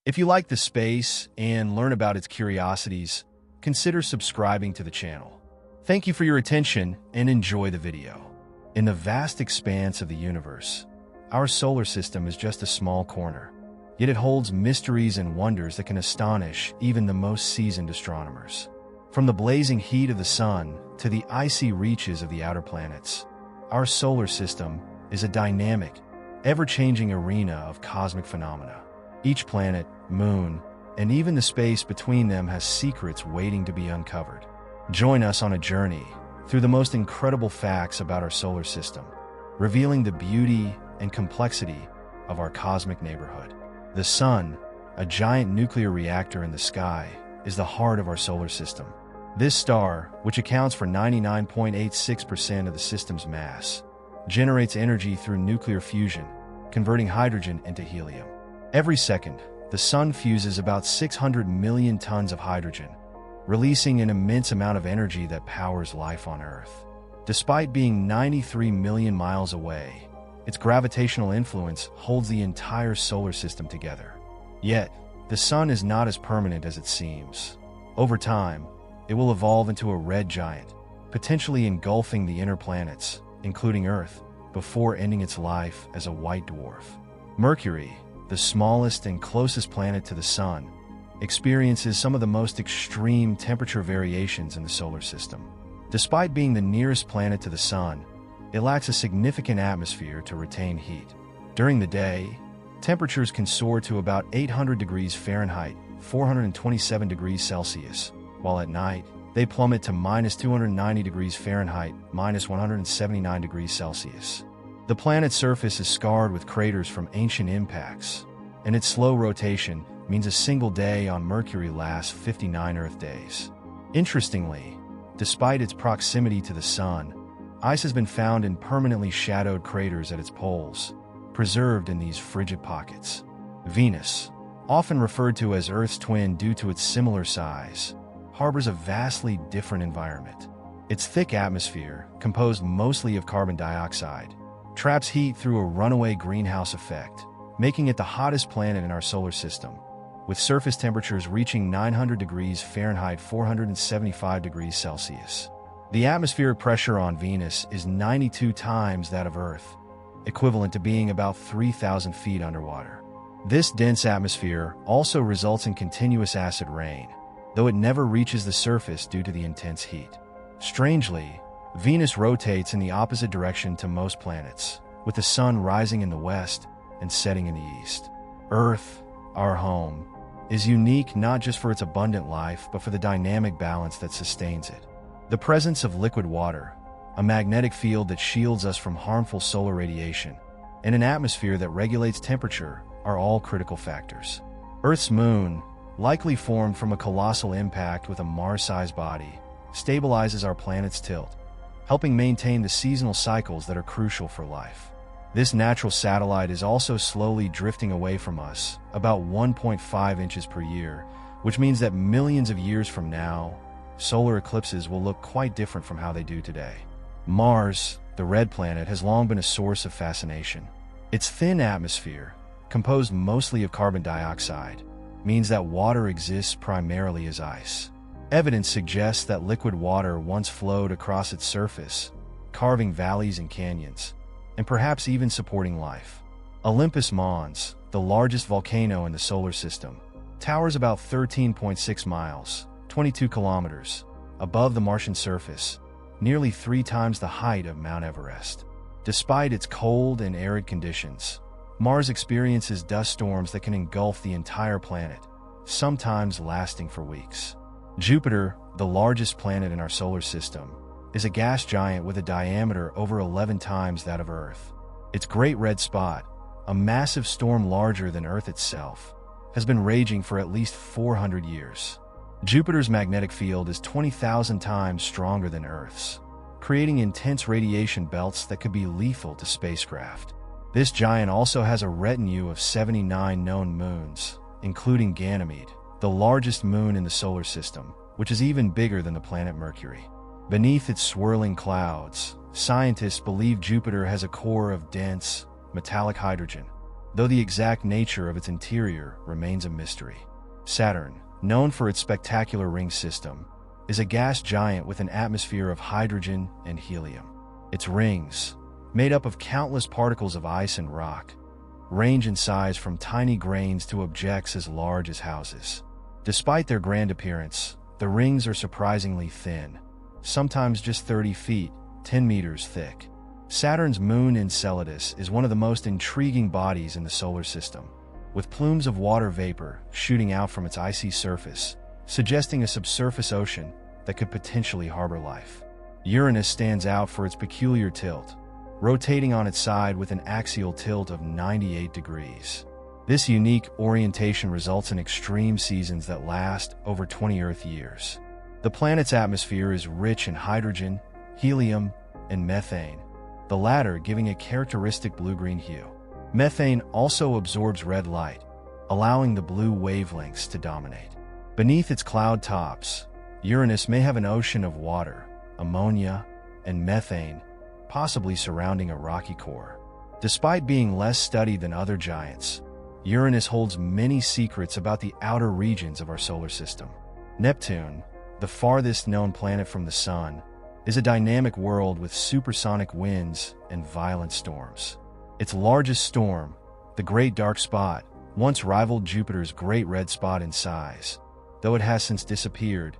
If you like the space and learn about its curiosities, consider subscribing to the channel. Thank you for your attention and enjoy the video. In the vast expanse of the universe, our solar system is just a small corner, yet it holds mysteries and wonders that can astonish even the most seasoned astronomers. From the blazing heat of the sun to the icy reaches of the outer planets, our solar system is a dynamic, ever-changing arena of cosmic phenomena. Each planet, moon, and even the space between them has secrets waiting to be uncovered. Join us on a journey through the most incredible facts about our solar system, revealing the beauty and complexity of our cosmic neighborhood. The Sun, a giant nuclear reactor in the sky, is the heart of our solar system. This star, which accounts for 99.86% of the system's mass, generates energy through nuclear fusion, converting hydrogen into helium. Every second, the Sun fuses about 600 million tons of hydrogen, releasing an immense amount of energy that powers life on Earth. Despite being 93 million miles away, its gravitational influence holds the entire solar system together. Yet, the Sun is not as permanent as it seems. Over time, it will evolve into a red giant, potentially engulfing the inner planets, including Earth, before ending its life as a white dwarf. Mercury, the smallest and closest planet to the Sun, experiences some of the most extreme temperature variations in the solar system. Despite being the nearest planet to the Sun, it lacks a significant atmosphere to retain heat. During the day, temperatures can soar to about 800 degrees Fahrenheit, 427 degrees Celsius, while at night, they plummet to minus 290 degrees Fahrenheit, minus 179 degrees Celsius. The planet's surface is scarred with craters from ancient impacts, and its slow rotation means a single day on Mercury lasts 59 Earth days. Interestingly, despite its proximity to the Sun, ice has been found in permanently shadowed craters at its poles, preserved in these frigid pockets. Venus, often referred to as Earth's twin due to its similar size, harbors a vastly different environment. Its thick atmosphere, composed mostly of carbon dioxide, traps heat through a runaway greenhouse effect, making it the hottest planet in our solar system, with surface temperatures reaching 900 degrees Fahrenheit, 475 degrees Celsius. The atmospheric pressure on Venus is 92 times that of Earth, equivalent to being about 3,000 feet underwater. This dense atmosphere also results in continuous acid rain, though it never reaches the surface due to the intense heat. Strangely, Venus rotates in the opposite direction to most planets, with the Sun rising in the west and setting in the east. Earth, our home, is unique not just for its abundant life, but for the dynamic balance that sustains it. The presence of liquid water, a magnetic field that shields us from harmful solar radiation, and an atmosphere that regulates temperature are all critical factors. Earth's moon, likely formed from a colossal impact with a Mars-sized body, stabilizes our planet's tilt, helping maintain the seasonal cycles that are crucial for life. This natural satellite is also slowly drifting away from us, about 1.5 inches per year, which means that millions of years from now, solar eclipses will look quite different from how they do today. Mars, the red planet, has long been a source of fascination. Its thin atmosphere, composed mostly of carbon dioxide, means that water exists primarily as ice. Evidence suggests that liquid water once flowed across its surface, carving valleys and canyons, and perhaps even supporting life. Olympus Mons, the largest volcano in the solar system, towers about 13.6 miles, 22 kilometers, above the Martian surface, nearly 3 times the height of Mount Everest. Despite its cold and arid conditions, Mars experiences dust storms that can engulf the entire planet, sometimes lasting for weeks. Jupiter, the largest planet in our solar system, is a gas giant with a diameter over 11 times that of Earth. Its Great Red Spot, a massive storm larger than Earth itself, has been raging for at least 400 years. Jupiter's magnetic field is 20,000 times stronger than Earth's, creating intense radiation belts that could be lethal to spacecraft. This giant also has a retinue of 79 known moons, including Ganymede, the largest moon in the solar system, which is even bigger than the planet Mercury. Beneath its swirling clouds, scientists believe Jupiter has a core of dense, metallic hydrogen, though the exact nature of its interior remains a mystery. Saturn, known for its spectacular ring system, is a gas giant with an atmosphere of hydrogen and helium. Its rings, made up of countless particles of ice and rock, range in size from tiny grains to objects as large as houses. Despite their grand appearance, the rings are surprisingly thin, sometimes just 30 feet, 10 meters thick. Saturn's moon Enceladus is one of the most intriguing bodies in the solar system, with plumes of water vapor shooting out from its icy surface, suggesting a subsurface ocean that could potentially harbor life. Uranus stands out for its peculiar tilt, rotating on its side with an axial tilt of 98 degrees. This unique orientation results in extreme seasons that last over 20 Earth years. The planet's atmosphere is rich in hydrogen, helium, and methane, the latter giving a characteristic blue-green hue. Methane also absorbs red light, allowing the blue wavelengths to dominate. Beneath its cloud tops, Uranus may have an ocean of water, ammonia, and methane, possibly surrounding a rocky core. Despite being less studied than other giants, Uranus holds many secrets about the outer regions of our solar system. Neptune, the farthest known planet from the Sun, is a dynamic world with supersonic winds and violent storms. Its largest storm, the Great Dark Spot, once rivaled Jupiter's Great Red Spot in size, though it has since disappeared,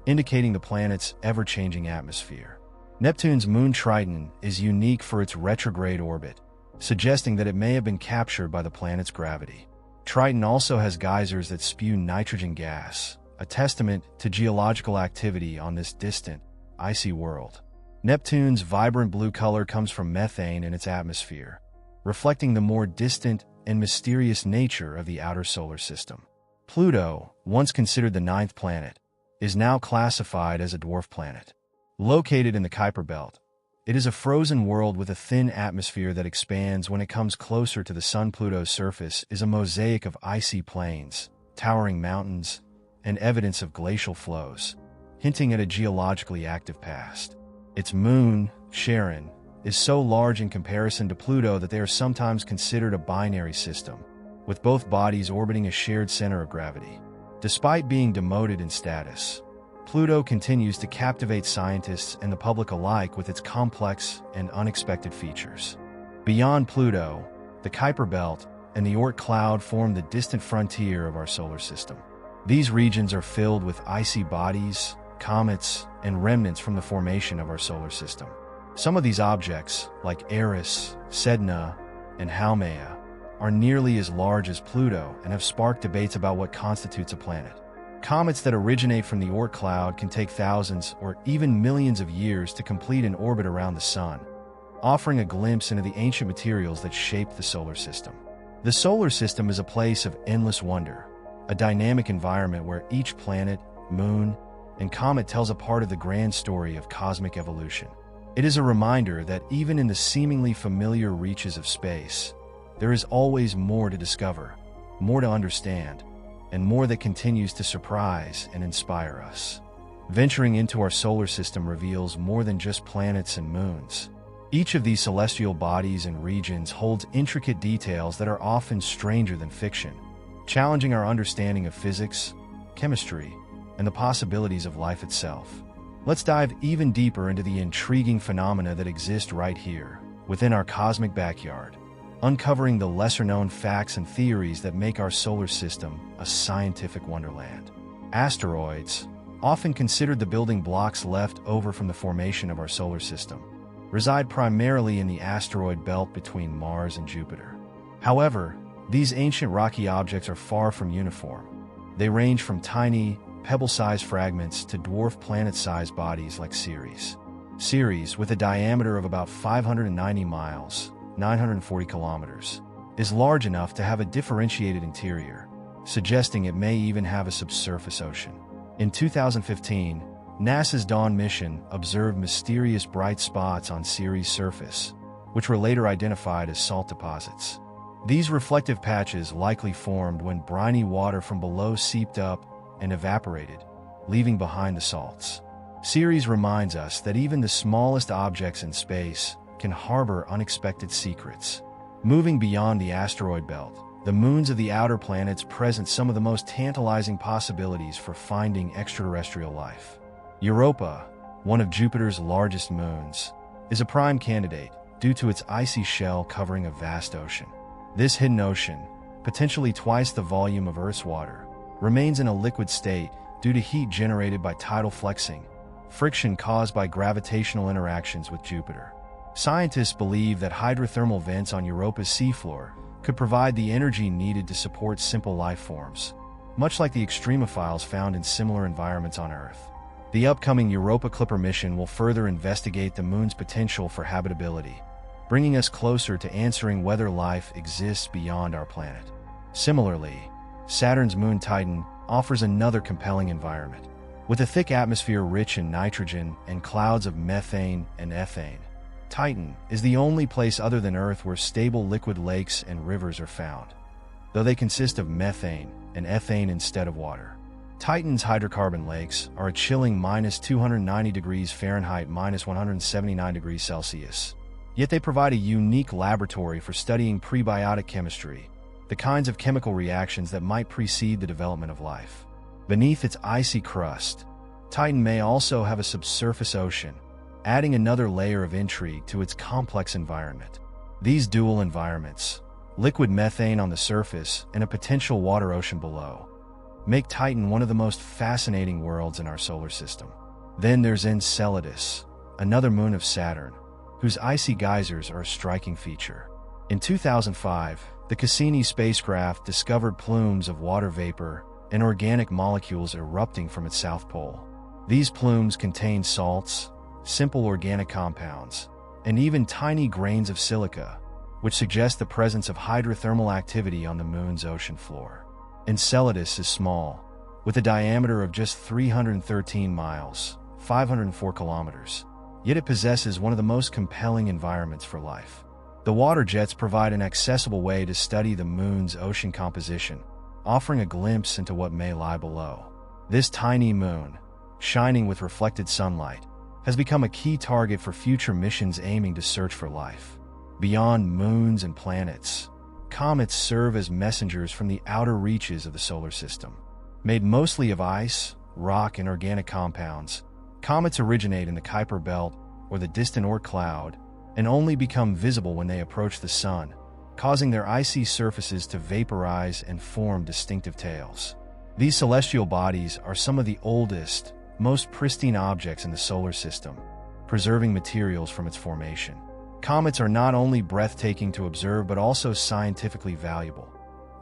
indicating the planet's ever-changing atmosphere. Neptune's moon Triton is unique for its retrograde orbit, suggesting that it may have been captured by the planet's gravity. Triton also has geysers that spew nitrogen gas, a testament to geological activity on this distant, icy world. Neptune's vibrant blue color comes from methane in its atmosphere, reflecting the more distant and mysterious nature of the outer solar system. Pluto, once considered the ninth planet, is now classified as a dwarf planet. Located in the Kuiper Belt, it is a frozen world with a thin atmosphere that expands when it comes closer to the Sun. Pluto's surface is a mosaic of icy plains, towering mountains, and evidence of glacial flows, hinting at a geologically active past. Its moon, Charon, is so large in comparison to Pluto that they are sometimes considered a binary system, with both bodies orbiting a shared center of gravity. Despite being demoted in status, Pluto continues to captivate scientists and the public alike with its complex and unexpected features. Beyond Pluto, the Kuiper Belt and the Oort cloud form the distant frontier of our solar system. These regions are filled with icy bodies, comets, and remnants from the formation of our solar system. Some of these objects, like Eris, Sedna, and Haumea, are nearly as large as Pluto and have sparked debates about what constitutes a planet. Comets that originate from the Oort cloud can take thousands or even millions of years to complete an orbit around the Sun, offering a glimpse into the ancient materials that shaped the solar system. The solar system is a place of endless wonder, a dynamic environment where each planet, moon, and comet tells a part of the grand story of cosmic evolution. It is a reminder that even in the seemingly familiar reaches of space, there is always more to discover, more to understand, and more that continues to surprise and inspire us. Venturing into our solar system reveals more than just planets and moons. Each of these celestial bodies and regions holds intricate details that are often stranger than fiction, challenging our understanding of physics, chemistry, and the possibilities of life itself. Let's dive even deeper into the intriguing phenomena that exist right here, within our cosmic backyard, uncovering the lesser-known facts and theories that make our solar system a scientific wonderland. Asteroids, often considered the building blocks left over from the formation of our solar system, reside primarily in the asteroid belt between Mars and Jupiter. However, these ancient rocky objects are far from uniform. They range from tiny, pebble-sized fragments to dwarf planet-sized bodies like Ceres. Ceres, with a diameter of about 590 miles, 940 kilometers, is large enough to have a differentiated interior, suggesting it may even have a subsurface ocean. In 2015, NASA's Dawn mission observed mysterious bright spots on Ceres' surface, which were later identified as salt deposits. These reflective patches likely formed when briny water from below seeped up and evaporated, leaving behind the salts. Ceres reminds us that even the smallest objects in space can harbor unexpected secrets, Moving beyond the asteroid belt, the moons of the outer planets present some of the most tantalizing possibilities for finding extraterrestrial life. Europa, one of Jupiter's largest moons, is a prime candidate due to its icy shell covering a vast ocean. This hidden ocean, potentially twice the volume of Earth's water, remains in a liquid state due to heat generated by tidal flexing, friction caused by gravitational interactions with Jupiter. Scientists believe that hydrothermal vents on Europa's seafloor could provide the energy needed to support simple life forms, much like the extremophiles found in similar environments on Earth. The upcoming Europa Clipper mission will further investigate the moon's potential for habitability, bringing us closer to answering whether life exists beyond our planet. Similarly, Saturn's moon Titan offers another compelling environment. With a thick atmosphere rich in nitrogen and clouds of methane and ethane, Titan is the only place other than Earth where stable liquid lakes and rivers are found, though they consist of methane and ethane instead of water. Titan's hydrocarbon lakes are a chilling -290 degrees Fahrenheit, -179 degrees Celsius. Yet they provide a unique laboratory for studying prebiotic chemistry, the kinds of chemical reactions that might precede the development of life. Beneath its icy crust, Titan may also have a subsurface ocean, adding another layer of intrigue to its complex environment. These dual environments, liquid methane on the surface and a potential water ocean below, make Titan one of the most fascinating worlds in our solar system. Then there's Enceladus, another moon of Saturn, whose icy geysers are a striking feature. In 2005, the Cassini spacecraft discovered plumes of water vapor and organic molecules erupting from its south pole. These plumes contain salts, simple organic compounds, and even tiny grains of silica, which suggest the presence of hydrothermal activity on the moon's ocean floor. Enceladus is small, with a diameter of just 313 miles, 504 kilometers, yet it possesses one of the most compelling environments for life. The water jets provide an accessible way to study the moon's ocean composition, offering a glimpse into what may lie below. This tiny moon, shining with reflected sunlight, has become a key target for future missions aiming to search for life. Beyond moons and planets, comets serve as messengers from the outer reaches of the solar system. Made mostly of ice, rock, and organic compounds, comets originate in the Kuiper Belt or the distant Oort cloud and only become visible when they approach the sun, causing their icy surfaces to vaporize and form distinctive tails. These celestial bodies are some of the oldest, most pristine objects in the solar system, preserving materials from its formation. Comets are not only breathtaking to observe but also scientifically valuable.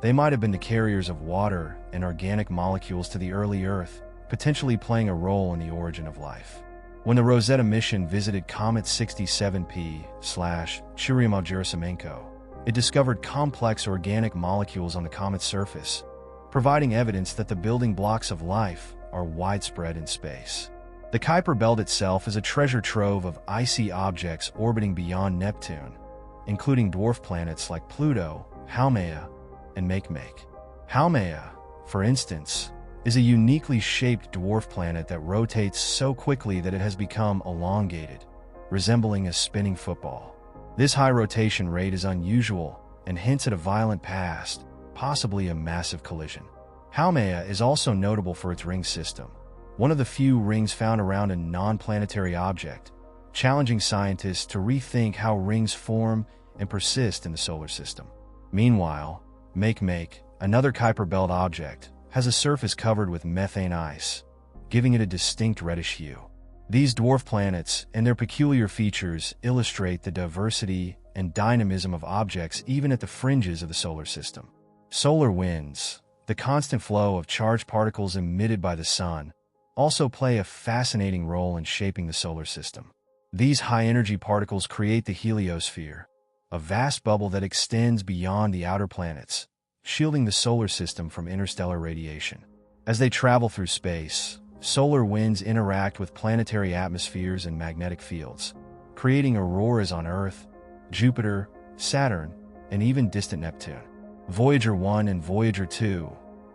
They might have been the carriers of water and organic molecules to the early Earth, potentially playing a role in the origin of life. When the Rosetta mission visited Comet 67P/Churyumov-Gerasimenko, it discovered complex organic molecules on the comet's surface, providing evidence that the building blocks of life are widespread in space. The Kuiper Belt itself is a treasure trove of icy objects orbiting beyond Neptune, including dwarf planets like Pluto, Haumea, and Makemake. Haumea, for instance, is a uniquely shaped dwarf planet that rotates so quickly that it has become elongated, resembling a spinning football. This high rotation rate is unusual and hints at a violent past, possibly a massive collision. Haumea is also notable for its ring system, one of the few rings found around a non-planetary object, challenging scientists to rethink how rings form and persist in the solar system. Meanwhile, Makemake, another Kuiper Belt object, has a surface covered with methane ice, giving it a distinct reddish hue. These dwarf planets and their peculiar features illustrate the diversity and dynamism of objects even at the fringes of the solar system. Solar winds, the constant flow of charged particles emitted by the sun, also play a fascinating role in shaping the solar system. These high-energy particles create the heliosphere, a vast bubble that extends beyond the outer planets, shielding the solar system from interstellar radiation. As they travel through space, solar winds interact with planetary atmospheres and magnetic fields, creating auroras on Earth, Jupiter, Saturn, and even distant Neptune. Voyager 1 and Voyager 2,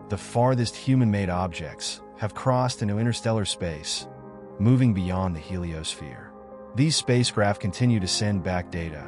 the farthest human-made objects, have crossed into interstellar space, moving beyond the heliosphere. These spacecraft continue to send back data,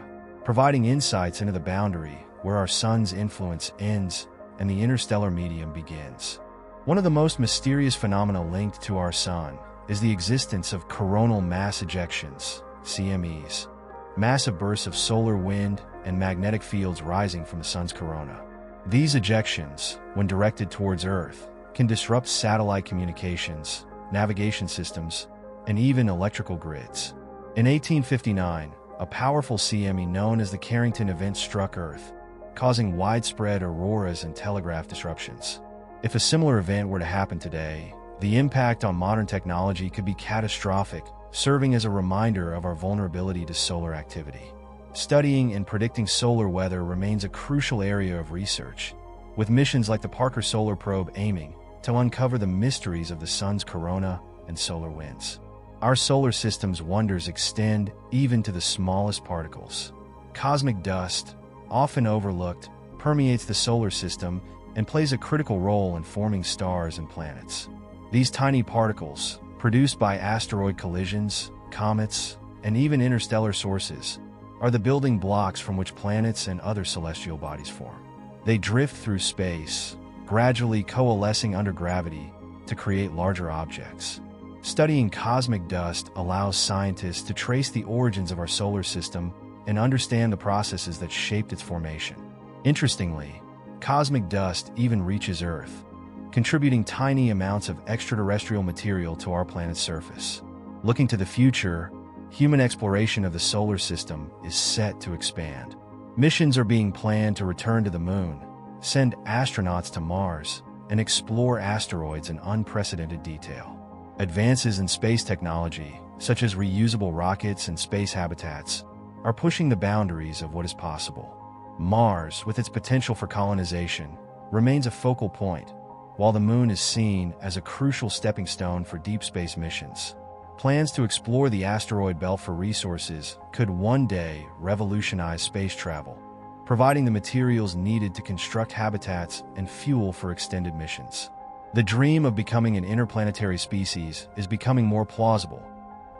providing insights into the boundary where our sun's influence ends and the interstellar medium begins. One of the most mysterious phenomena linked to our sun is the existence of coronal mass ejections, CMEs, massive bursts of solar wind and magnetic fields rising from the sun's corona. These ejections, when directed towards Earth, can disrupt satellite communications, navigation systems, and even electrical grids. In 1859, a powerful CME known as the Carrington event struck Earth, causing widespread auroras and telegraph disruptions. If a similar event were to happen today, the impact on modern technology could be catastrophic, serving as a reminder of our vulnerability to solar activity. Studying and predicting solar weather remains a crucial area of research, with missions like the Parker Solar Probe aiming to uncover the mysteries of the sun's corona and solar winds. Our solar system's wonders extend even to the smallest particles. Cosmic dust, often overlooked, permeates the solar system and plays a critical role in forming stars and planets. These tiny particles, produced by asteroid collisions, comets, and even interstellar sources, are the building blocks from which planets and other celestial bodies form. They drift through space, gradually coalescing under gravity to create larger objects. Studying cosmic dust allows scientists to trace the origins of our solar system and understand the processes that shaped its formation. Interestingly, cosmic dust even reaches Earth, contributing tiny amounts of extraterrestrial material to our planet's surface. Looking to the future, human exploration of the solar system is set to expand. Missions are being planned to return to the Moon, send astronauts to Mars, and explore asteroids in unprecedented detail. Advances in space technology, such as reusable rockets and space habitats, are pushing the boundaries of what is possible. Mars, with its potential for colonization, remains a focal point, while the Moon is seen as a crucial stepping stone for deep space missions. Plans to explore the asteroid belt for resources could one day revolutionize space travel, providing the materials needed to construct habitats and fuel for extended missions. The dream of becoming an interplanetary species is becoming more plausible,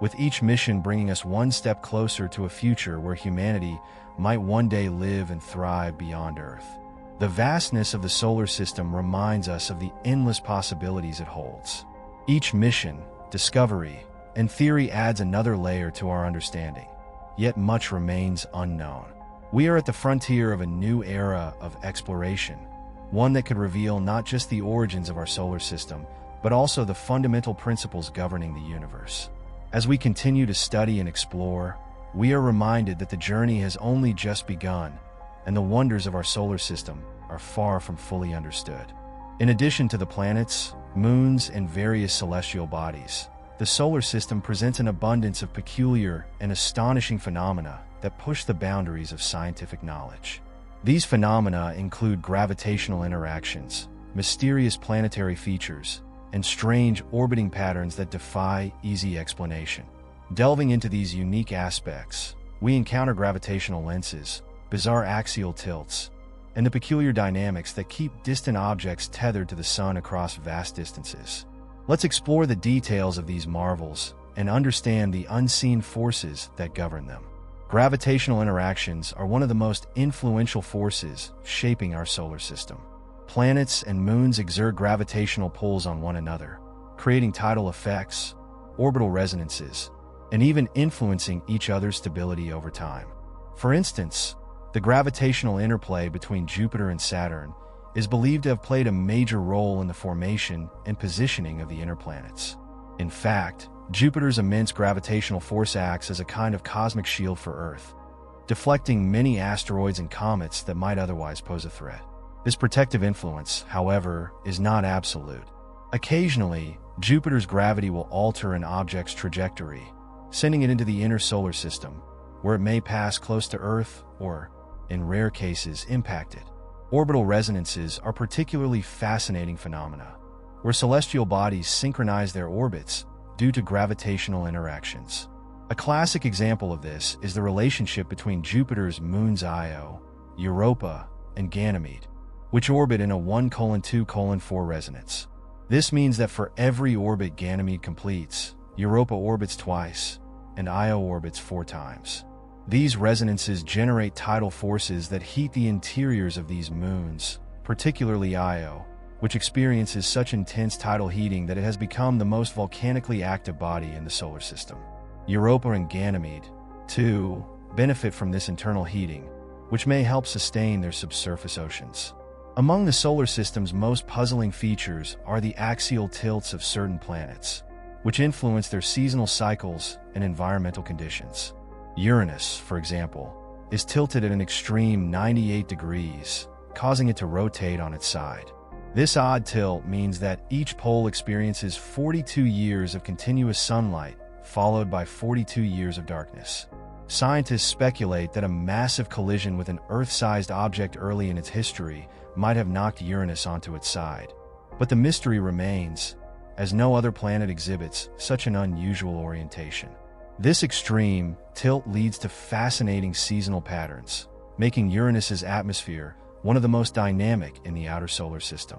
with each mission bringing us one step closer to a future where humanity might one day live and thrive beyond Earth. The vastness of the solar system reminds us of the endless possibilities it holds. Each mission, discovery, and theory adds another layer to our understanding, yet much remains unknown. We are at the frontier of a new era of exploration, one that could reveal not just the origins of our solar system, but also the fundamental principles governing the universe. As we continue to study and explore, we are reminded that the journey has only just begun, and the wonders of our solar system are far from fully understood. In addition to the planets, moons, and various celestial bodies, the solar system presents an abundance of peculiar and astonishing phenomena that push the boundaries of scientific knowledge. These phenomena include gravitational interactions, mysterious planetary features, and strange orbiting patterns that defy easy explanation. Delving into these unique aspects, we encounter gravitational lenses, bizarre axial tilts, and the peculiar dynamics that keep distant objects tethered to the sun across vast distances. Let's explore the details of these marvels and understand the unseen forces that govern them. Gravitational interactions are one of the most influential forces shaping our solar system. Planets and moons exert gravitational pulls on one another, creating tidal effects, orbital resonances, and even influencing each other's stability over time. For instance, the gravitational interplay between Jupiter and Saturn is believed to have played a major role in the formation and positioning of the inner planets. In fact, Jupiter's immense gravitational force acts as a kind of cosmic shield for Earth, deflecting many asteroids and comets that might otherwise pose a threat. This protective influence, however, is not absolute. Occasionally, Jupiter's gravity will alter an object's trajectory, sending it into the inner solar system, where it may pass close to Earth or, in rare cases, impact it. Orbital resonances are particularly fascinating phenomena, where celestial bodies synchronize their orbits due to gravitational interactions. A classic example of this is the relationship between Jupiter's moons Io, Europa, and Ganymede, which orbit in a 1:2:4 resonance. This means that for every orbit Ganymede completes, Europa orbits twice, and Io orbits 4 times. These resonances generate tidal forces that heat the interiors of these moons, particularly Io, which experiences such intense tidal heating that it has become the most volcanically active body in the solar system. Europa and Ganymede, too, benefit from this internal heating, which may help sustain their subsurface oceans. Among the solar system's most puzzling features are the axial tilts of certain planets, which influence their seasonal cycles and environmental conditions. Uranus, for example, is tilted at an extreme 98 degrees, causing it to rotate on its side. This odd tilt means that each pole experiences 42 years of continuous sunlight, followed by 42 years of darkness. Scientists speculate that a massive collision with an Earth-sized object early in its history might have knocked Uranus onto its side. But the mystery remains, as no other planet exhibits such an unusual orientation. This extreme tilt leads to fascinating seasonal patterns, making Uranus's atmosphere one of the most dynamic in the outer solar system.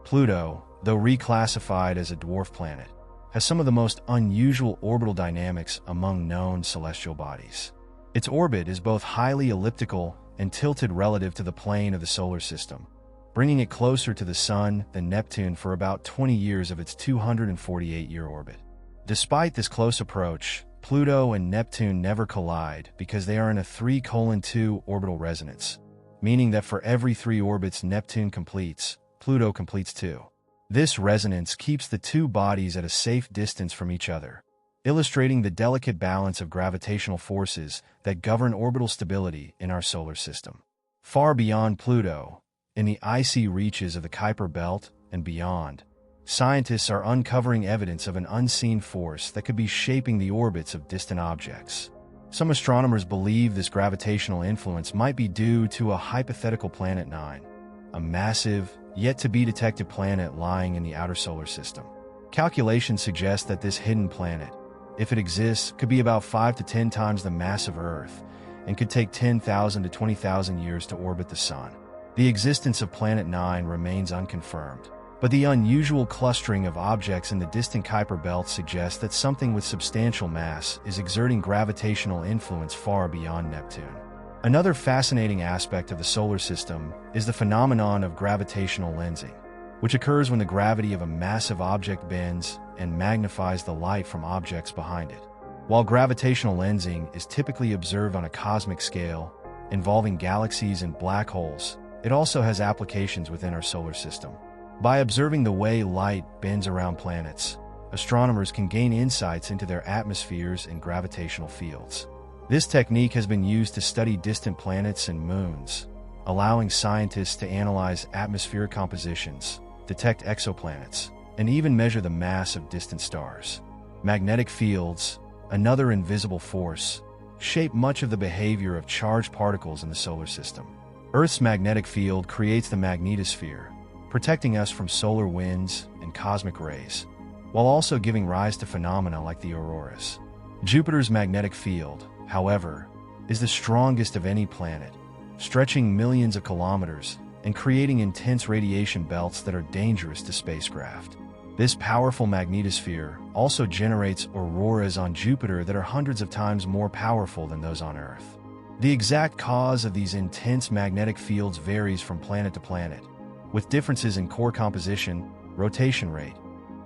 Pluto, though reclassified as a dwarf planet, has some of the most unusual orbital dynamics among known celestial bodies. Its orbit is both highly elliptical and tilted relative to the plane of the solar system, bringing it closer to the Sun than Neptune for about 20 years of its 248-year orbit. Despite this close approach, Pluto and Neptune never collide because they are in a 3:2 orbital resonance, meaning that for every 3 orbits Neptune completes, Pluto completes 2. This resonance keeps the two bodies at a safe distance from each other, illustrating the delicate balance of gravitational forces that govern orbital stability in our solar system. Far beyond Pluto, in the icy reaches of the Kuiper Belt and beyond, scientists are uncovering evidence of an unseen force that could be shaping the orbits of distant objects. Some astronomers believe this gravitational influence might be due to a hypothetical Planet 9, a massive, yet-to-be-detected planet lying in the outer solar system. Calculations suggest that this hidden planet, if it exists, could be about 5 to 10 times the mass of Earth and could take 10,000 to 20,000 years to orbit the Sun. The existence of Planet 9 remains unconfirmed, but the unusual clustering of objects in the distant Kuiper Belt suggests that something with substantial mass is exerting gravitational influence far beyond Neptune. Another fascinating aspect of the solar system is the phenomenon of gravitational lensing, which occurs when the gravity of a massive object bends and magnifies the light from objects behind it. While gravitational lensing is typically observed on a cosmic scale, involving galaxies and black holes, it also has applications within our solar system. By observing the way light bends around planets, astronomers can gain insights into their atmospheres and gravitational fields. This technique has been used to study distant planets and moons, allowing scientists to analyze atmospheric compositions, detect exoplanets, and even measure the mass of distant stars. Magnetic fields, another invisible force, shape much of the behavior of charged particles in the solar system. Earth's magnetic field creates the magnetosphere, protecting us from solar winds and cosmic rays, while also giving rise to phenomena like the auroras. Jupiter's magnetic field, however, is the strongest of any planet, stretching millions of kilometers and creating intense radiation belts that are dangerous to spacecraft. This powerful magnetosphere also generates auroras on Jupiter that are hundreds of times more powerful than those on Earth. The exact cause of these intense magnetic fields varies from planet to planet, with differences in core composition, rotation rate,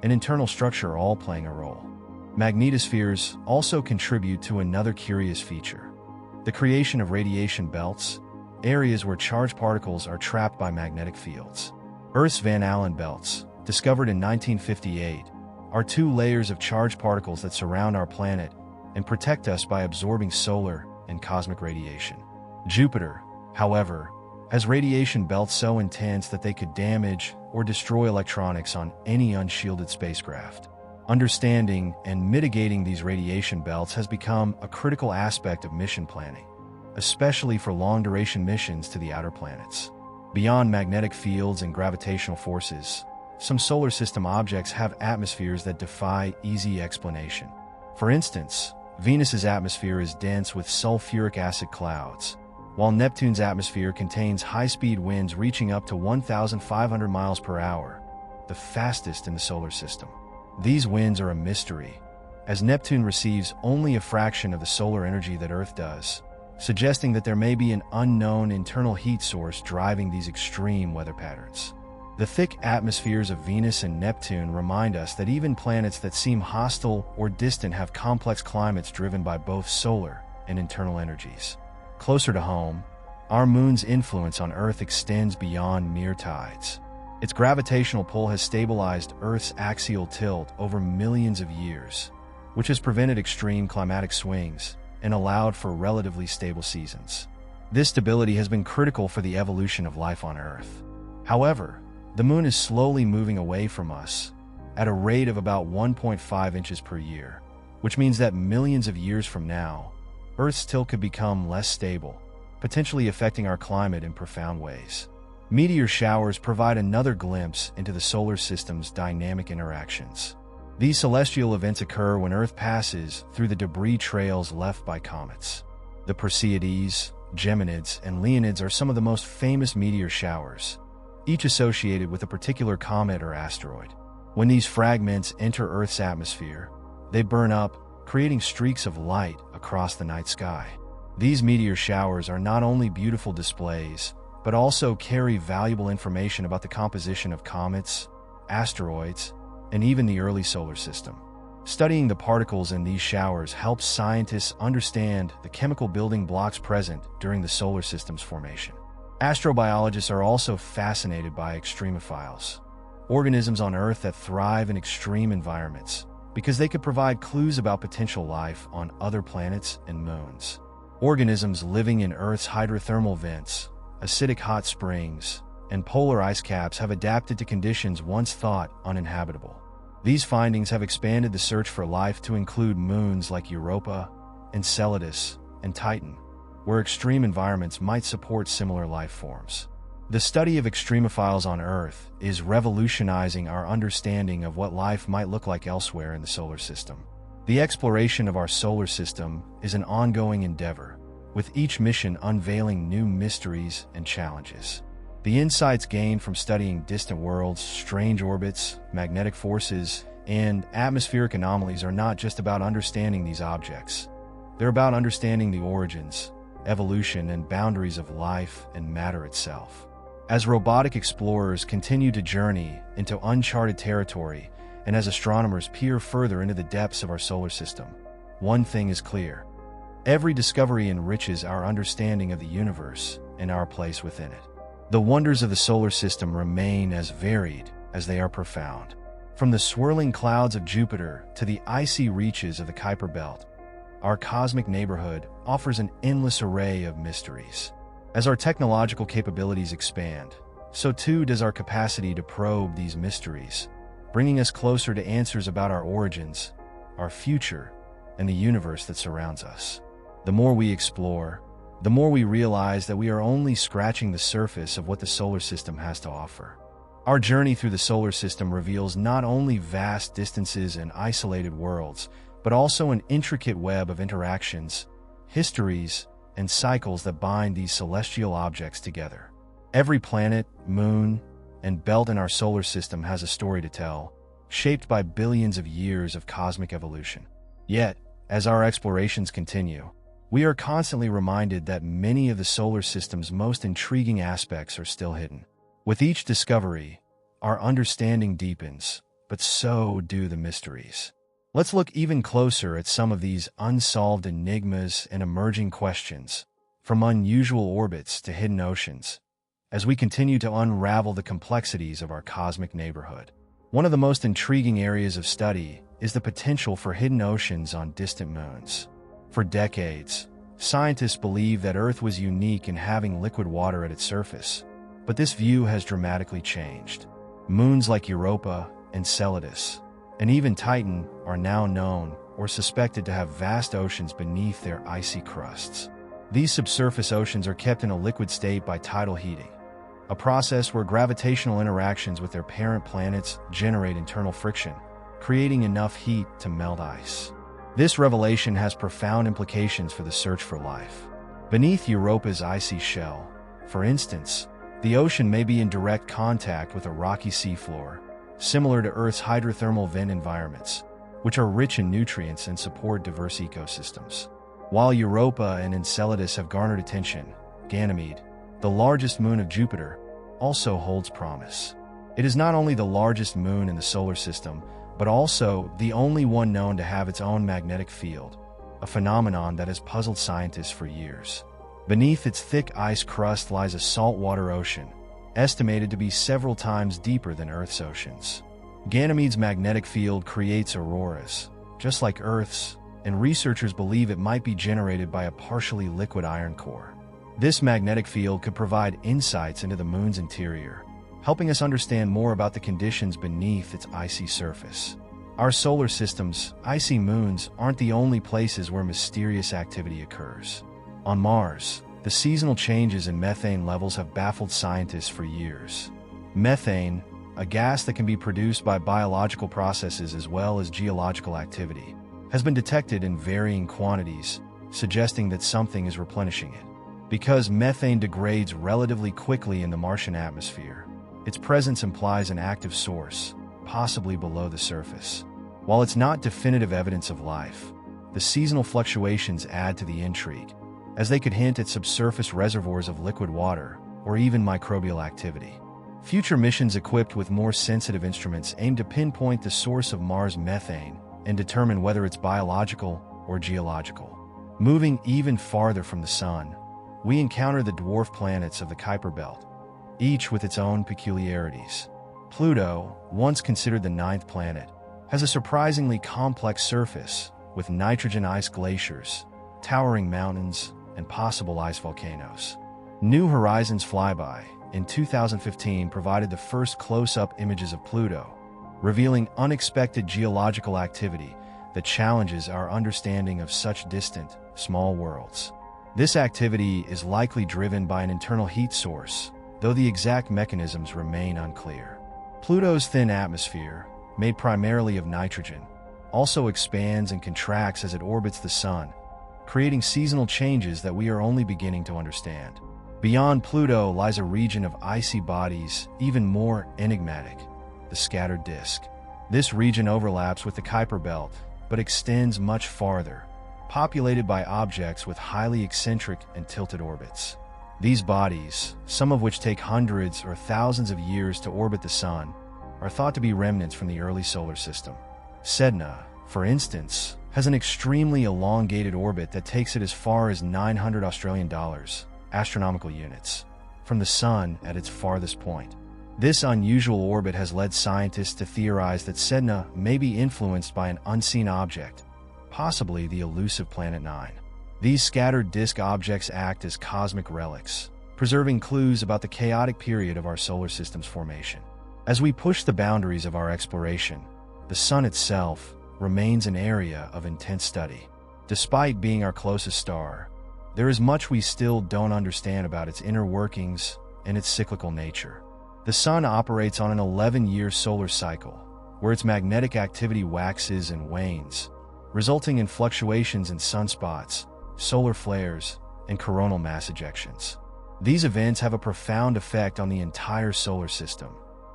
and internal structure all playing a role. Magnetospheres also contribute to another curious feature: the creation of radiation belts, areas where charged particles are trapped by magnetic fields. Earth's Van Allen belts, discovered in 1958, are 2 layers of charged particles that surround our planet and protect us by absorbing solar and cosmic radiation. Jupiter, however, has radiation belts so intense that they could damage or destroy electronics on any unshielded spacecraft. Understanding and mitigating these radiation belts has become a critical aspect of mission planning, especially for long-duration missions to the outer planets. Beyond magnetic fields and gravitational forces, some solar system objects have atmospheres that defy easy explanation. For instance, Venus's atmosphere is dense with sulfuric acid clouds, while Neptune's atmosphere contains high-speed winds reaching up to 1,500 miles per hour, the fastest in the solar system. These winds are a mystery, as Neptune receives only a fraction of the solar energy that Earth does, suggesting that there may be an unknown internal heat source driving these extreme weather patterns. The thick atmospheres of Venus and Neptune remind us that even planets that seem hostile or distant have complex climates driven by both solar and internal energies. Closer to home, our moon's influence on Earth extends beyond mere tides. Its gravitational pull has stabilized Earth's axial tilt over millions of years, which has prevented extreme climatic swings and allowed for relatively stable seasons. This stability has been critical for the evolution of life on Earth. However, the moon is slowly moving away from us at a rate of about 1.5 inches per year, which means that millions of years from now, Earth's tilt could become less stable, potentially affecting our climate in profound ways. Meteor showers provide another glimpse into the solar system's dynamic interactions. These celestial events occur when Earth passes through the debris trails left by comets. The Perseids, Geminids, and Leonids are some of the most famous meteor showers, each associated with a particular comet or asteroid. When these fragments enter Earth's atmosphere, they burn up, creating streaks of light across the night sky. These meteor showers are not only beautiful displays, but also carry valuable information about the composition of comets, asteroids, and even the early solar system. Studying the particles in these showers helps scientists understand the chemical building blocks present during the solar system's formation. Astrobiologists are also fascinated by extremophiles, organisms on Earth that thrive in extreme environments, because they could provide clues about potential life on other planets and moons. Organisms living in Earth's hydrothermal vents, acidic hot springs, and polar ice caps have adapted to conditions once thought uninhabitable. These findings have expanded the search for life to include moons like Europa, Enceladus, and Titan, where extreme environments might support similar life forms. The study of extremophiles on Earth is revolutionizing our understanding of what life might look like elsewhere in the solar system. The exploration of our solar system is an ongoing endeavor, with each mission unveiling new mysteries and challenges. The insights gained from studying distant worlds, strange orbits, magnetic forces, and atmospheric anomalies are not just about understanding these objects. They're about understanding the origins, evolution, and boundaries of life and matter itself. As robotic explorers continue to journey into uncharted territory, and as astronomers peer further into the depths of our solar system, one thing is clear. Every discovery enriches our understanding of the universe and our place within it. The wonders of the solar system remain as varied as they are profound. From the swirling clouds of Jupiter to the icy reaches of the Kuiper Belt, our cosmic neighborhood offers an endless array of mysteries. As our technological capabilities expand, so too does our capacity to probe these mysteries, bringing us closer to answers about our origins, our future, and the universe that surrounds us. The more we explore, the more we realize that we are only scratching the surface of what the solar system has to offer. Our journey through the solar system reveals not only vast distances and isolated worlds, but also an intricate web of interactions, histories, and cycles that bind these celestial objects together. Every planet, moon, and belt in our solar system has a story to tell, shaped by billions of years of cosmic evolution. Yet, as our explorations continue, we are constantly reminded that many of the solar system's most intriguing aspects are still hidden. With each discovery, our understanding deepens, but so do the mysteries. Let's look even closer at some of these unsolved enigmas and emerging questions, from unusual orbits to hidden oceans, as we continue to unravel the complexities of our cosmic neighborhood. One of the most intriguing areas of study is the potential for hidden oceans on distant moons. For decades, scientists believed that Earth was unique in having liquid water at its surface, but this view has dramatically changed. Moons like Europa, Enceladus, and even Titan are now known or suspected to have vast oceans beneath their icy crusts. These subsurface oceans are kept in a liquid state by tidal heating, a process where gravitational interactions with their parent planets generate internal friction, creating enough heat to melt ice. This revelation has profound implications for the search for life. Beneath Europa's icy shell, for instance, the ocean may be in direct contact with a rocky seafloor, similar to Earth's hydrothermal vent environments, which are rich in nutrients and support diverse ecosystems. While Europa and Enceladus have garnered attention, Ganymede, the largest moon of Jupiter, also holds promise. It is not only the largest moon in the solar system, but also the only one known to have its own magnetic field, a phenomenon that has puzzled scientists for years. Beneath its thick ice crust lies a saltwater ocean, estimated to be several times deeper than Earth's oceans. Ganymede's magnetic field creates auroras, just like Earth's, and researchers believe it might be generated by a partially liquid iron core. This magnetic field could provide insights into the moon's interior, helping us understand more about the conditions beneath its icy surface. Our solar system's icy moons aren't the only places where mysterious activity occurs. On Mars, the seasonal changes in methane levels have baffled scientists for years. Methane, a gas that can be produced by biological processes as well as geological activity, has been detected in varying quantities, suggesting that something is replenishing it. Because methane degrades relatively quickly in the Martian atmosphere, its presence implies an active source, possibly below the surface. While it's not definitive evidence of life, the seasonal fluctuations add to the intrigue, as they could hint at subsurface reservoirs of liquid water or even microbial activity. Future missions equipped with more sensitive instruments aim to pinpoint the source of Mars' methane and determine whether it's biological or geological. Moving even farther from the Sun, we encounter the dwarf planets of the Kuiper Belt, each with its own peculiarities. Pluto, once considered the ninth planet, has a surprisingly complex surface with nitrogen ice glaciers, towering mountains, and possible ice volcanoes. New Horizons flyby in 2015 provided the first close-up images of Pluto, revealing unexpected geological activity that challenges our understanding of such distant, small worlds. This activity is likely driven by an internal heat source, though the exact mechanisms remain unclear. Pluto's thin atmosphere, made primarily of nitrogen, also expands and contracts as it orbits the Sun, creating seasonal changes that we are only beginning to understand. Beyond Pluto lies a region of icy bodies even more enigmatic, the scattered disk. This region overlaps with the Kuiper Belt, but extends much farther, populated by objects with highly eccentric and tilted orbits. These bodies, some of which take hundreds or thousands of years to orbit the Sun, are thought to be remnants from the early solar system. Sedna, for instance, has an extremely elongated orbit that takes it as far as 900 Australian dollars, astronomical units, from the Sun at its farthest point. This unusual orbit has led scientists to theorize that Sedna may be influenced by an unseen object, possibly the elusive Planet 9. These scattered disk objects act as cosmic relics, preserving clues about the chaotic period of our solar system's formation. As we push the boundaries of our exploration, the Sun itself remains an area of intense study. Despite being our closest star, there is much we still don't understand about its inner workings and its cyclical nature. The Sun operates on an 11-year solar cycle, where its magnetic activity waxes and wanes, resulting in fluctuations in sunspots, solar flares, and coronal mass ejections. These events have a profound effect on the entire solar system,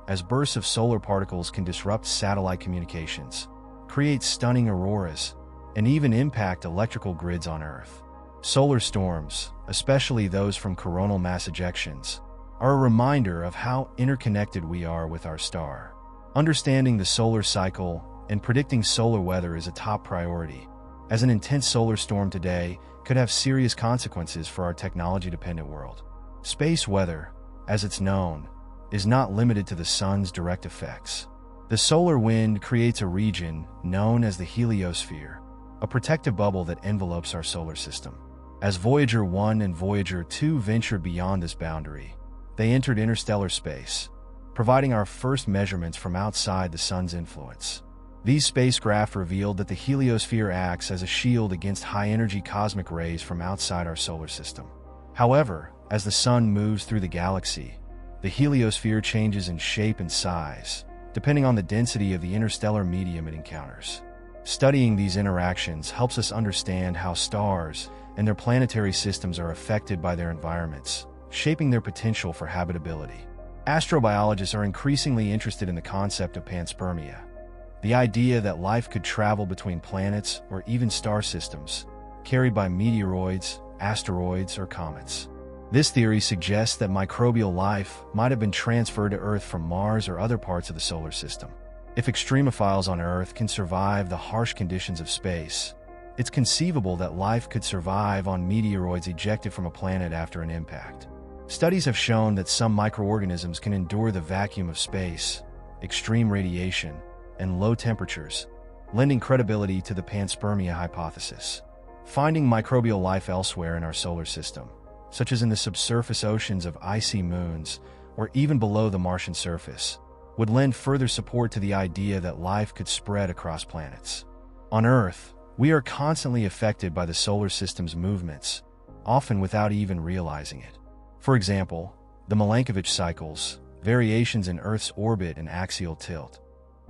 as bursts of solar particles can disrupt satellite communications, create stunning auroras, and even impact electrical grids on Earth. Solar storms, especially those from coronal mass ejections, are a reminder of how interconnected we are with our star. Understanding the solar cycle and predicting solar weather is a top priority, as an intense solar storm today could have serious consequences for our technology-dependent world. Space weather, as it's known, is not limited to the Sun's direct effects. The solar wind creates a region known as the heliosphere, a protective bubble that envelopes our solar system. As Voyager 1 and Voyager 2 ventured beyond this boundary, they entered interstellar space, providing our first measurements from outside the Sun's influence. These spacecraft revealed that the heliosphere acts as a shield against high-energy cosmic rays from outside our solar system. However, as the Sun moves through the galaxy, the heliosphere changes in shape and size, depending on the density of the interstellar medium it encounters. Studying these interactions helps us understand how stars and their planetary systems are affected by their environments, shaping their potential for habitability. Astrobiologists are increasingly interested in the concept of panspermia, the idea that life could travel between planets or even star systems, carried by meteoroids, asteroids, or comets. This theory suggests that microbial life might have been transferred to Earth from Mars or other parts of the solar system. If extremophiles on Earth can survive the harsh conditions of space, it's conceivable that life could survive on meteoroids ejected from a planet after an impact. Studies have shown that some microorganisms can endure the vacuum of space, extreme radiation, and low temperatures, lending credibility to the panspermia hypothesis. Finding microbial life elsewhere in our solar system, such as in the subsurface oceans of icy moons or even below the Martian surface, would lend further support to the idea that life could spread across planets. On Earth, we are constantly affected by the solar system's movements, often without even realizing it. For example, the Milankovitch cycles, variations in Earth's orbit and axial tilt,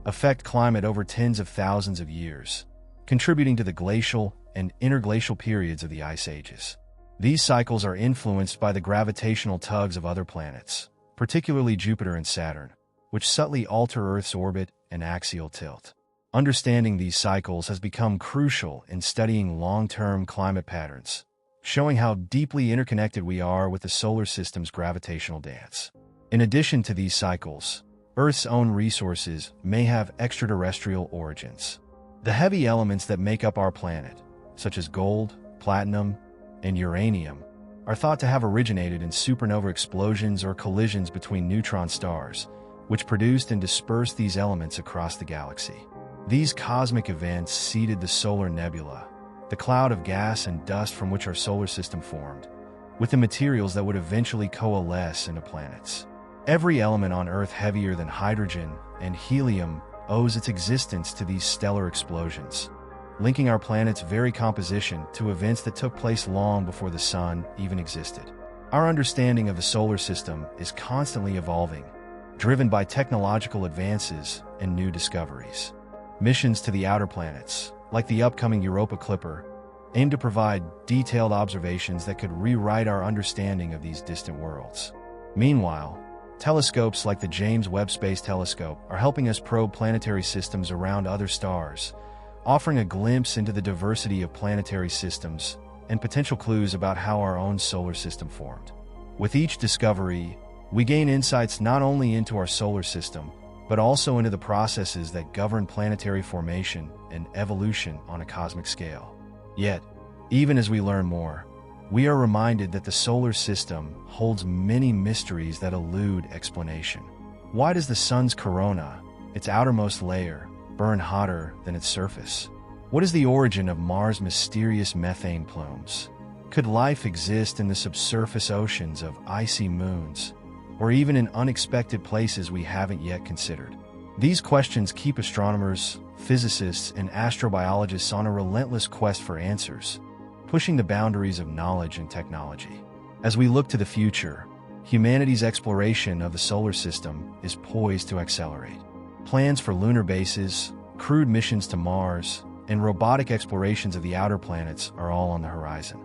affect climate over tens of thousands of years, contributing to the glacial and interglacial periods of the ice ages. These cycles are influenced by the gravitational tugs of other planets, particularly Jupiter and Saturn, which subtly alter Earth's orbit and axial tilt. Understanding these cycles has become crucial in studying long-term climate patterns, showing how deeply interconnected we are with the solar system's gravitational dance. In addition to these cycles, Earth's own resources may have extraterrestrial origins. The heavy elements that make up our planet, such as gold, platinum, and uranium, are thought to have originated in supernova explosions or collisions between neutron stars, which produced and dispersed these elements across the galaxy. These cosmic events seeded the solar nebula, the cloud of gas and dust from which our solar system formed, with the materials that would eventually coalesce into planets. Every element on Earth heavier than hydrogen and helium owes its existence to these stellar explosions, linking our planet's very composition to events that took place long before the Sun even existed. Our understanding of the solar system is constantly evolving, driven by technological advances and new discoveries. Missions to the outer planets, like the upcoming Europa Clipper, aim to provide detailed observations that could rewrite our understanding of these distant worlds. Meanwhile, telescopes like the James Webb Space Telescope are helping us probe planetary systems around other stars, offering a glimpse into the diversity of planetary systems and potential clues about how our own solar system formed. With each discovery, we gain insights not only into our solar system, but also into the processes that govern planetary formation and evolution on a cosmic scale. Yet, even as we learn more, we are reminded that the solar system holds many mysteries that elude explanation. Why does the sun's corona, its outermost layer, burn hotter than its surface? What is the origin of Mars' mysterious methane plumes? Could life exist in the subsurface oceans of icy moons, or even in unexpected places we haven't yet considered? These questions keep astronomers, physicists, and astrobiologists on a relentless quest for answers, pushing the boundaries of knowledge and technology. As we look to the future, humanity's exploration of the solar system is poised to accelerate. Plans for lunar bases, crewed missions to Mars, and robotic explorations of the outer planets are all on the horizon.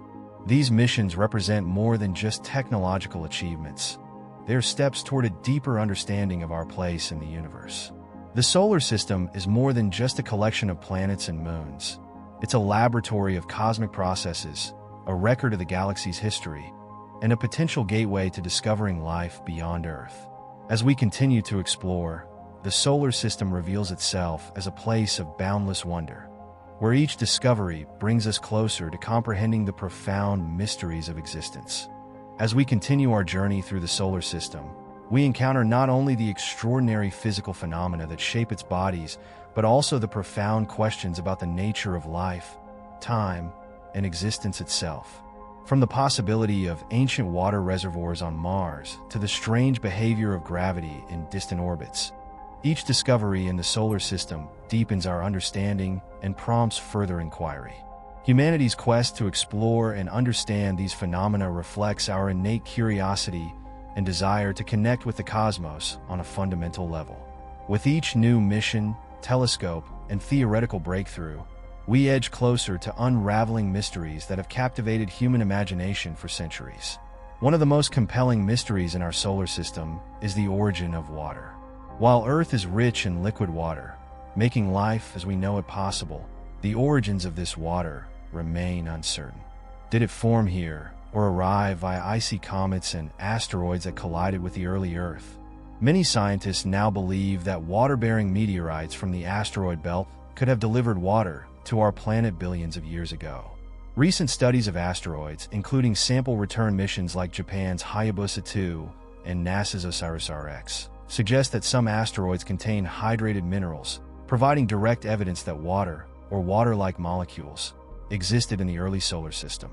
These missions represent more than just technological achievements. They are steps toward a deeper understanding of our place in the universe. The solar system is more than just a collection of planets and moons. It's a laboratory of cosmic processes, a record of the galaxy's history, and a potential gateway to discovering life beyond Earth. As we continue to explore, the solar system reveals itself as a place of boundless wonder, where each discovery brings us closer to comprehending the profound mysteries of existence. As we continue our journey through the solar system, we encounter not only the extraordinary physical phenomena that shape its bodies, but also the profound questions about the nature of life, time, and existence itself. From the possibility of ancient water reservoirs on Mars to the strange behavior of gravity in distant orbits, each discovery in the solar system deepens our understanding and prompts further inquiry. Humanity's quest to explore and understand these phenomena reflects our innate curiosity and desire to connect with the cosmos on a fundamental level. With each new mission, telescope, and theoretical breakthrough, we edge closer to unraveling mysteries that have captivated human imagination for centuries. One of the most compelling mysteries in our solar system is the origin of water. While Earth is rich in liquid water, making life as we know it possible, the origins of this water remain uncertain. Did it form here, or arrive via icy comets and asteroids that collided with the early Earth? Many scientists now believe that water-bearing meteorites from the asteroid belt could have delivered water to our planet billions of years ago. Recent studies of asteroids, including sample return missions like Japan's Hayabusa 2 and NASA's OSIRIS-REx, suggest that some asteroids contain hydrated minerals, providing direct evidence that water, or water-like molecules, existed in the early solar system.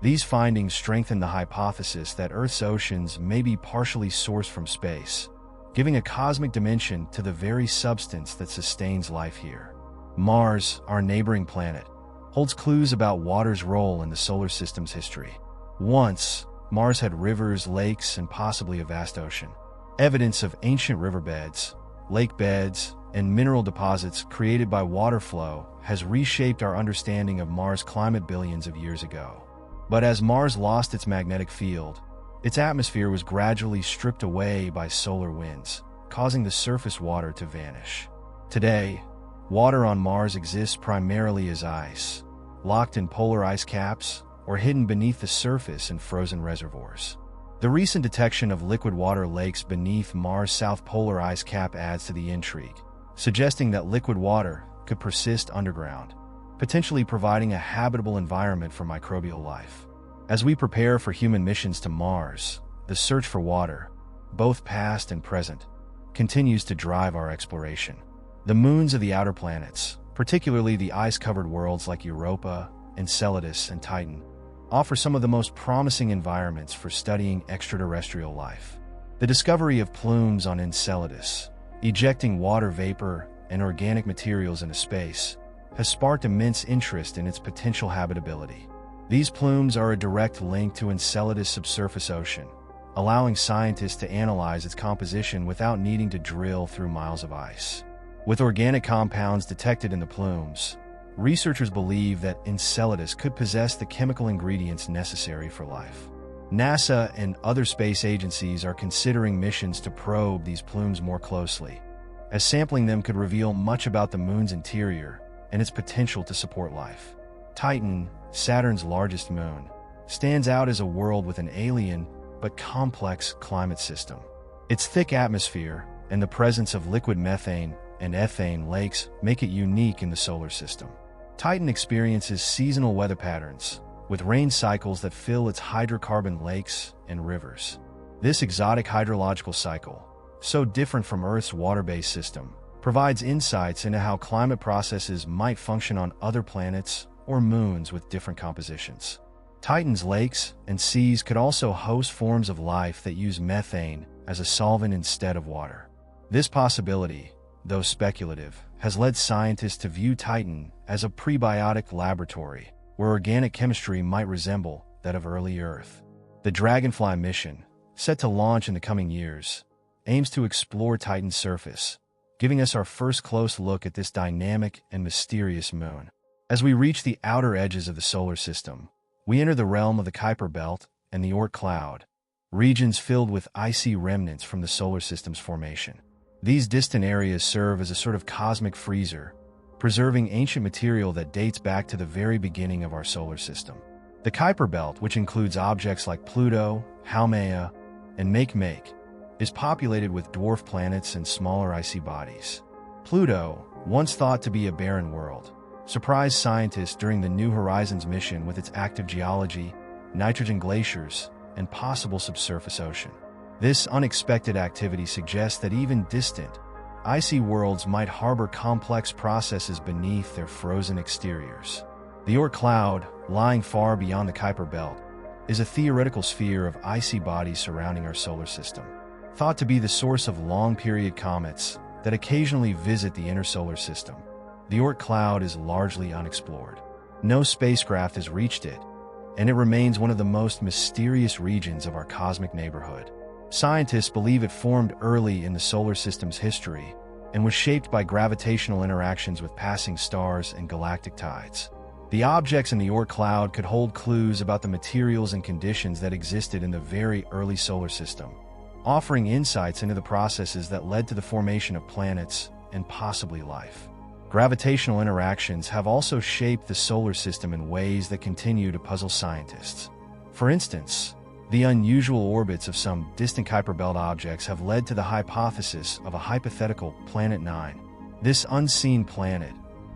These findings strengthen the hypothesis that Earth's oceans may be partially sourced from space, giving a cosmic dimension to the very substance that sustains life here. Mars, our neighboring planet, holds clues about water's role in the solar system's history. Once, Mars had rivers, lakes, and possibly a vast ocean. Evidence of ancient riverbeds, lake beds, and mineral deposits created by water flow has reshaped our understanding of Mars' climate billions of years ago. But as Mars lost its magnetic field, its atmosphere was gradually stripped away by solar winds, causing the surface water to vanish. Today, water on Mars exists primarily as ice, locked in polar ice caps or hidden beneath the surface in frozen reservoirs. The recent detection of liquid water lakes beneath Mars' south polar ice cap adds to the intrigue, suggesting that liquid water could persist underground, potentially providing a habitable environment for microbial life. As we prepare for human missions to Mars, the search for water, both past and present, continues to drive our exploration. The moons of the outer planets, particularly the ice-covered worlds like Europa, Enceladus, and Titan, offer some of the most promising environments for studying extraterrestrial life. The discovery of plumes on Enceladus, ejecting water vapor and organic materials into space, has sparked immense interest in its potential habitability. These plumes are a direct link to Enceladus' subsurface ocean, allowing scientists to analyze its composition without needing to drill through miles of ice. With organic compounds detected in the plumes, researchers believe that Enceladus could possess the chemical ingredients necessary for life. NASA and other space agencies are considering missions to probe these plumes more closely, as sampling them could reveal much about the moon's interior and its potential to support life. Titan, Saturn's largest moon, stands out as a world with an alien but complex climate system. Its thick atmosphere and the presence of liquid methane and ethane lakes make it unique in the solar system. Titan experiences seasonal weather patterns, with rain cycles that fill its hydrocarbon lakes and rivers. This exotic hydrological cycle, so different from Earth's water-based system, provides insights into how climate processes might function on other planets or moons with different compositions. Titan's lakes and seas could also host forms of life that use methane as a solvent instead of water. This possibility, though speculative, has led scientists to view Titan as a prebiotic laboratory where organic chemistry might resemble that of early Earth. The Dragonfly mission, set to launch in the coming years, aims to explore Titan's surface, giving us our first close look at this dynamic and mysterious moon. As we reach the outer edges of the solar system, we enter the realm of the Kuiper Belt and the Oort cloud, regions filled with icy remnants from the solar system's formation. These distant areas serve as a sort of cosmic freezer, preserving ancient material that dates back to the very beginning of our solar system. The Kuiper Belt, which includes objects like Pluto, Haumea, and Makemake, is populated with dwarf planets and smaller icy bodies. Pluto, once thought to be a barren world, surprised scientists during the New Horizons mission with its active geology, nitrogen glaciers, and possible subsurface ocean. This unexpected activity suggests that even distant, icy worlds might harbor complex processes beneath their frozen exteriors. The Oort cloud, lying far beyond the Kuiper Belt, is a theoretical sphere of icy bodies surrounding our solar system. Thought to be the source of long-period comets that occasionally visit the inner solar system, the Oort cloud is largely unexplored. No spacecraft has reached it, and it remains one of the most mysterious regions of our cosmic neighborhood. Scientists believe it formed early in the solar system's history and was shaped by gravitational interactions with passing stars and galactic tides. The objects in the Oort cloud could hold clues about the materials and conditions that existed in the very early solar system, offering insights into the processes that led to the formation of planets and possibly life. Gravitational interactions have also shaped the solar system in ways that continue to puzzle scientists. For instance, the unusual orbits of some distant Kuiper Belt objects have led to the hypothesis of a hypothetical Planet 9. This unseen planet,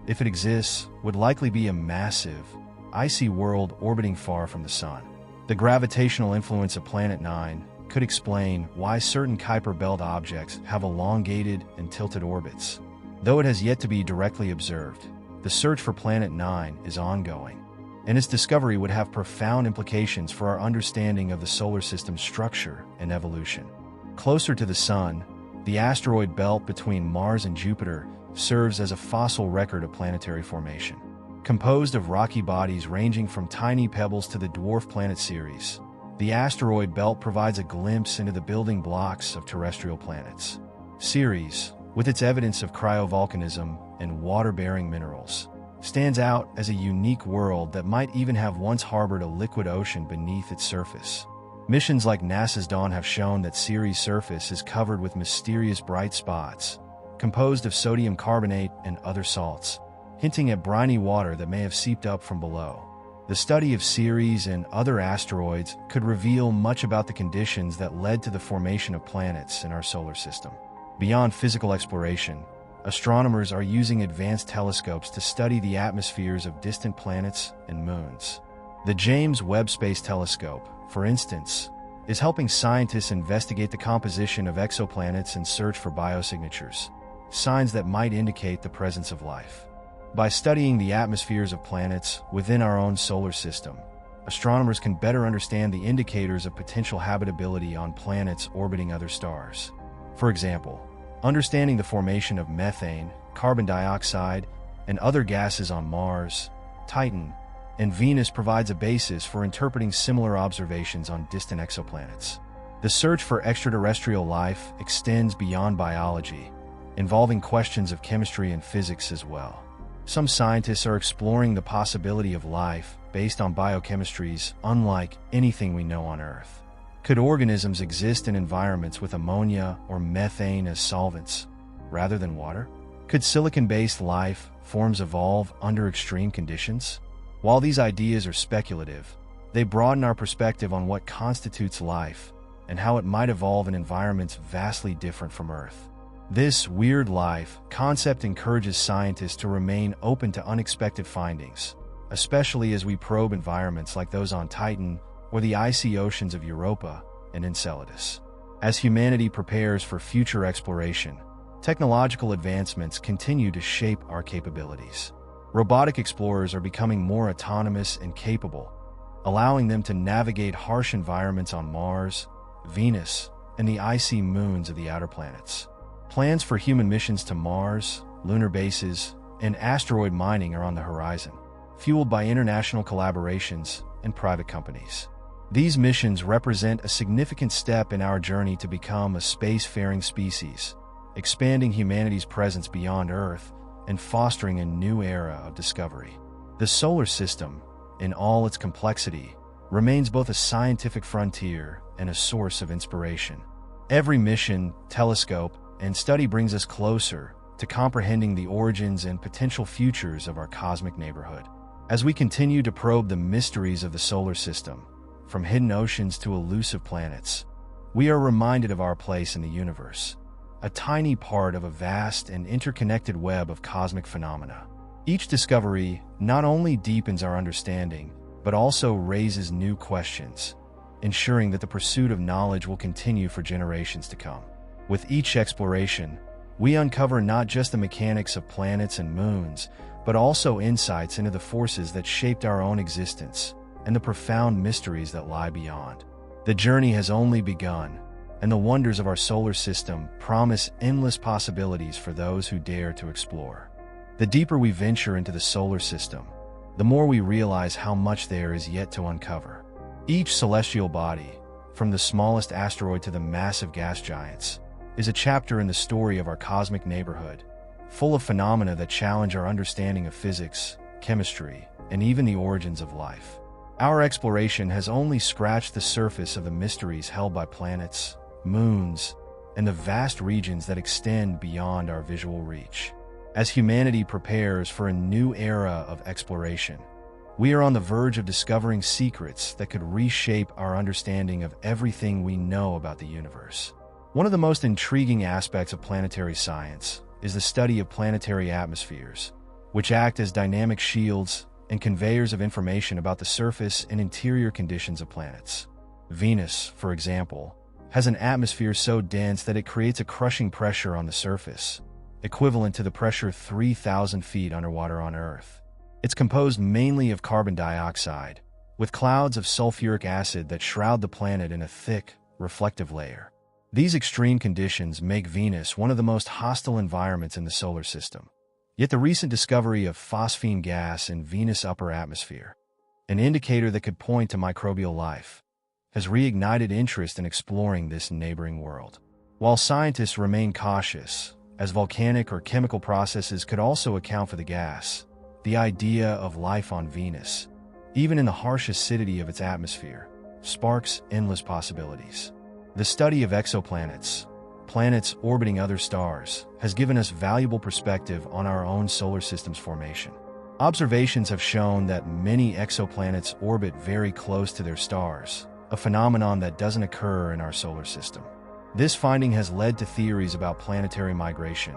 if it exists, would likely be a massive, icy world orbiting far from the Sun. The gravitational influence of Planet 9 could explain why certain Kuiper Belt objects have elongated and tilted orbits. Though it has yet to be directly observed, the search for Planet 9 is ongoing, and its discovery would have profound implications for our understanding of the solar system's structure and evolution. Closer to the Sun, the asteroid belt between Mars and Jupiter serves as a fossil record of planetary formation. Composed of rocky bodies ranging from tiny pebbles to the dwarf planet Ceres, the asteroid belt provides a glimpse into the building blocks of terrestrial planets. Ceres, with its evidence of cryovolcanism and water-bearing minerals, stands out as a unique world that might even have once harbored a liquid ocean beneath its surface. Missions like NASA's Dawn have shown that Ceres' surface is covered with mysterious bright spots, composed of sodium carbonate and other salts, hinting at briny water that may have seeped up from below. The study of Ceres and other asteroids could reveal much about the conditions that led to the formation of planets in our solar system. Beyond physical exploration, astronomers are using advanced telescopes to study the atmospheres of distant planets and moons. The James Webb Space Telescope, for instance, is helping scientists investigate the composition of exoplanets and search for biosignatures, signs that might indicate the presence of life. By studying the atmospheres of planets within our own solar system, astronomers can better understand the indicators of potential habitability on planets orbiting other stars. For example, understanding the formation of methane, carbon dioxide, and other gases on Mars, Titan, and Venus provides a basis for interpreting similar observations on distant exoplanets. The search for extraterrestrial life extends beyond biology, involving questions of chemistry and physics as well. Some scientists are exploring the possibility of life based on biochemistries unlike anything we know on Earth. Could organisms exist in environments with ammonia or methane as solvents, rather than water? Could silicon-based life forms evolve under extreme conditions? While these ideas are speculative, they broaden our perspective on what constitutes life and how it might evolve in environments vastly different from Earth. This weird life concept encourages scientists to remain open to unexpected findings, especially as we probe environments like those on Titan or the icy oceans of Europa and Enceladus. As humanity prepares for future exploration, technological advancements continue to shape our capabilities. Robotic explorers are becoming more autonomous and capable, allowing them to navigate harsh environments on Mars, Venus, and the icy moons of the outer planets. Plans for human missions to Mars, lunar bases, and asteroid mining are on the horizon, fueled by international collaborations and private companies. These missions represent a significant step in our journey to become a space-faring species, expanding humanity's presence beyond Earth and fostering a new era of discovery. The solar system, in all its complexity, remains both a scientific frontier and a source of inspiration. Every mission, telescope, and study brings us closer to comprehending the origins and potential futures of our cosmic neighborhood. As we continue to probe the mysteries of the solar system, from hidden oceans to elusive planets, we are reminded of our place in the universe, a tiny part of a vast and interconnected web of cosmic phenomena. Each discovery not only deepens our understanding, but also raises new questions, ensuring that the pursuit of knowledge will continue for generations to come. With each exploration, we uncover not just the mechanics of planets and moons, but also insights into the forces that shaped our own existence and the profound mysteries that lie beyond. The journey has only begun, and the wonders of our solar system promise endless possibilities for those who dare to explore. The deeper we venture into the solar system, the more we realize how much there is yet to uncover. Each celestial body, from the smallest asteroid to the massive gas giants, is a chapter in the story of our cosmic neighborhood, full of phenomena that challenge our understanding of physics, chemistry, and even the origins of life. Our exploration has only scratched the surface of the mysteries held by planets, moons, and the vast regions that extend beyond our visual reach. As humanity prepares for a new era of exploration, we are on the verge of discovering secrets that could reshape our understanding of everything we know about the universe. One of the most intriguing aspects of planetary science is the study of planetary atmospheres, which act as dynamic shields and conveyors of information about the surface and interior conditions of planets. Venus, for example, has an atmosphere so dense that it creates a crushing pressure on the surface, equivalent to the pressure 3,000 feet underwater on Earth. It's composed mainly of carbon dioxide, with clouds of sulfuric acid that shroud the planet in a thick, reflective layer. These extreme conditions make Venus one of the most hostile environments in the solar system. Yet the recent discovery of phosphine gas in Venus' upper atmosphere, an indicator that could point to microbial life, has reignited interest in exploring this neighboring world. While scientists remain cautious, as volcanic or chemical processes could also account for the gas, the idea of life on Venus, even in the harsh acidity of its atmosphere, sparks endless possibilities. The study of exoplanets, planets orbiting other stars, has given us valuable perspective on our own solar system's formation. Observations have shown that many exoplanets orbit very close to their stars, a phenomenon that doesn't occur in our solar system. This finding has led to theories about planetary migration,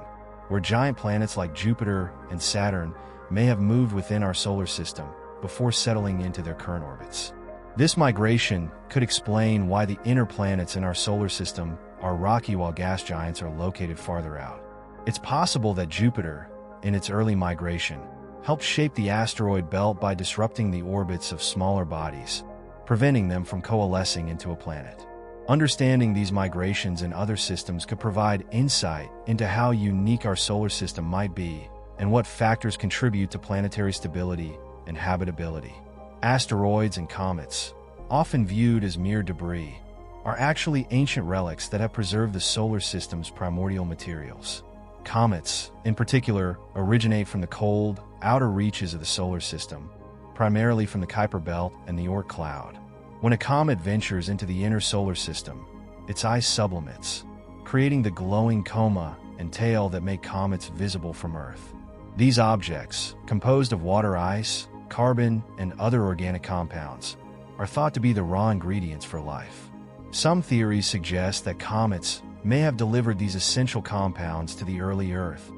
where giant planets like Jupiter and Saturn may have moved within our solar system before settling into their current orbits. This migration could explain why the inner planets in our solar system are rocky while gas giants are located farther out. It's possible that Jupiter, in its early migration, helped shape the asteroid belt by disrupting the orbits of smaller bodies, preventing them from coalescing into a planet. Understanding these migrations in other systems could provide insight into how unique our solar system might be and what factors contribute to planetary stability and habitability. Asteroids and comets, often viewed as mere debris, are actually ancient relics that have preserved the solar system's primordial materials. Comets, in particular, originate from the cold, outer reaches of the solar system, primarily from the Kuiper Belt and the Oort cloud. When a comet ventures into the inner solar system, its ice sublimates, creating the glowing coma and tail that make comets visible from Earth. These objects, composed of water ice, carbon, and other organic compounds, are thought to be the raw ingredients for life. Some theories suggest that comets may have delivered these essential compounds to the early Earth,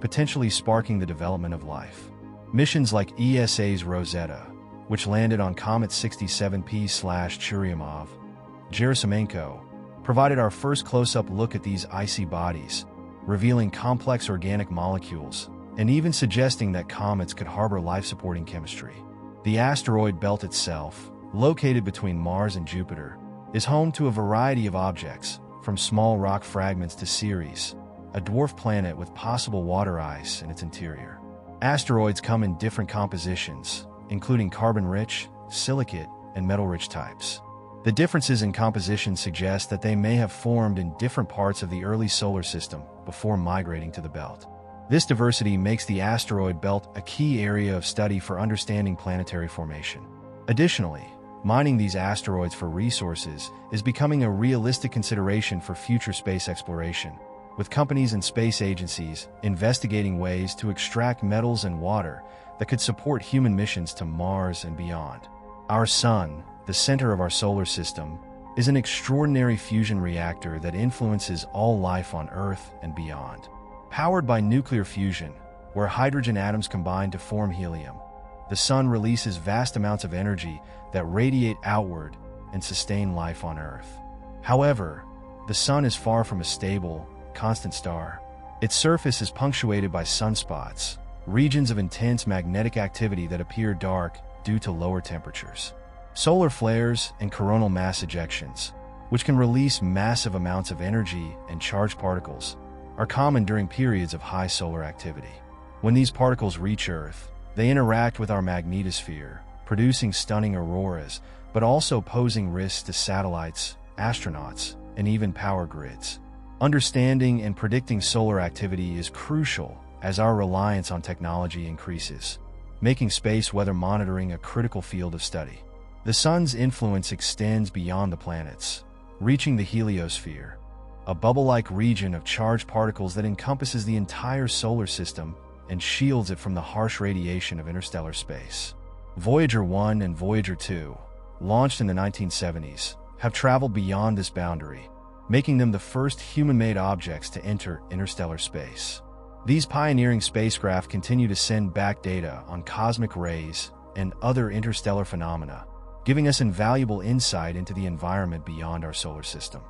potentially sparking the development of life. Missions like ESA's Rosetta, which landed on Comet 67P/Churyumov-Gerasimenko, provided our first close-up look at these icy bodies, revealing complex organic molecules, and even suggesting that comets could harbor life-supporting chemistry. The asteroid belt itself, located between Mars and Jupiter, is home to a variety of objects, from small rock fragments to Ceres, a dwarf planet with possible water ice in its interior. Asteroids come in different compositions, including carbon-rich, silicate, and metal-rich types. The differences in composition suggest that they may have formed in different parts of the early solar system before migrating to the belt. This diversity makes the asteroid belt a key area of study for understanding planetary formation. Additionally, mining these asteroids for resources is becoming a realistic consideration for future space exploration, with companies and space agencies investigating ways to extract metals and water that could support human missions to Mars and beyond. Our Sun, the center of our solar system, is an extraordinary fusion reactor that influences all life on Earth and beyond. Powered by nuclear fusion, where hydrogen atoms combine to form helium, the Sun releases vast amounts of energy that radiate outward and sustain life on Earth. However, the Sun is far from a stable, constant star. Its surface is punctuated by sunspots, regions of intense magnetic activity that appear dark due to lower temperatures. Solar flares and coronal mass ejections, which can release massive amounts of energy and charged particles, are common during periods of high solar activity. When these particles reach Earth, they interact with our magnetosphere, producing stunning auroras, but also posing risks to satellites, astronauts, and even power grids. Understanding and predicting solar activity is crucial as our reliance on technology increases, making space weather monitoring a critical field of study. The Sun's influence extends beyond the planets, reaching the heliosphere, a bubble-like region of charged particles that encompasses the entire solar system and shields it from the harsh radiation of interstellar space. Voyager 1 and Voyager 2, launched in the 1970s, have traveled beyond this boundary, making them the first human-made objects to enter interstellar space. These pioneering spacecraft continue to send back data on cosmic rays and other interstellar phenomena, giving us invaluable insight into the environment beyond our solar system.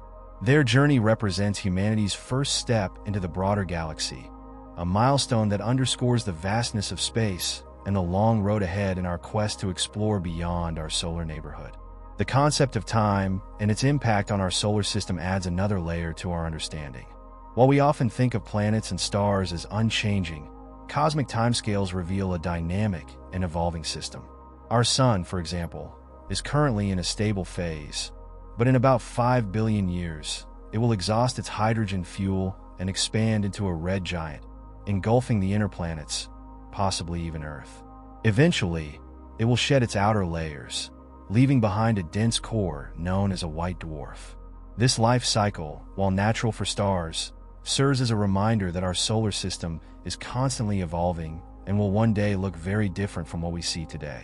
Their journey represents humanity's first step into the broader galaxy, a milestone that underscores the vastness of space and the long road ahead in our quest to explore beyond our solar neighborhood. The concept of time and its impact on our solar system adds another layer to our understanding. While we often think of planets and stars as unchanging, cosmic timescales reveal a dynamic and evolving system. Our Sun, for example, is currently in a stable phase, but in about 5 billion years, it will exhaust its hydrogen fuel and expand into a red giant, engulfing the inner planets, possibly even Earth. Eventually, it will shed its outer layers, leaving behind a dense core known as a white dwarf. This life cycle, while natural for stars, serves as a reminder that our solar system is constantly evolving and will one day look very different from what we see today.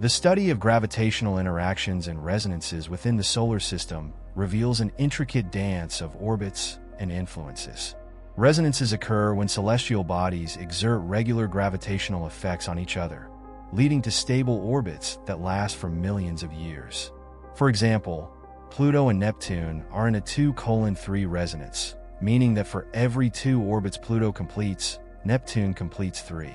The study of gravitational interactions and resonances within the solar system reveals an intricate dance of orbits and influences. Resonances occur when celestial bodies exert regular gravitational effects on each other, leading to stable orbits that last for millions of years. For example, Pluto and Neptune are in a 2:3 resonance, meaning that for every 2 orbits Pluto completes, Neptune completes 3.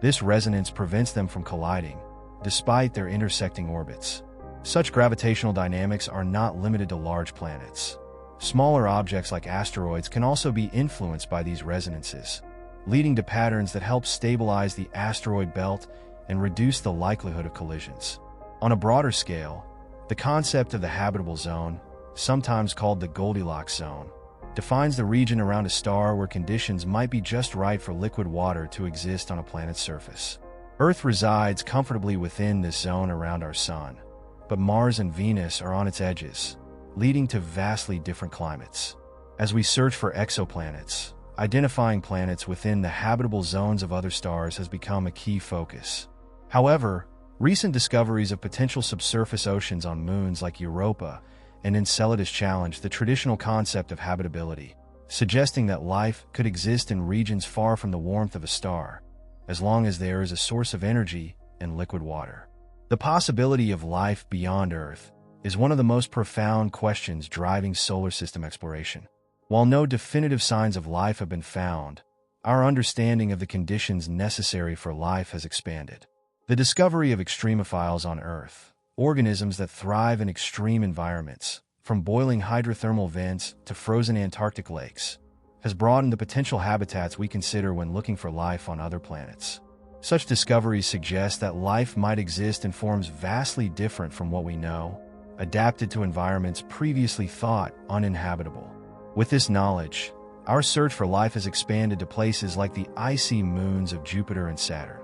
This resonance prevents them from colliding, despite their intersecting orbits. Such gravitational dynamics are not limited to large planets. Smaller objects like asteroids can also be influenced by these resonances, leading to patterns that help stabilize the asteroid belt and reduce the likelihood of collisions. On a broader scale, the concept of the habitable zone, sometimes called the Goldilocks zone, defines the region around a star where conditions might be just right for liquid water to exist on a planet's surface. Earth resides comfortably within this zone around our Sun, but Mars and Venus are on its edges, leading to vastly different climates. As we search for exoplanets, identifying planets within the habitable zones of other stars has become a key focus. However, recent discoveries of potential subsurface oceans on moons like Europa and Enceladus challenge the traditional concept of habitability, suggesting that life could exist in regions far from the warmth of a star, as long as there is a source of energy and liquid water. The possibility of life beyond Earth is one of the most profound questions driving solar system exploration. While no definitive signs of life have been found, our understanding of the conditions necessary for life has expanded. The discovery of extremophiles on Earth, organisms that thrive in extreme environments, from boiling hydrothermal vents to frozen Antarctic lakes, has broadened the potential habitats we consider when looking for life on other planets. Such discoveries suggest that life might exist in forms vastly different from what we know, adapted to environments previously thought uninhabitable. With this knowledge, our search for life has expanded to places like the icy moons of Jupiter and Saturn,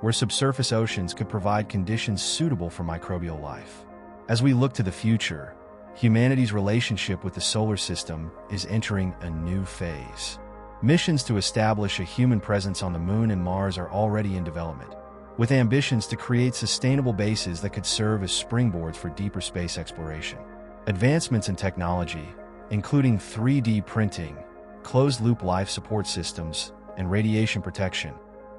where subsurface oceans could provide conditions suitable for microbial life. As we look to the future, humanity's relationship with the solar system is entering a new phase. Missions to establish a human presence on the Moon and Mars are already in development, with ambitions to create sustainable bases that could serve as springboards for deeper space exploration. Advancements in technology, including 3D printing, closed-loop life support systems, and radiation protection,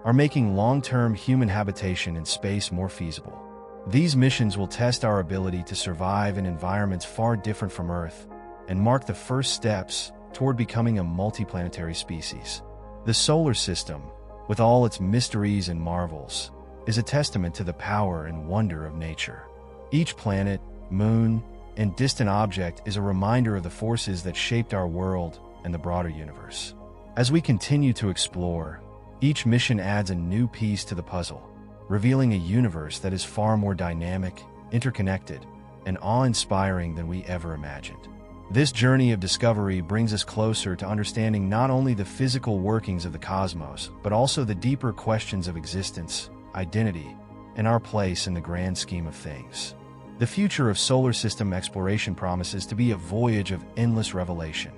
are making long-term human habitation in space more feasible. These missions will test our ability to survive in environments far different from Earth and mark the first steps toward becoming a multiplanetary species. The solar system, with all its mysteries and marvels, is a testament to the power and wonder of nature. Each planet, moon, and distant object is a reminder of the forces that shaped our world and the broader universe. As we continue to explore, each mission adds a new piece to the puzzle, revealing a universe that is far more dynamic, interconnected, and awe-inspiring than we ever imagined. This journey of discovery brings us closer to understanding not only the physical workings of the cosmos, but also the deeper questions of existence, identity, and our place in the grand scheme of things. The future of solar system exploration promises to be a voyage of endless revelation,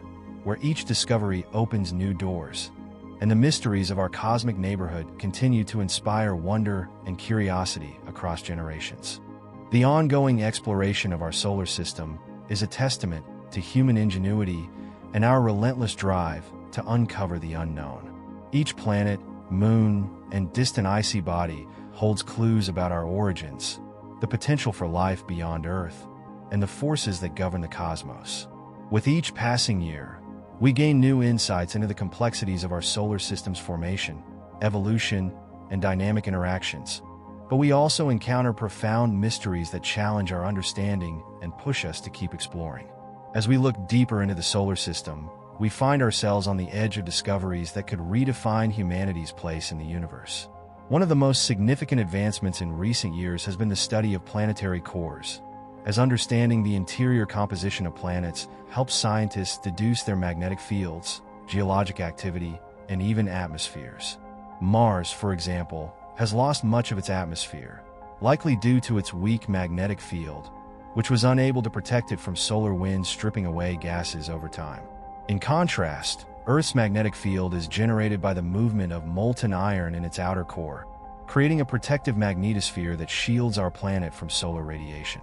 where each discovery opens new doors, and the mysteries of our cosmic neighborhood continue to inspire wonder and curiosity across generations. The ongoing exploration of our solar system is a testament to human ingenuity and our relentless drive to uncover the unknown. Each planet, moon, and distant icy body holds clues about our origins, the potential for life beyond Earth, and the forces that govern the cosmos. With each passing year, we gain new insights into the complexities of our solar system's formation, evolution, and dynamic interactions. But we also encounter profound mysteries that challenge our understanding and push us to keep exploring. As we look deeper into the solar system, we find ourselves on the edge of discoveries that could redefine humanity's place in the universe. One of the most significant advancements in recent years has been the study of planetary cores, as understanding the interior composition of planets helps scientists deduce their magnetic fields, geologic activity, and even atmospheres. Mars, for example, has lost much of its atmosphere, likely due to its weak magnetic field, which was unable to protect it from solar winds stripping away gases over time. In contrast, Earth's magnetic field is generated by the movement of molten iron in its outer core, creating a protective magnetosphere that shields our planet from solar radiation.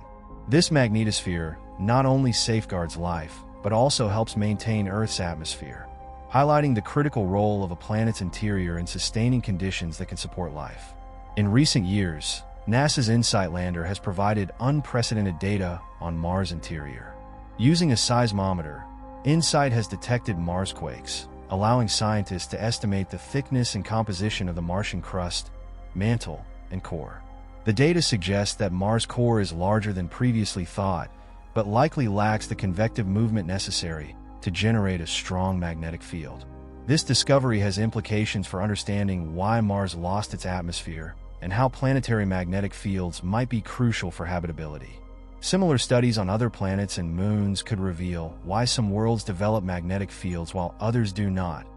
This magnetosphere not only safeguards life, but also helps maintain Earth's atmosphere, highlighting the critical role of a planet's interior in sustaining conditions that can support life. In recent years, NASA's InSight lander has provided unprecedented data on Mars' interior. Using a seismometer, InSight has detected Marsquakes, allowing scientists to estimate the thickness and composition of the Martian crust, mantle, and core. The data suggests that Mars' core is larger than previously thought, but likely lacks the convective movement necessary to generate a strong magnetic field. This discovery has implications for understanding why Mars lost its atmosphere and how planetary magnetic fields might be crucial for habitability. Similar studies on other planets and moons could reveal why some worlds develop magnetic fields while others do not,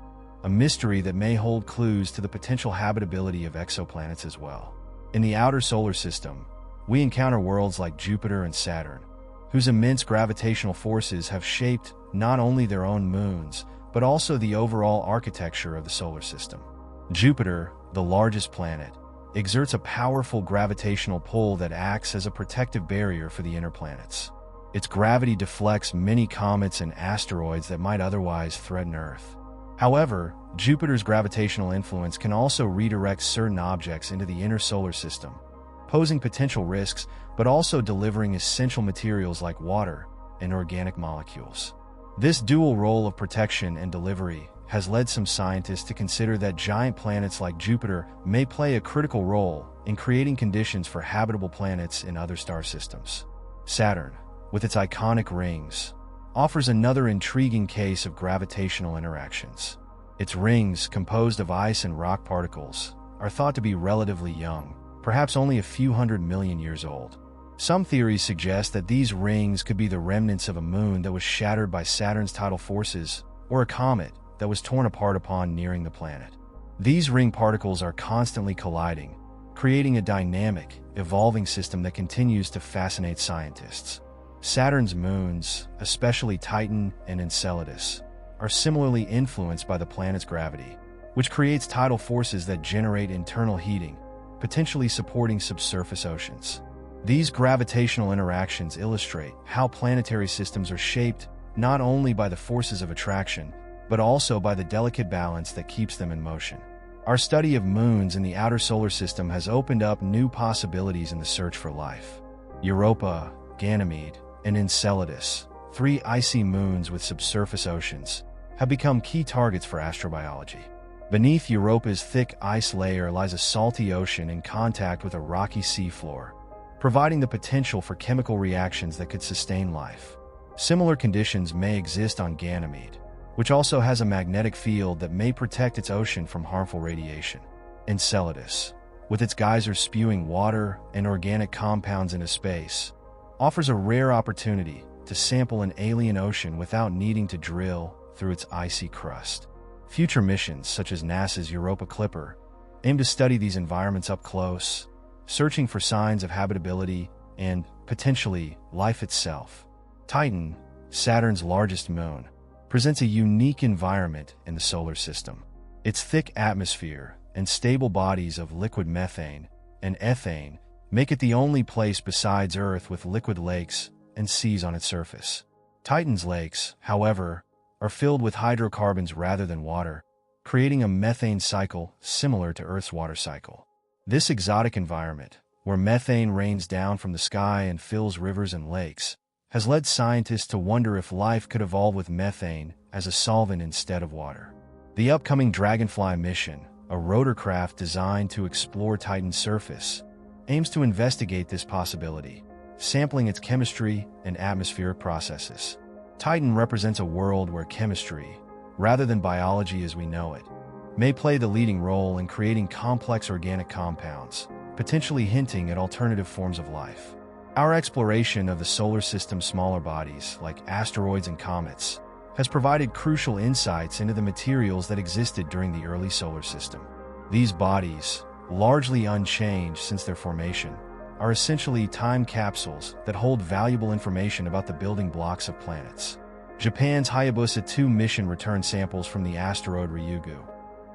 a mystery that may hold clues to the potential habitability of exoplanets as well. In the outer solar system, we encounter worlds like Jupiter and Saturn, whose immense gravitational forces have shaped not only their own moons, but also the overall architecture of the solar system. Jupiter, the largest planet, exerts a powerful gravitational pull that acts as a protective barrier for the inner planets. Its gravity deflects many comets and asteroids that might otherwise threaten Earth. However, Jupiter's gravitational influence can also redirect certain objects into the inner solar system, posing potential risks but also delivering essential materials like water and organic molecules. This dual role of protection and delivery has led some scientists to consider that giant planets like Jupiter may play a critical role in creating conditions for habitable planets in other star systems. Saturn, with its iconic rings, offers another intriguing case of gravitational interactions. Its rings, composed of ice and rock particles, are thought to be relatively young, perhaps only a few 100 million years old. Some theories suggest that these rings could be the remnants of a moon that was shattered by Saturn's tidal forces, or a comet that was torn apart upon nearing the planet. These ring particles are constantly colliding, creating a dynamic, evolving system that continues to fascinate scientists. Saturn's moons, especially Titan and Enceladus, are similarly influenced by the planet's gravity, which creates tidal forces that generate internal heating, potentially supporting subsurface oceans. These gravitational interactions illustrate how planetary systems are shaped not only by the forces of attraction, but also by the delicate balance that keeps them in motion. Our study of moons in the outer solar system has opened up new possibilities in the search for life. Europa, Ganymede, and Enceladus, 3 icy moons with subsurface oceans, have become key targets for astrobiology. Beneath Europa's thick ice layer lies a salty ocean in contact with a rocky seafloor, providing the potential for chemical reactions that could sustain life. Similar conditions may exist on Ganymede, which also has a magnetic field that may protect its ocean from harmful radiation. Enceladus, with its geysers spewing water and organic compounds into space, offers a rare opportunity to sample an alien ocean without needing to drill through its icy crust. Future missions, such as NASA's Europa Clipper, aim to study these environments up close, searching for signs of habitability and, potentially, life itself. Titan, Saturn's largest moon, presents a unique environment in the solar system. Its thick atmosphere and stable bodies of liquid methane and ethane make it the only place besides Earth with liquid lakes and seas on its surface. Titan's lakes, however, are filled with hydrocarbons rather than water, creating a methane cycle similar to Earth's water cycle. This exotic environment, where methane rains down from the sky and fills rivers and lakes, has led scientists to wonder if life could evolve with methane as a solvent instead of water. The upcoming Dragonfly mission, a rotorcraft designed to explore Titan's surface, aims to investigate this possibility, sampling its chemistry and atmospheric processes. Titan represents a world where chemistry, rather than biology as we know it, may play the leading role in creating complex organic compounds, potentially hinting at alternative forms of life. Our exploration of the solar system's smaller bodies, like asteroids and comets, has provided crucial insights into the materials that existed during the early solar system. These bodies, largely unchanged since their formation, are essentially time capsules that hold valuable information about the building blocks of planets. Japan's Hayabusa 2 mission returned samples from the asteroid Ryugu,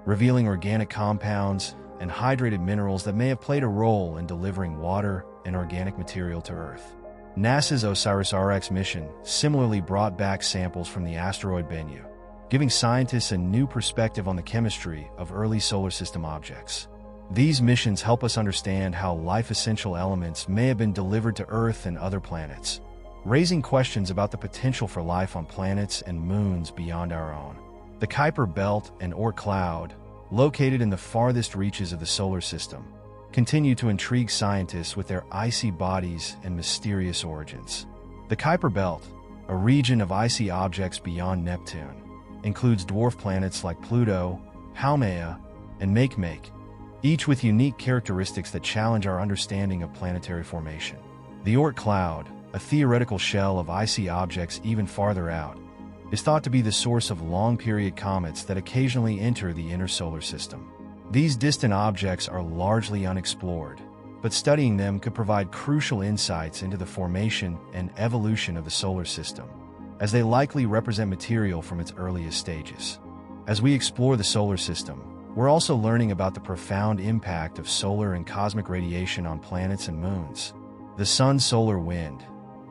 revealing organic compounds and hydrated minerals that may have played a role in delivering water and organic material to Earth. NASA's OSIRIS-RX mission similarly brought back samples from the asteroid Bennu, giving scientists a new perspective on the chemistry of early solar system objects. These missions help us understand how life-essential elements may have been delivered to Earth and other planets, raising questions about the potential for life on planets and moons beyond our own. The Kuiper Belt and Oort cloud, located in the farthest reaches of the solar system, continue to intrigue scientists with their icy bodies and mysterious origins. The Kuiper Belt, a region of icy objects beyond Neptune, includes dwarf planets like Pluto, Haumea, and Makemake, each with unique characteristics that challenge our understanding of planetary formation. The Oort cloud, a theoretical shell of icy objects even farther out, is thought to be the source of long-period comets that occasionally enter the inner solar system. These distant objects are largely unexplored, but studying them could provide crucial insights into the formation and evolution of the solar system, as they likely represent material from its earliest stages. As we explore the solar system, we're also learning about the profound impact of solar and cosmic radiation on planets and moons. The sun's solar wind,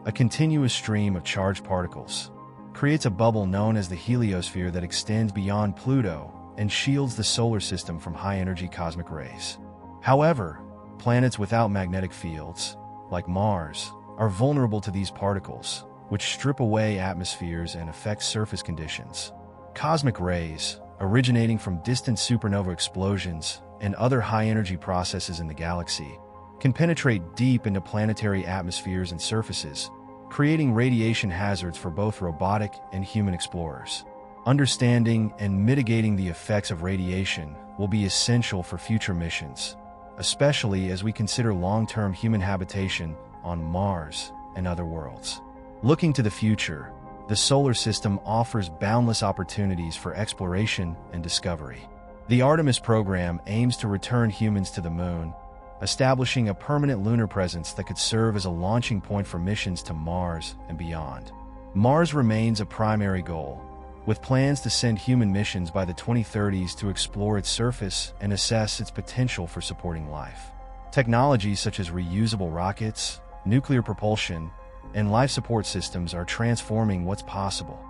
a continuous stream of charged particles, creates a bubble known as the heliosphere that extends beyond Pluto and shields the solar system from high-energy cosmic rays. However, planets without magnetic fields, like Mars, are vulnerable to these particles, which strip away atmospheres and affect surface conditions. Cosmic rays, originating from distant supernova explosions and other high-energy processes in the galaxy, can penetrate deep into planetary atmospheres and surfaces, creating radiation hazards for both robotic and human explorers. Understanding and mitigating the effects of radiation will be essential for future missions, especially as we consider long-term human habitation on Mars and other worlds. Looking to the future, the solar system offers boundless opportunities for exploration and discovery. The Artemis program aims to return humans to the Moon, establishing a permanent lunar presence that could serve as a launching point for missions to Mars and beyond. Mars remains a primary goal, with plans to send human missions by the 2030s to explore its surface and assess its potential for supporting life. Technologies such as reusable rockets, nuclear propulsion, and life support systems are transforming what's possible,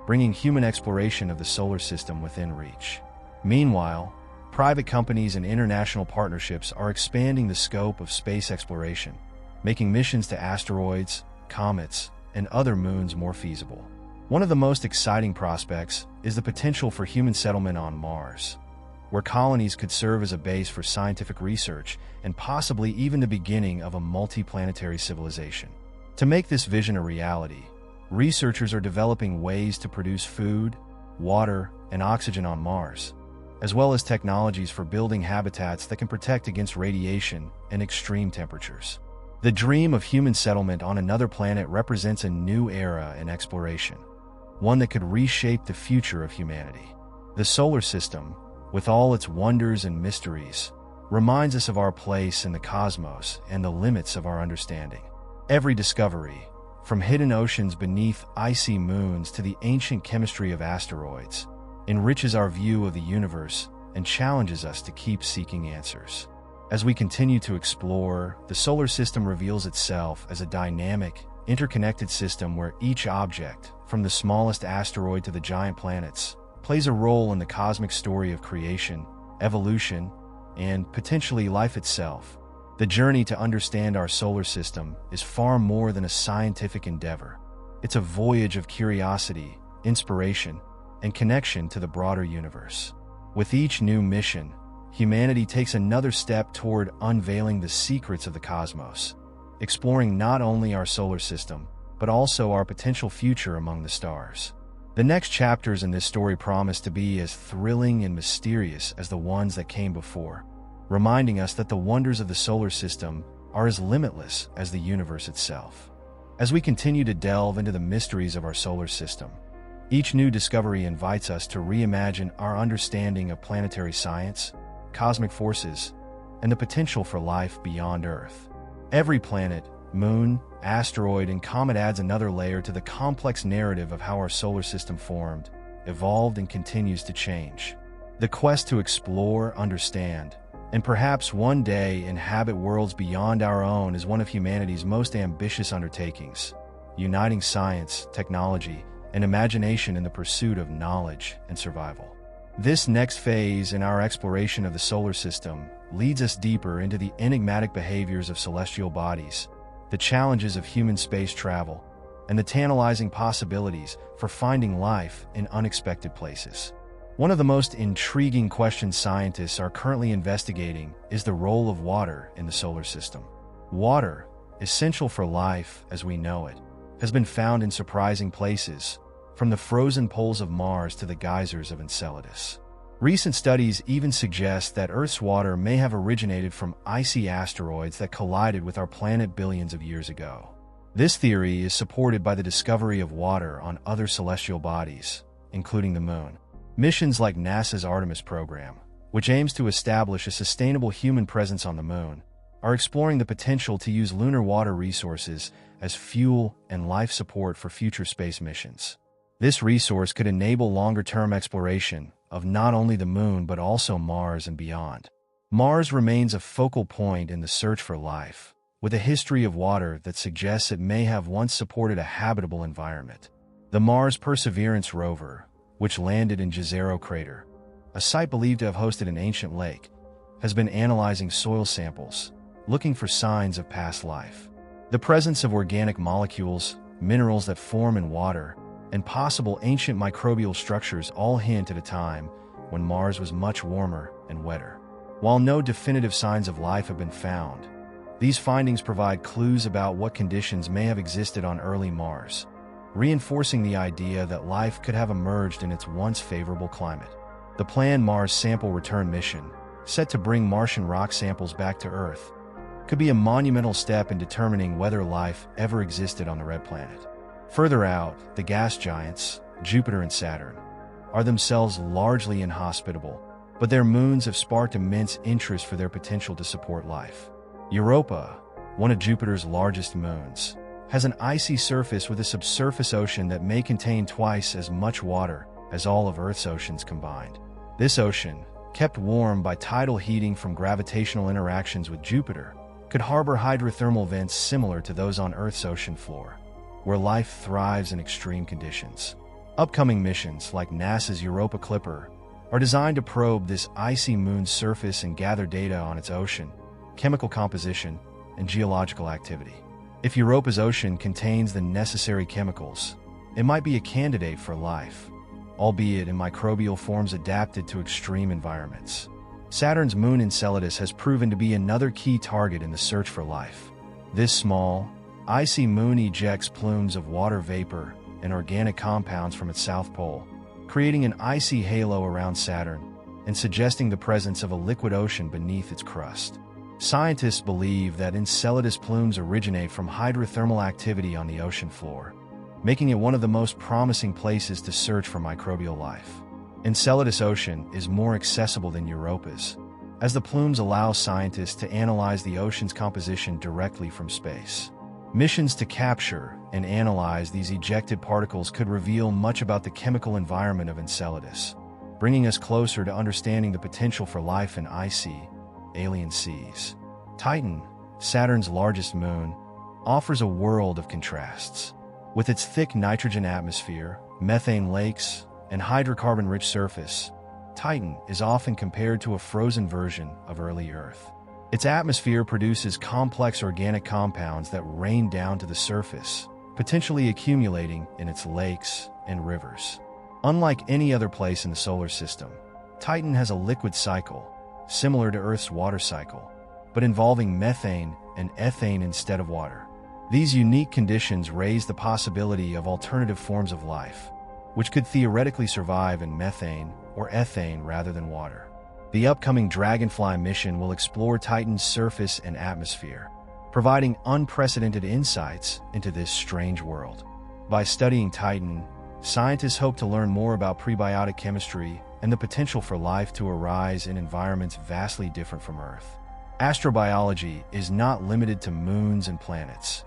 bringing human exploration of the solar system within reach. Meanwhile, private companies and international partnerships are expanding the scope of space exploration, making missions to asteroids, comets, and other moons more feasible. One of the most exciting prospects is the potential for human settlement on Mars, where colonies could serve as a base for scientific research and possibly even the beginning of a multi-planetary civilization. To make this vision a reality, researchers are developing ways to produce food, water, and oxygen on Mars, as well as technologies for building habitats that can protect against radiation and extreme temperatures. The dream of human settlement on another planet represents a new era in exploration, one that could reshape the future of humanity. The solar system, with all its wonders and mysteries, reminds us of our place in the cosmos and the limits of our understanding. Every discovery, from hidden oceans beneath icy moons to the ancient chemistry of asteroids, enriches our view of the universe and challenges us to keep seeking answers. As we continue to explore, the solar system reveals itself as a dynamic, interconnected system where each object, from the smallest asteroid to the giant planets, plays a role in the cosmic story of creation, evolution, and potentially life itself. The journey to understand our solar system is far more than a scientific endeavor. It's a voyage of curiosity, inspiration, and connection to the broader universe. With each new mission, humanity takes another step toward unveiling the secrets of the cosmos, exploring not only our solar system, but also our potential future among the stars. The next chapters in this story promise to be as thrilling and mysterious as the ones that came before, reminding us that the wonders of the solar system are as limitless as the universe itself. As we continue to delve into the mysteries of our solar system, each new discovery invites us to reimagine our understanding of planetary science, cosmic forces, and the potential for life beyond Earth. Every planet, moon, asteroid, and comet adds another layer to the complex narrative of how our solar system formed, evolved, and continues to change. The quest to explore, understand, and perhaps one day inhabit worlds beyond our own is one of humanity's most ambitious undertakings, uniting science, technology, and imagination in the pursuit of knowledge and survival. This next phase in our exploration of the solar system leads us deeper into the enigmatic behaviors of celestial bodies, the challenges of human space travel, and the tantalizing possibilities for finding life in unexpected places. One of the most intriguing questions scientists are currently investigating is the role of water in the solar system. Water, essential for life as we know it, has been found in surprising places, from the frozen poles of Mars to the geysers of Enceladus. Recent studies even suggest that Earth's water may have originated from icy asteroids that collided with our planet billions of years ago. This theory is supported by the discovery of water on other celestial bodies, including the Moon. Missions like NASA's Artemis program, which aims to establish a sustainable human presence on the Moon, are exploring the potential to use lunar water resources as fuel and life support for future space missions. This resource could enable longer-term exploration of not only the Moon but also Mars and beyond. Mars remains a focal point in the search for life, with a history of water that suggests it may have once supported a habitable environment. The Mars Perseverance rover, which landed in Jezero Crater, a site believed to have hosted an ancient lake, has been analyzing soil samples, looking for signs of past life. The presence of organic molecules, minerals that form in water, and possible ancient microbial structures all hint at a time when Mars was much warmer and wetter. While no definitive signs of life have been found, these findings provide clues about what conditions may have existed on early Mars, reinforcing the idea that life could have emerged in its once favorable climate. The planned Mars sample return mission, set to bring Martian rock samples back to Earth, could be a monumental step in determining whether life ever existed on the red planet. Further out, the gas giants, Jupiter and Saturn, are themselves largely inhospitable, but their moons have sparked immense interest for their potential to support life. Europa, one of Jupiter's largest moons, has an icy surface with a subsurface ocean that may contain twice as much water as all of Earth's oceans combined. This ocean, kept warm by tidal heating from gravitational interactions with Jupiter, could harbor hydrothermal vents similar to those on Earth's ocean floor, where life thrives in extreme conditions. Upcoming missions like NASA's Europa Clipper are designed to probe this icy moon's surface and gather data on its ocean, chemical composition, and geological activity. If Europa's ocean contains the necessary chemicals, it might be a candidate for life, albeit in microbial forms adapted to extreme environments. Saturn's moon Enceladus has proven to be another key target in the search for life. This small, icy moon ejects plumes of water vapor and organic compounds from its south pole, creating an icy halo around Saturn and suggesting the presence of a liquid ocean beneath its crust. Scientists believe that Enceladus plumes originate from hydrothermal activity on the ocean floor, making it one of the most promising places to search for microbial life. Enceladus Ocean is more accessible than Europa's, as the plumes allow scientists to analyze the ocean's composition directly from space. Missions to capture and analyze these ejected particles could reveal much about the chemical environment of Enceladus, bringing us closer to understanding the potential for life in icy, alien seas. Titan, Saturn's largest moon, offers a world of contrasts. With its thick nitrogen atmosphere, methane lakes, and hydrocarbon-rich surface, Titan is often compared to a frozen version of early Earth. Its atmosphere produces complex organic compounds that rain down to the surface, potentially accumulating in its lakes and rivers. Unlike any other place in the solar system, Titan has a liquid cycle, similar to Earth's water cycle, but involving methane and ethane instead of water. These unique conditions raise the possibility of alternative forms of life, which could theoretically survive in methane or ethane rather than water. The upcoming Dragonfly mission will explore Titan's surface and atmosphere, providing unprecedented insights into this strange world. By studying Titan, scientists hope to learn more about prebiotic chemistry and the potential for life to arise in environments vastly different from Earth. Astrobiology is not limited to moons and planets.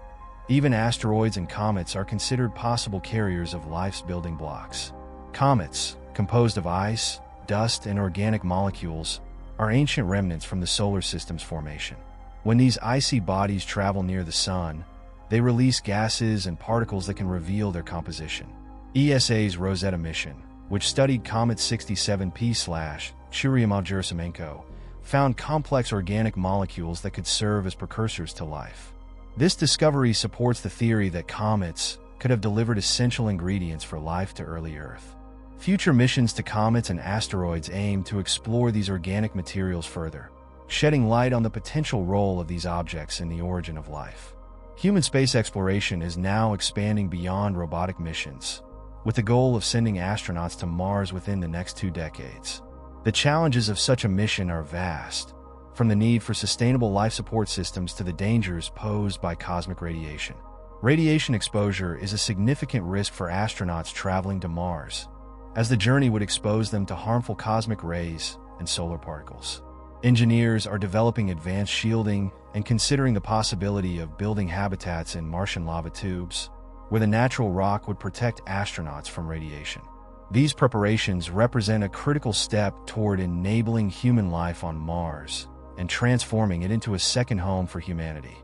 Even asteroids and comets are considered possible carriers of life's building blocks. Comets, composed of ice, dust, and organic molecules, are ancient remnants from the solar system's formation. When these icy bodies travel near the Sun, they release gases and particles that can reveal their composition. ESA's Rosetta mission, which studied Comet 67P/Churyumov-Gerasimenko, found complex organic molecules that could serve as precursors to life. This discovery supports the theory that comets could have delivered essential ingredients for life to early Earth. Future missions to comets and asteroids aim to explore these organic materials further, shedding light on the potential role of these objects in the origin of life. Human space exploration is now expanding beyond robotic missions, with the goal of sending astronauts to Mars within the next 2 decades. The challenges of such a mission are vast, from the need for sustainable life support systems to the dangers posed by cosmic radiation. Radiation exposure is a significant risk for astronauts traveling to Mars, as the journey would expose them to harmful cosmic rays and solar particles. Engineers are developing advanced shielding and considering the possibility of building habitats in Martian lava tubes, where the natural rock would protect astronauts from radiation. These preparations represent a critical step toward enabling human life on Mars and transforming it into a second home for humanity.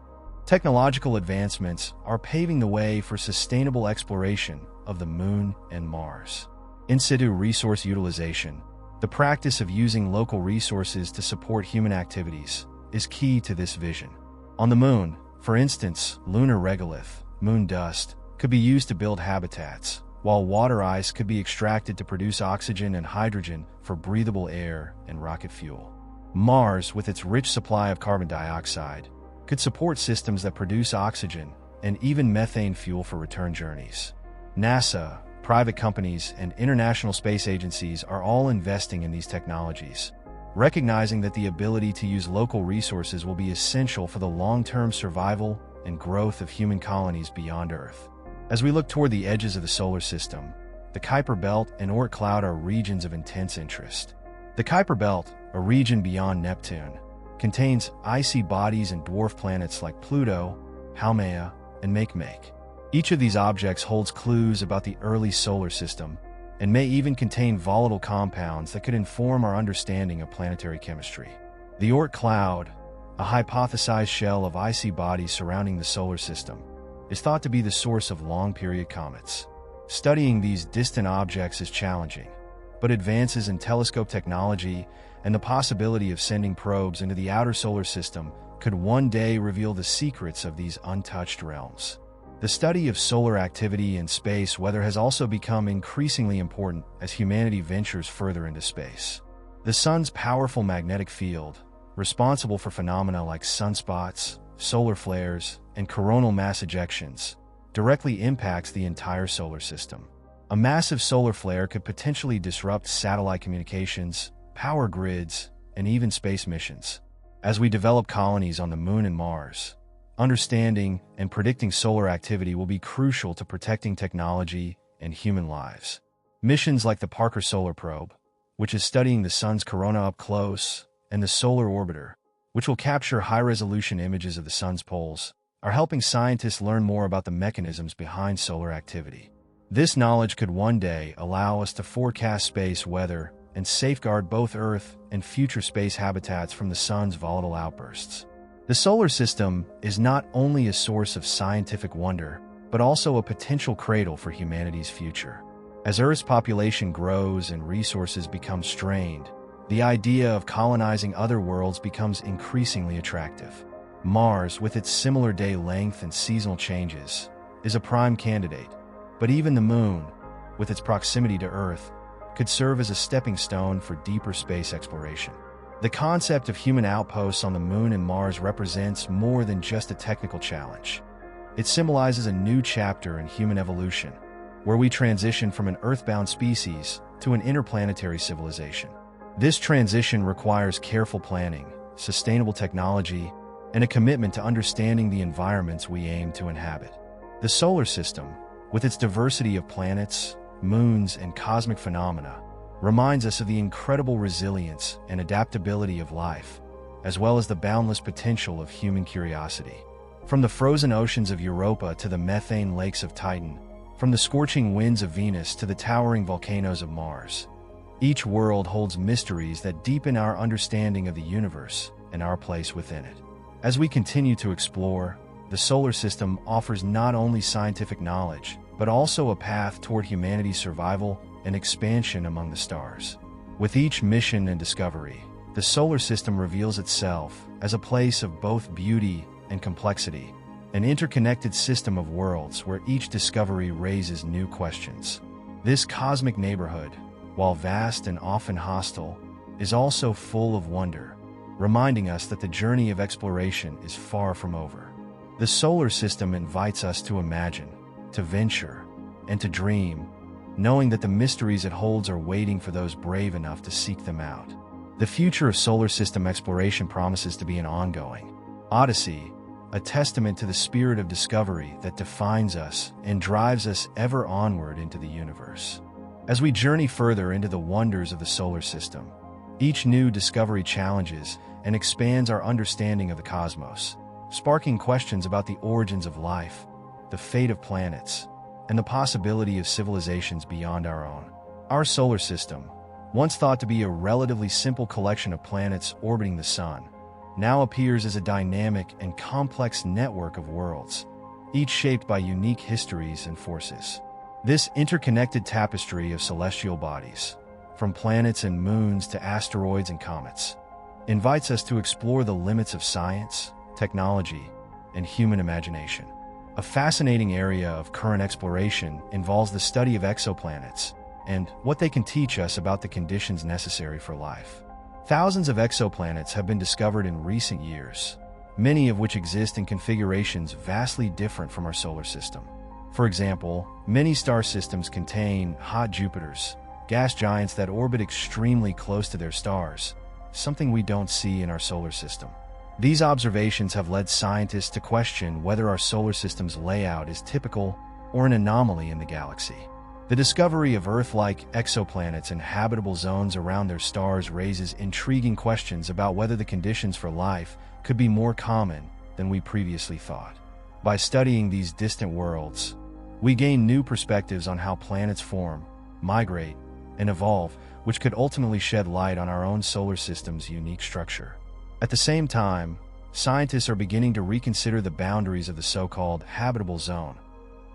Technological advancements are paving the way for sustainable exploration of the Moon and Mars. In situ resource utilization, the practice of using local resources to support human activities, is key to this vision. On the Moon, for instance, lunar regolith, moon dust, could be used to build habitats, while water ice could be extracted to produce oxygen and hydrogen for breathable air and rocket fuel. Mars, with its rich supply of carbon dioxide, could support systems that produce oxygen and even methane fuel for return journeys. NASA, private companies, and international space agencies are all investing in these technologies, recognizing that the ability to use local resources will be essential for the long-term survival and growth of human colonies beyond Earth. As we look toward the edges of the solar system, the Kuiper Belt and Oort cloud are regions of intense interest. The Kuiper Belt, a region beyond Neptune, contains icy bodies and dwarf planets like Pluto, Haumea, and Makemake. Each of these objects holds clues about the early solar system and may even contain volatile compounds that could inform our understanding of planetary chemistry. The Oort cloud, a hypothesized shell of icy bodies surrounding the solar system, is thought to be the source of long-period comets. Studying these distant objects is challenging, but advances in telescope technology and the possibility of sending probes into the outer solar system could one day reveal the secrets of these untouched realms. The study of solar activity and space weather has also become increasingly important as humanity ventures further into space. The Sun's powerful magnetic field, responsible for phenomena like sunspots, solar flares, and coronal mass ejections, directly impacts the entire solar system. A massive solar flare could potentially disrupt satellite communications, power grids, and even space missions. As we develop colonies on the Moon and Mars, understanding and predicting solar activity will be crucial to protecting technology and human lives. Missions like the Parker Solar Probe, which is studying the Sun's corona up close, and the Solar Orbiter, which will capture high-resolution images of the Sun's poles, are helping scientists learn more about the mechanisms behind solar activity. This knowledge could one day allow us to forecast space weather and safeguard both Earth and future space habitats from the sun's volatile outbursts. The solar system is not only a source of scientific wonder, but also a potential cradle for humanity's future. As Earth's population grows and resources become strained, the idea of colonizing other worlds becomes increasingly attractive. Mars, with its similar day length and seasonal changes, is a prime candidate, but even the Moon, with its proximity to Earth, could serve as a stepping stone for deeper space exploration. The concept of human outposts on the Moon and Mars represents more than just a technical challenge. It symbolizes a new chapter in human evolution, where we transition from an Earthbound species to an interplanetary civilization. This transition requires careful planning, sustainable technology, and a commitment to understanding the environments we aim to inhabit. The solar system, with its diversity of planets, moons, and cosmic phenomena, reminds us of the incredible resilience and adaptability of life, as well as the boundless potential of human curiosity. From the frozen oceans of Europa to the methane lakes of Titan, from the scorching winds of Venus to the towering volcanoes of Mars, each world holds mysteries that deepen our understanding of the universe and our place within it. As we continue to explore, the solar system offers not only scientific knowledge, but also a path toward humanity's survival and expansion among the stars. With each mission and discovery, the solar system reveals itself as a place of both beauty and complexity, an interconnected system of worlds where each discovery raises new questions. This cosmic neighborhood, while vast and often hostile, is also full of wonder, reminding us that the journey of exploration is far from over. The solar system invites us to imagine, to venture, and to dream, knowing that the mysteries it holds are waiting for those brave enough to seek them out. The future of solar system exploration promises to be an ongoing odyssey, a testament to the spirit of discovery that defines us and drives us ever onward into the universe. As we journey further into the wonders of the solar system, each new discovery challenges and expands our understanding of the cosmos, sparking questions about the origins of life, the fate of planets, and the possibility of civilizations beyond our own. Our solar system, once thought to be a relatively simple collection of planets orbiting the Sun, now appears as a dynamic and complex network of worlds, each shaped by unique histories and forces. This interconnected tapestry of celestial bodies, from planets and moons to asteroids and comets, invites us to explore the limits of science, technology, and human imagination. A fascinating area of current exploration involves the study of exoplanets and what they can teach us about the conditions necessary for life. Thousands of exoplanets have been discovered in recent years, many of which exist in configurations vastly different from our solar system. For example, many star systems contain hot Jupiters, gas giants that orbit extremely close to their stars, something we don't see in our solar system. These observations have led scientists to question whether our solar system's layout is typical or an anomaly in the galaxy. The discovery of Earth-like exoplanets and habitable zones around their stars raises intriguing questions about whether the conditions for life could be more common than we previously thought. By studying these distant worlds, we gain new perspectives on how planets form, migrate, and evolve, which could ultimately shed light on our own solar system's unique structure. At the same time, scientists are beginning to reconsider the boundaries of the so-called habitable zone,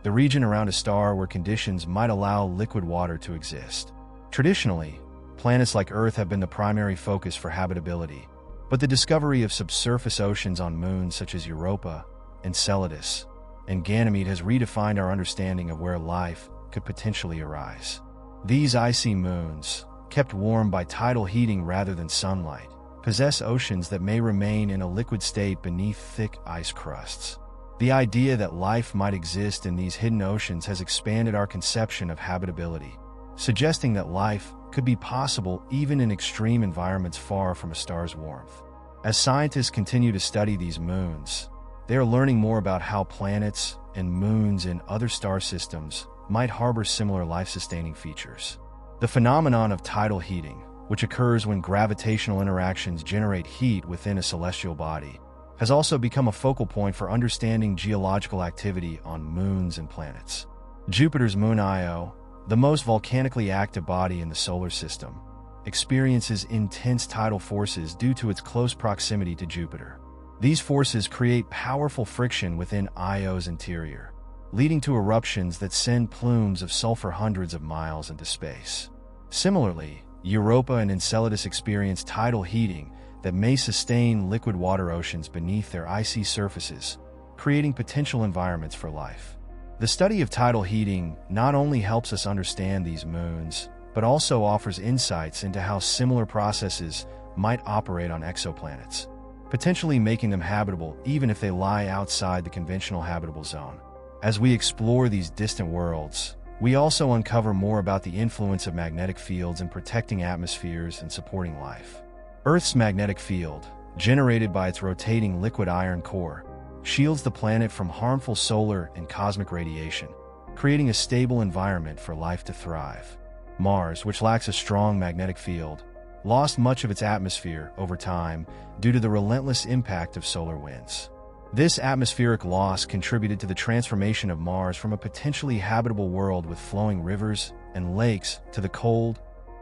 the region around a star where conditions might allow liquid water to exist. Traditionally, planets like Earth have been the primary focus for habitability, but the discovery of subsurface oceans on moons such as Europa, Enceladus, and Ganymede has redefined our understanding of where life could potentially arise. These icy moons, kept warm by tidal heating rather than sunlight, possess oceans that may remain in a liquid state beneath thick ice crusts. The idea that life might exist in these hidden oceans has expanded our conception of habitability, suggesting that life could be possible even in extreme environments far from a star's warmth. As scientists continue to study these moons, they are learning more about how planets and moons in other star systems might harbor similar life-sustaining features. The phenomenon of tidal heating, which occurs when gravitational interactions generate heat within a celestial body, has also become a focal point for understanding geological activity on moons and planets. Jupiter's moon Io, the most volcanically active body in the solar system, experiences intense tidal forces due to its close proximity to Jupiter. These forces create powerful friction within Io's interior, leading to eruptions that send plumes of sulfur hundreds of miles into space. Similarly, Europa and Enceladus experience tidal heating that may sustain liquid water oceans beneath their icy surfaces, creating potential environments for life. The study of tidal heating not only helps us understand these moons, but also offers insights into how similar processes might operate on exoplanets, potentially making them habitable even if they lie outside the conventional habitable zone. As we explore these distant worlds, we also uncover more about the influence of magnetic fields in protecting atmospheres and supporting life. Earth's magnetic field, generated by its rotating liquid iron core, shields the planet from harmful solar and cosmic radiation, creating a stable environment for life to thrive. Mars, which lacks a strong magnetic field, lost much of its atmosphere over time due to the relentless impact of solar winds. This atmospheric loss contributed to the transformation of Mars from a potentially habitable world with flowing rivers and lakes to the cold,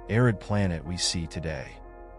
arid planet we see today.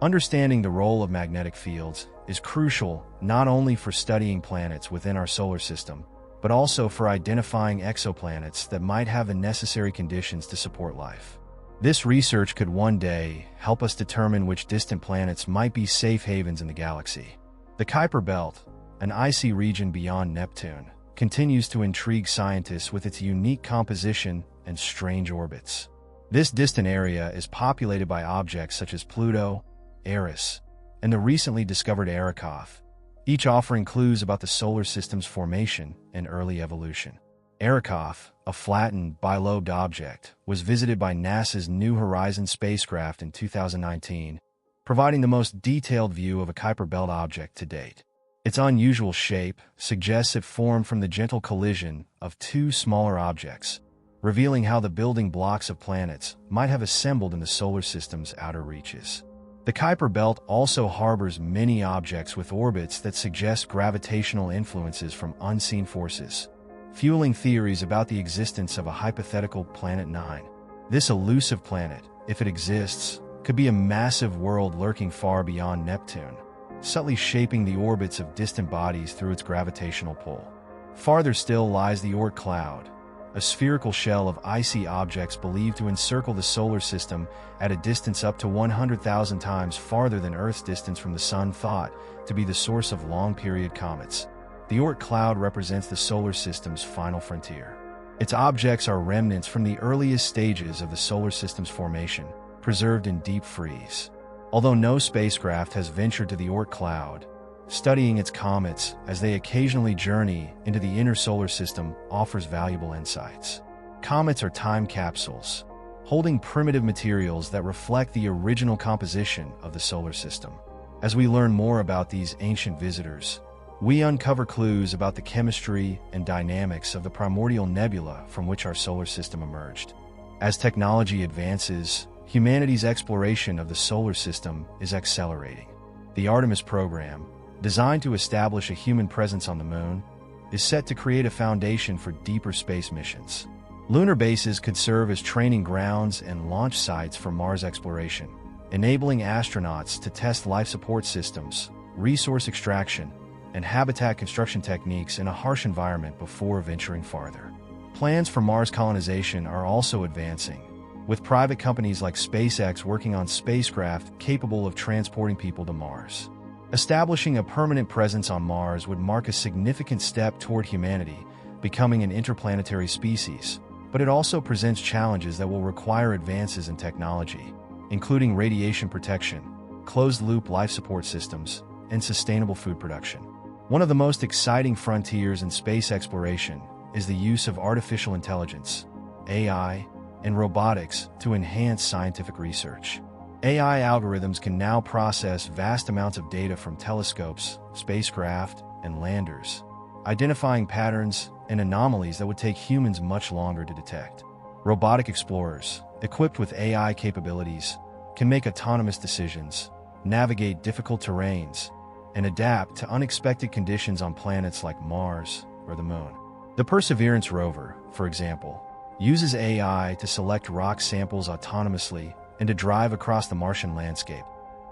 Understanding the role of magnetic fields is crucial not only for studying planets within our solar system, but also for identifying exoplanets that might have the necessary conditions to support life. This research could one day help us determine which distant planets might be safe havens in the galaxy. The Kuiper Belt, an icy region beyond Neptune, continues to intrigue scientists with its unique composition and strange orbits. This distant area is populated by objects such as Pluto, Eris, and the recently discovered Arrokoth, each offering clues about the solar system's formation and early evolution. Arrokoth, a flattened, bilobed object, was visited by NASA's New Horizons spacecraft in 2019, providing the most detailed view of a Kuiper Belt object to date. Its unusual shape suggests it formed from the gentle collision of two smaller objects, revealing how the building blocks of planets might have assembled in the solar system's outer reaches. The Kuiper Belt also harbors many objects with orbits that suggest gravitational influences from unseen forces, fueling theories about the existence of a hypothetical Planet 9. This elusive planet, if it exists, could be a massive world lurking far beyond Neptune, subtly shaping the orbits of distant bodies through its gravitational pull. Farther still lies the Oort cloud, a spherical shell of icy objects believed to encircle the solar system at a distance up to 100,000 times farther than Earth's distance from the Sun, thought to be the source of long-period comets. The Oort cloud represents the solar system's final frontier. Its objects are remnants from the earliest stages of the solar system's formation, preserved in deep freeze. Although no spacecraft has ventured to the Oort cloud, studying its comets as they occasionally journey into the inner solar system offers valuable insights. Comets are time capsules, holding primitive materials that reflect the original composition of the solar system. As we learn more about these ancient visitors, we uncover clues about the chemistry and dynamics of the primordial nebula from which our solar system emerged. As technology advances, humanity's exploration of the solar system is accelerating. The Artemis program, designed to establish a human presence on the Moon, is set to create a foundation for deeper space missions. Lunar bases could serve as training grounds and launch sites for Mars exploration, enabling astronauts to test life support systems, resource extraction, and habitat construction techniques in a harsh environment before venturing farther. Plans for Mars colonization are also advancing, with private companies like SpaceX working on spacecraft capable of transporting people to Mars. Establishing a permanent presence on Mars would mark a significant step toward humanity becoming an interplanetary species, but it also presents challenges that will require advances in technology, including radiation protection, closed-loop life support systems, and sustainable food production. One of the most exciting frontiers in space exploration is the use of artificial intelligence, AI, and robotics to enhance scientific research. AI algorithms can now process vast amounts of data from telescopes, spacecraft, and landers, identifying patterns and anomalies that would take humans much longer to detect. Robotic explorers, equipped with AI capabilities, can make autonomous decisions, navigate difficult terrains, and adapt to unexpected conditions on planets like Mars or the Moon. The Perseverance rover, for example, uses AI to select rock samples autonomously and to drive across the Martian landscape,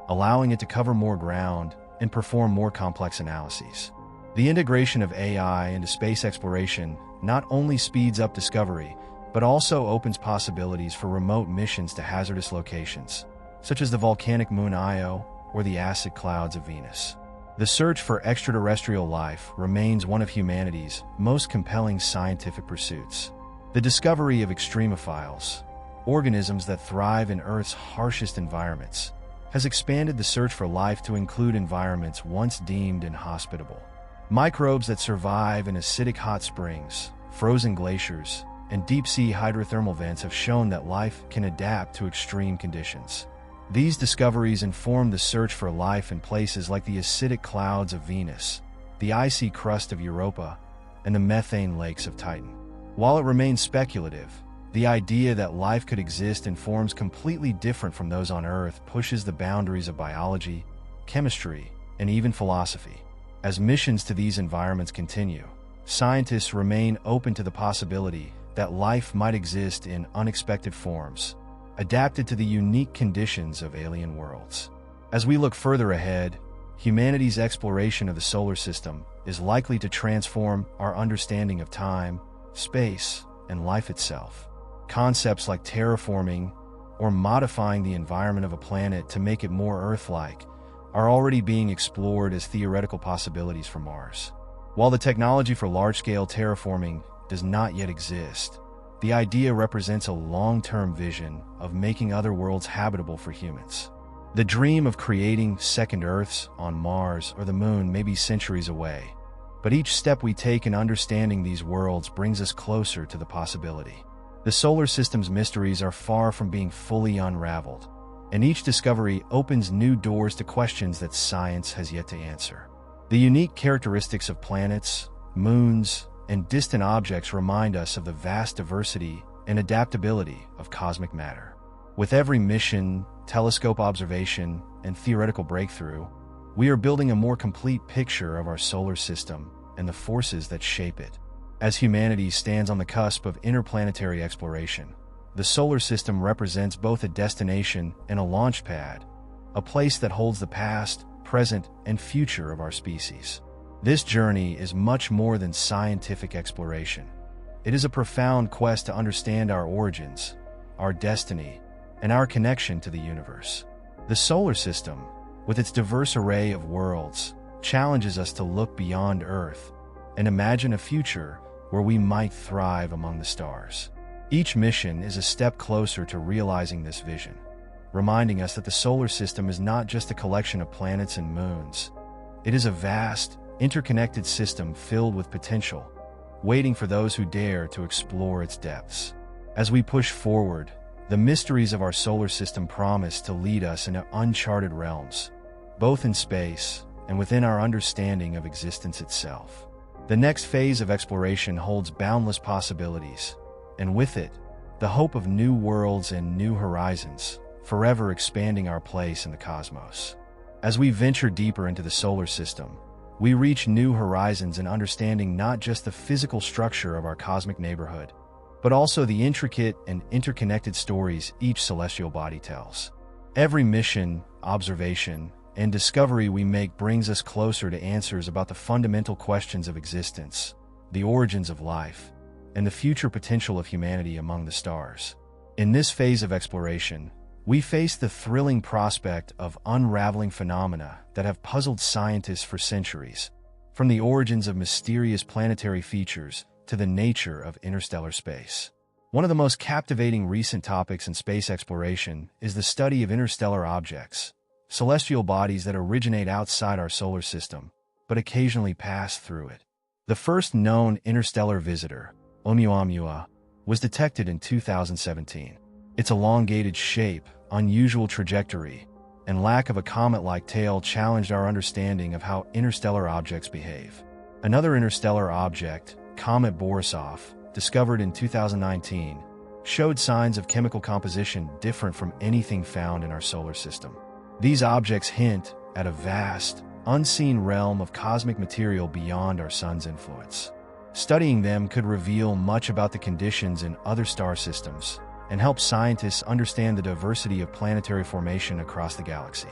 allowing it to cover more ground and perform more complex analyses. The integration of AI into space exploration not only speeds up discovery, but also opens possibilities for remote missions to hazardous locations, such as the volcanic moon Io or the acid clouds of Venus. The search for extraterrestrial life remains one of humanity's most compelling scientific pursuits. The discovery of extremophiles, organisms that thrive in Earth's harshest environments, has expanded the search for life to include environments once deemed inhospitable. Microbes that survive in acidic hot springs, frozen glaciers, and deep-sea hydrothermal vents have shown that life can adapt to extreme conditions. These discoveries inform the search for life in places like the acidic clouds of Venus, the icy crust of Europa, and the methane lakes of Titan. While it remains speculative, the idea that life could exist in forms completely different from those on Earth pushes the boundaries of biology, chemistry, and even philosophy. As missions to these environments continue, scientists remain open to the possibility that life might exist in unexpected forms, adapted to the unique conditions of alien worlds. As we look further ahead, humanity's exploration of the solar system is likely to transform our understanding of time, space, and life itself. Concepts like terraforming or modifying the environment of a planet to make it more Earth-like are already being explored as theoretical possibilities for Mars. While the technology for large-scale terraforming does not yet exist, the idea represents a long-term vision of making other worlds habitable for humans. The dream of creating second Earths on Mars or the Moon may be centuries away, but each step we take in understanding these worlds brings us closer to the possibility. The solar system's mysteries are far from being fully unraveled, and each discovery opens new doors to questions that science has yet to answer. The unique characteristics of planets, moons, and distant objects remind us of the vast diversity and adaptability of cosmic matter. With every mission, telescope observation, and theoretical breakthrough, we are building a more complete picture of our solar system and the forces that shape it. As humanity stands on the cusp of interplanetary exploration, the solar system represents both a destination and a launch pad, a place that holds the past, present, and future of our species. This journey is much more than scientific exploration. It is a profound quest to understand our origins, our destiny, and our connection to the universe. The solar system, with its diverse array of worlds, challenges us to look beyond Earth and imagine a future where we might thrive among the stars. Each mission is a step closer to realizing this vision, reminding us that the solar system is not just a collection of planets and moons. It is a vast, interconnected system filled with potential, waiting for those who dare to explore its depths. As we push forward, the mysteries of our solar system promise to lead us into uncharted realms, both in space and within our understanding of existence itself. The next phase of exploration holds boundless possibilities, and with it, the hope of new worlds and new horizons, forever expanding our place in the cosmos. As we venture deeper into the solar system, we reach new horizons in understanding not just the physical structure of our cosmic neighborhood, but also the intricate and interconnected stories each celestial body tells. Every mission, observation, and discovery we make brings us closer to answers about the fundamental questions of existence, the origins of life, and the future potential of humanity among the stars. In this phase of exploration, we face the thrilling prospect of unraveling phenomena that have puzzled scientists for centuries, from the origins of mysterious planetary features to the nature of interstellar space. One of the most captivating recent topics in space exploration is the study of interstellar objects, celestial bodies that originate outside our solar system, but occasionally pass through it. The first known interstellar visitor, Oumuamua, was detected in 2017. Its elongated shape, unusual trajectory, and lack of a comet-like tail challenged our understanding of how interstellar objects behave. Another interstellar object, Comet Borisov, discovered in 2019, showed signs of chemical composition different from anything found in our solar system. These objects hint at a vast, unseen realm of cosmic material beyond our sun's influence. Studying them could reveal much about the conditions in other star systems and help scientists understand the diversity of planetary formation across the galaxy.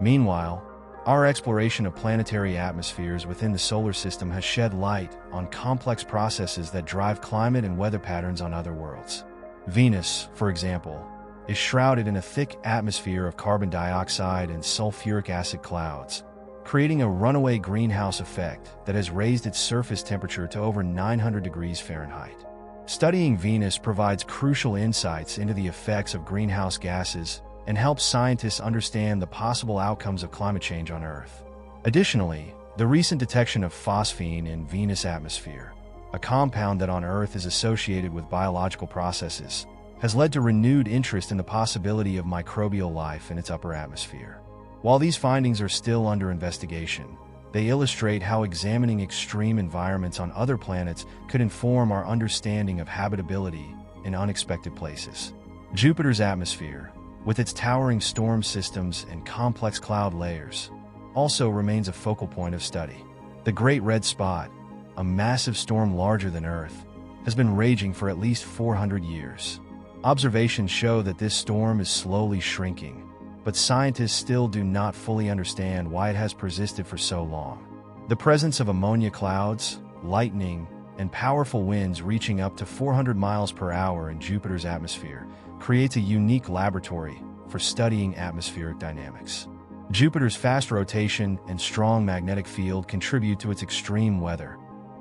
Meanwhile, our exploration of planetary atmospheres within the solar system has shed light on complex processes that drive climate and weather patterns on other worlds. Venus, for example, is shrouded in a thick atmosphere of carbon dioxide and sulfuric acid clouds, creating a runaway greenhouse effect that has raised its surface temperature to over 900 degrees Fahrenheit. Studying Venus provides crucial insights into the effects of greenhouse gases and helps scientists understand the possible outcomes of climate change on Earth. Additionally, the recent detection of phosphine in Venus' atmosphere, a compound that on Earth is associated with biological processes, has led to renewed interest in the possibility of microbial life in its upper atmosphere. While these findings are still under investigation, they illustrate how examining extreme environments on other planets could inform our understanding of habitability in unexpected places. Jupiter's atmosphere, with its towering storm systems and complex cloud layers, also remains a focal point of study. The Great Red Spot, a massive storm larger than Earth, has been raging for at least 400 years. Observations show that this storm is slowly shrinking, but scientists still do not fully understand why it has persisted for so long. The presence of ammonia clouds, lightning, and powerful winds reaching up to 400 miles per hour in Jupiter's atmosphere creates a unique laboratory for studying atmospheric dynamics. Jupiter's fast rotation and strong magnetic field contribute to its extreme weather,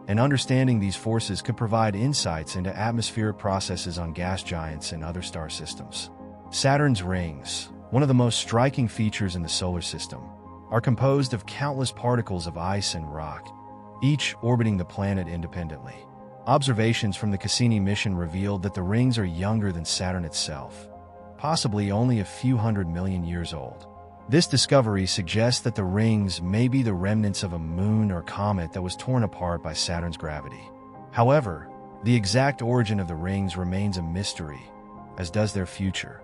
and understanding these forces could provide insights into atmospheric processes on gas giants and other star systems. Saturn's rings, one of the most striking features in the solar system, are composed of countless particles of ice and rock, each orbiting the planet independently. Observations from the Cassini mission revealed that the rings are younger than Saturn itself, possibly only a few 100 million years old. This discovery suggests that the rings may be the remnants of a moon or comet that was torn apart by Saturn's gravity. However, the exact origin of the rings remains a mystery, as does their future.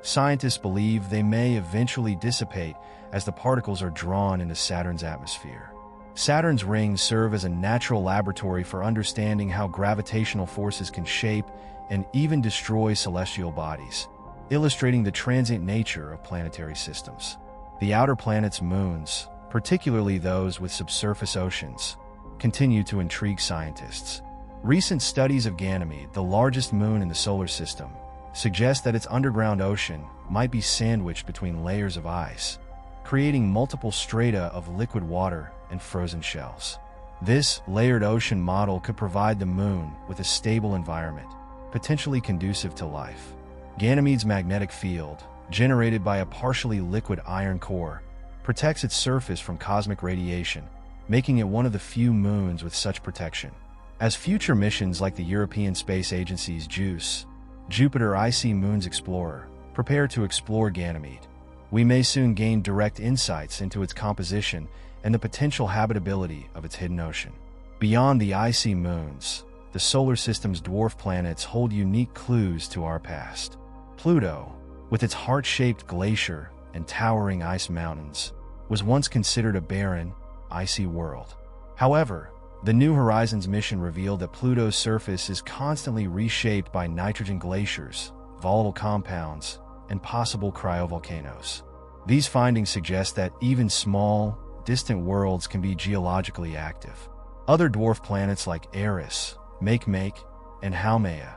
Scientists believe they may eventually dissipate as the particles are drawn into Saturn's atmosphere. Saturn's rings serve as a natural laboratory for understanding how gravitational forces can shape and even destroy celestial bodies, illustrating the transient nature of planetary systems. The outer planets' moons, particularly those with subsurface oceans, continue to intrigue scientists. Recent studies of Ganymede, the largest moon in the solar system, suggest that its underground ocean might be sandwiched between layers of ice, creating multiple strata of liquid water and frozen shells. This layered ocean model could provide the moon with a stable environment, potentially conducive to life. Ganymede's magnetic field, generated by a partially liquid iron core, protects its surface from cosmic radiation, making it one of the few moons with such protection. As future missions like the European Space Agency's JUICE, Jupiter Icy Moons Explorer, prepare to explore Ganymede, we may soon gain direct insights into its composition and the potential habitability of its hidden ocean. Beyond the icy moons, the solar system's dwarf planets hold unique clues to our past. Pluto, with its heart-shaped glacier and towering ice mountains, was once considered a barren, icy world. However, the New Horizons mission revealed that Pluto's surface is constantly reshaped by nitrogen glaciers, volatile compounds, and possible cryovolcanoes. These findings suggest that even small, distant worlds can be geologically active. Other dwarf planets like Eris, Makemake, and Haumea,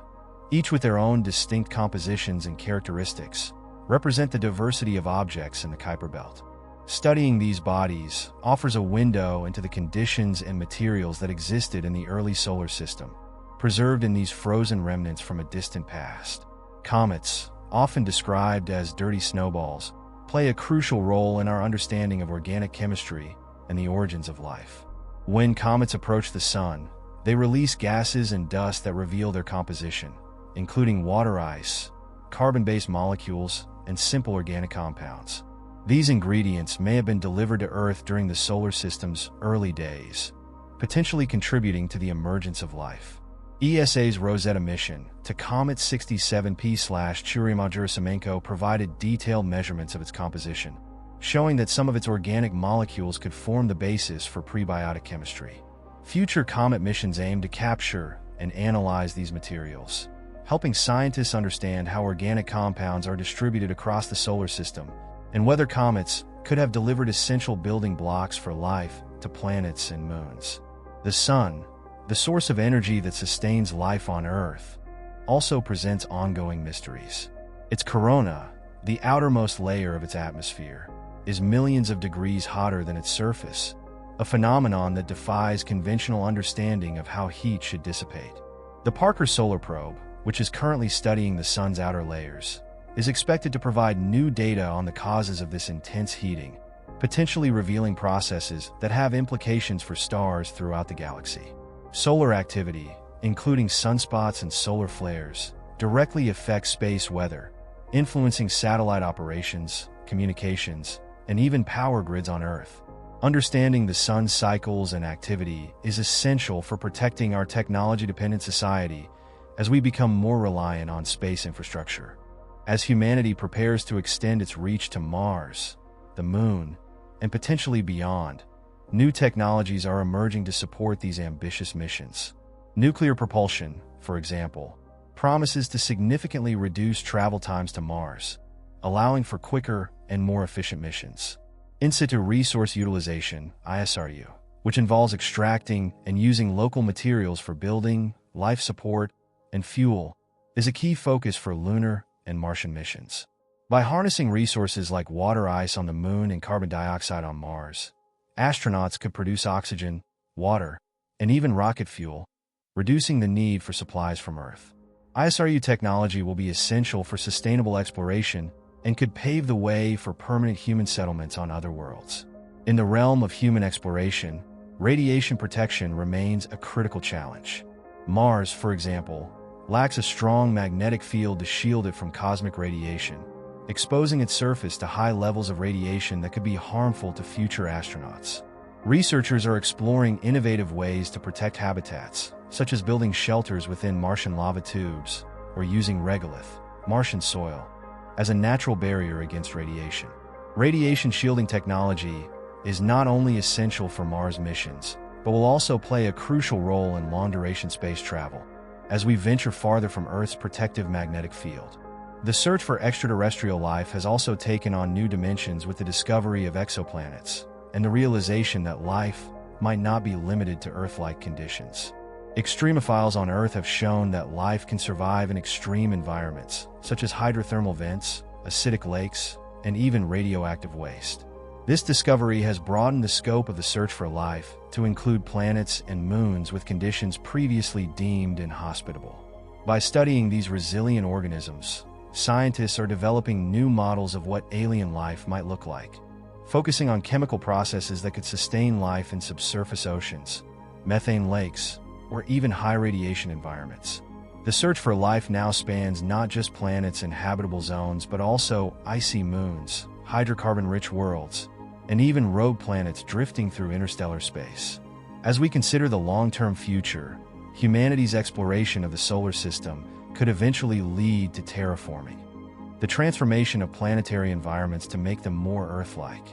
each with their own distinct compositions and characteristics, represent the diversity of objects in the Kuiper Belt. Studying these bodies offers a window into the conditions and materials that existed in the early solar system, preserved in these frozen remnants from a distant past. Comets, often described as dirty snowballs, play a crucial role in our understanding of organic chemistry and the origins of life. When comets approach the sun, they release gases and dust that reveal their composition, including water ice, carbon-based molecules, and simple organic compounds. These ingredients may have been delivered to Earth during the solar system's early days, potentially contributing to the emergence of life. ESA's Rosetta mission to Comet 67P/Churyumov-Gerasimenko provided detailed measurements of its composition, showing that some of its organic molecules could form the basis for prebiotic chemistry. Future comet missions aim to capture and analyze these materials, helping scientists understand how organic compounds are distributed across the solar system and whether comets could have delivered essential building blocks for life to planets and moons. The Sun, the source of energy that sustains life on Earth, also presents ongoing mysteries. Its corona, the outermost layer of its atmosphere, is millions of degrees hotter than its surface, a phenomenon that defies conventional understanding of how heat should dissipate. The Parker Solar Probe, which is currently studying the Sun's outer layers, is expected to provide new data on the causes of this intense heating, potentially revealing processes that have implications for stars throughout the galaxy. Solar activity, including sunspots and solar flares, directly affects space weather, influencing satellite operations, communications, and even power grids on Earth. Understanding the sun's cycles and activity is essential for protecting our technology-dependent society as we become more reliant on space infrastructure. As humanity prepares to extend its reach to Mars, the Moon, and potentially beyond, new technologies are emerging to support these ambitious missions. Nuclear propulsion, for example, promises to significantly reduce travel times to Mars, allowing for quicker and more efficient missions. In situ resource utilization, ISRU, which involves extracting and using local materials for building, life support, and fuel, is a key focus for lunar and Martian missions. By harnessing resources like water ice on the Moon and carbon dioxide on Mars, astronauts could produce oxygen, water, and even rocket fuel, reducing the need for supplies from Earth. ISRU technology will be essential for sustainable exploration and could pave the way for permanent human settlements on other worlds. In the realm of human exploration, radiation protection remains a critical challenge. Mars, for example, lacks a strong magnetic field to shield it from cosmic radiation, exposing its surface to high levels of radiation that could be harmful to future astronauts. Researchers are exploring innovative ways to protect habitats, such as building shelters within Martian lava tubes or using regolith, Martian soil, as a natural barrier against radiation. Radiation shielding technology is not only essential for Mars missions, but will also play a crucial role in long-duration space travel, as we venture farther from Earth's protective magnetic field. The search for extraterrestrial life has also taken on new dimensions with the discovery of exoplanets and the realization that life might not be limited to Earth-like conditions. Extremophiles on Earth have shown that life can survive in extreme environments, such as hydrothermal vents, acidic lakes, and even radioactive waste. This discovery has broadened the scope of the search for life to include planets and moons with conditions previously deemed inhospitable. By studying these resilient organisms, scientists are developing new models of what alien life might look like, focusing on chemical processes that could sustain life in subsurface oceans, methane lakes, or even high radiation environments. The search for life now spans not just planets and habitable zones, but also icy moons, hydrocarbon-rich worlds, and even rogue planets drifting through interstellar space. As we consider the long-term future, humanity's exploration of the solar system could eventually lead to terraforming, the transformation of planetary environments to make them more Earth-like.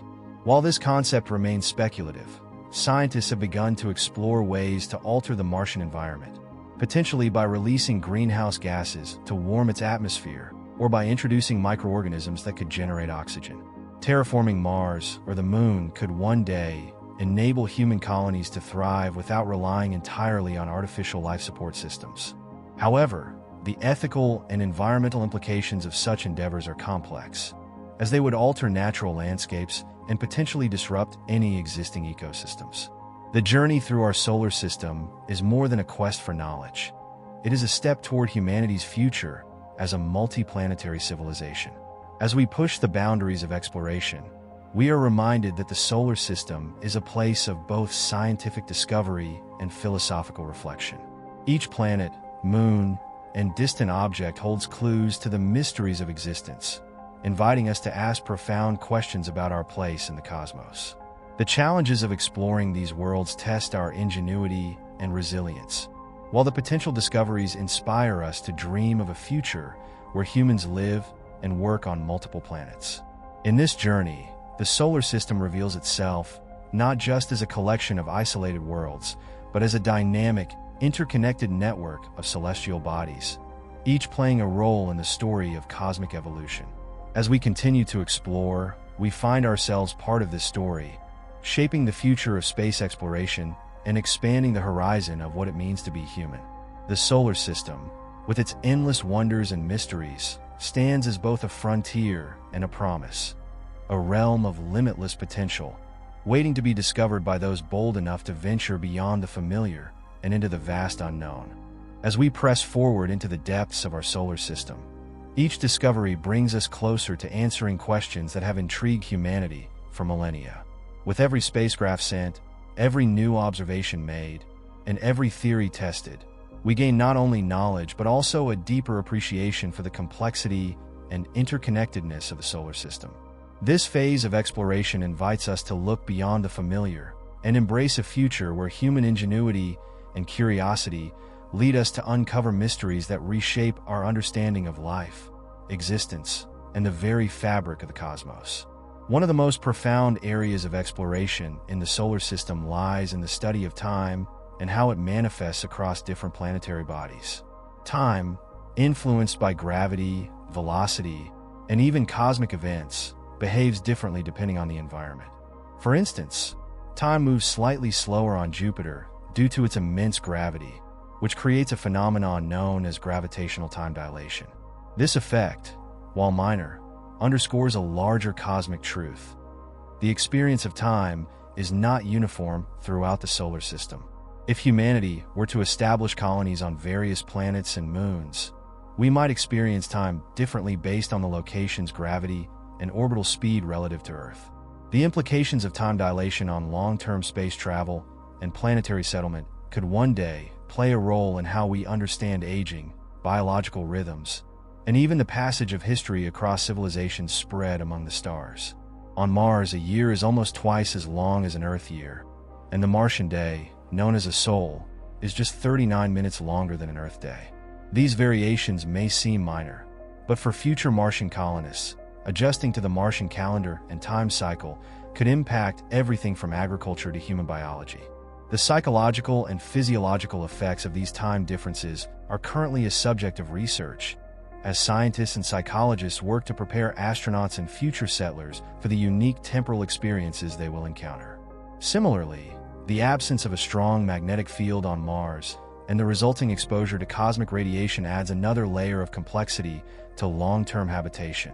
While this concept remains speculative, scientists have begun to explore ways to alter the Martian environment, potentially by releasing greenhouse gases to warm its atmosphere or by introducing microorganisms that could generate oxygen. Terraforming Mars or the Moon could one day enable human colonies to thrive without relying entirely on artificial life support systems. However, the ethical and environmental implications of such endeavors are complex, as they would alter natural landscapes and potentially disrupt any existing ecosystems. The journey through our solar system is more than a quest for knowledge. It is a step toward humanity's future as a multi-planetary civilization. As we push the boundaries of exploration, we are reminded that the solar system is a place of both scientific discovery and philosophical reflection. Each planet, moon, and distant object holds clues to the mysteries of existence, inviting us to ask profound questions about our place in the cosmos. The challenges of exploring these worlds test our ingenuity and resilience, while the potential discoveries inspire us to dream of a future where humans live and work on multiple planets. In this journey, the solar system reveals itself not just as a collection of isolated worlds, but as a dynamic, interconnected network of celestial bodies, each playing a role in the story of cosmic evolution. As we continue to explore, we find ourselves part of this story, shaping the future of space exploration and expanding the horizon of what it means to be human. The solar system, with its endless wonders and mysteries, stands as both a frontier and a promise, a realm of limitless potential, waiting to be discovered by those bold enough to venture beyond the familiar and into the vast unknown. As we press forward into the depths of our solar system, each discovery brings us closer to answering questions that have intrigued humanity for millennia. With every spacecraft sent, every new observation made, and every theory tested, we gain not only knowledge but also a deeper appreciation for the complexity and interconnectedness of the solar system. This phase of exploration invites us to look beyond the familiar and embrace a future where human ingenuity and curiosity lead us to uncover mysteries that reshape our understanding of life, existence, and the very fabric of the cosmos. One of the most profound areas of exploration in the solar system lies in the study of time and how it manifests across different planetary bodies. Time, influenced by gravity, velocity, and even cosmic events, behaves differently depending on the environment. For instance, time moves slightly slower on Jupiter due to its immense gravity, which creates a phenomenon known as gravitational time dilation. This effect, while minor, underscores a larger cosmic truth. The experience of time is not uniform throughout the solar system. If humanity were to establish colonies on various planets and moons, we might experience time differently based on the location's gravity and orbital speed relative to Earth. The implications of time dilation on long-term space travel and planetary settlement could one day play a role in how we understand aging, biological rhythms, and even the passage of history across civilizations spread among the stars. On Mars, a year is almost twice as long as an Earth year, and the Martian day, known as a sol, is just 39 minutes longer than an Earth day. These variations may seem minor, but for future Martian colonists, adjusting to the Martian calendar and time cycle could impact everything from agriculture to human biology. The psychological and physiological effects of these time differences are currently a subject of research, as scientists and psychologists work to prepare astronauts and future settlers for the unique temporal experiences they will encounter. Similarly, the absence of a strong magnetic field on Mars and the resulting exposure to cosmic radiation adds another layer of complexity to long-term habitation,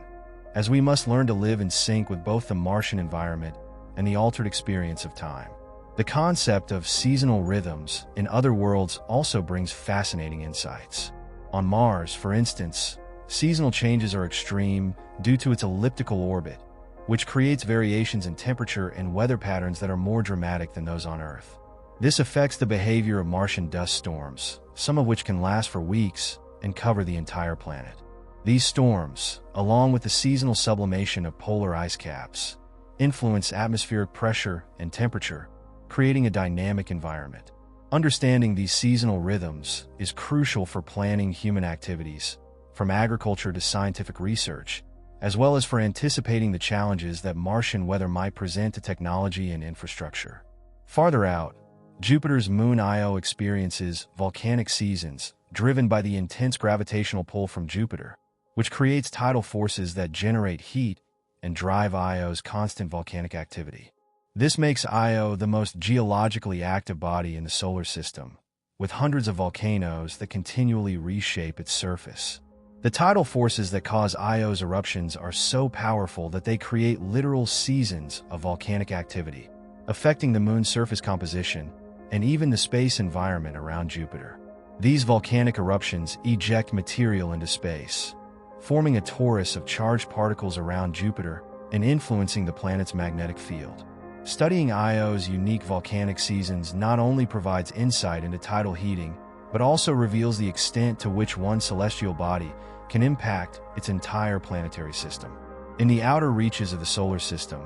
as we must learn to live in sync with both the Martian environment and the altered experience of time. The concept of seasonal rhythms in other worlds also brings fascinating insights. On Mars, for instance, seasonal changes are extreme due to its elliptical orbit, which creates variations in temperature and weather patterns that are more dramatic than those on Earth. This affects the behavior of Martian dust storms, some of which can last for weeks and cover the entire planet. These storms, along with the seasonal sublimation of polar ice caps, influence atmospheric pressure and temperature, creating a dynamic environment. Understanding these seasonal rhythms is crucial for planning human activities, from agriculture to scientific research, as well as for anticipating the challenges that Martian weather might present to technology and infrastructure. Farther out, Jupiter's moon Io experiences volcanic seasons driven by the intense gravitational pull from Jupiter, which creates tidal forces that generate heat and drive Io's constant volcanic activity. This makes Io the most geologically active body in the solar system, with hundreds of volcanoes that continually reshape its surface. The tidal forces that cause Io's eruptions are so powerful that they create literal seasons of volcanic activity, affecting the moon's surface composition and even the space environment around Jupiter. These volcanic eruptions eject material into space, forming a torus of charged particles around Jupiter and influencing the planet's magnetic field. Studying Io's unique volcanic seasons not only provides insight into tidal heating, but also reveals the extent to which one celestial body can impact its entire planetary system. In the outer reaches of the solar system,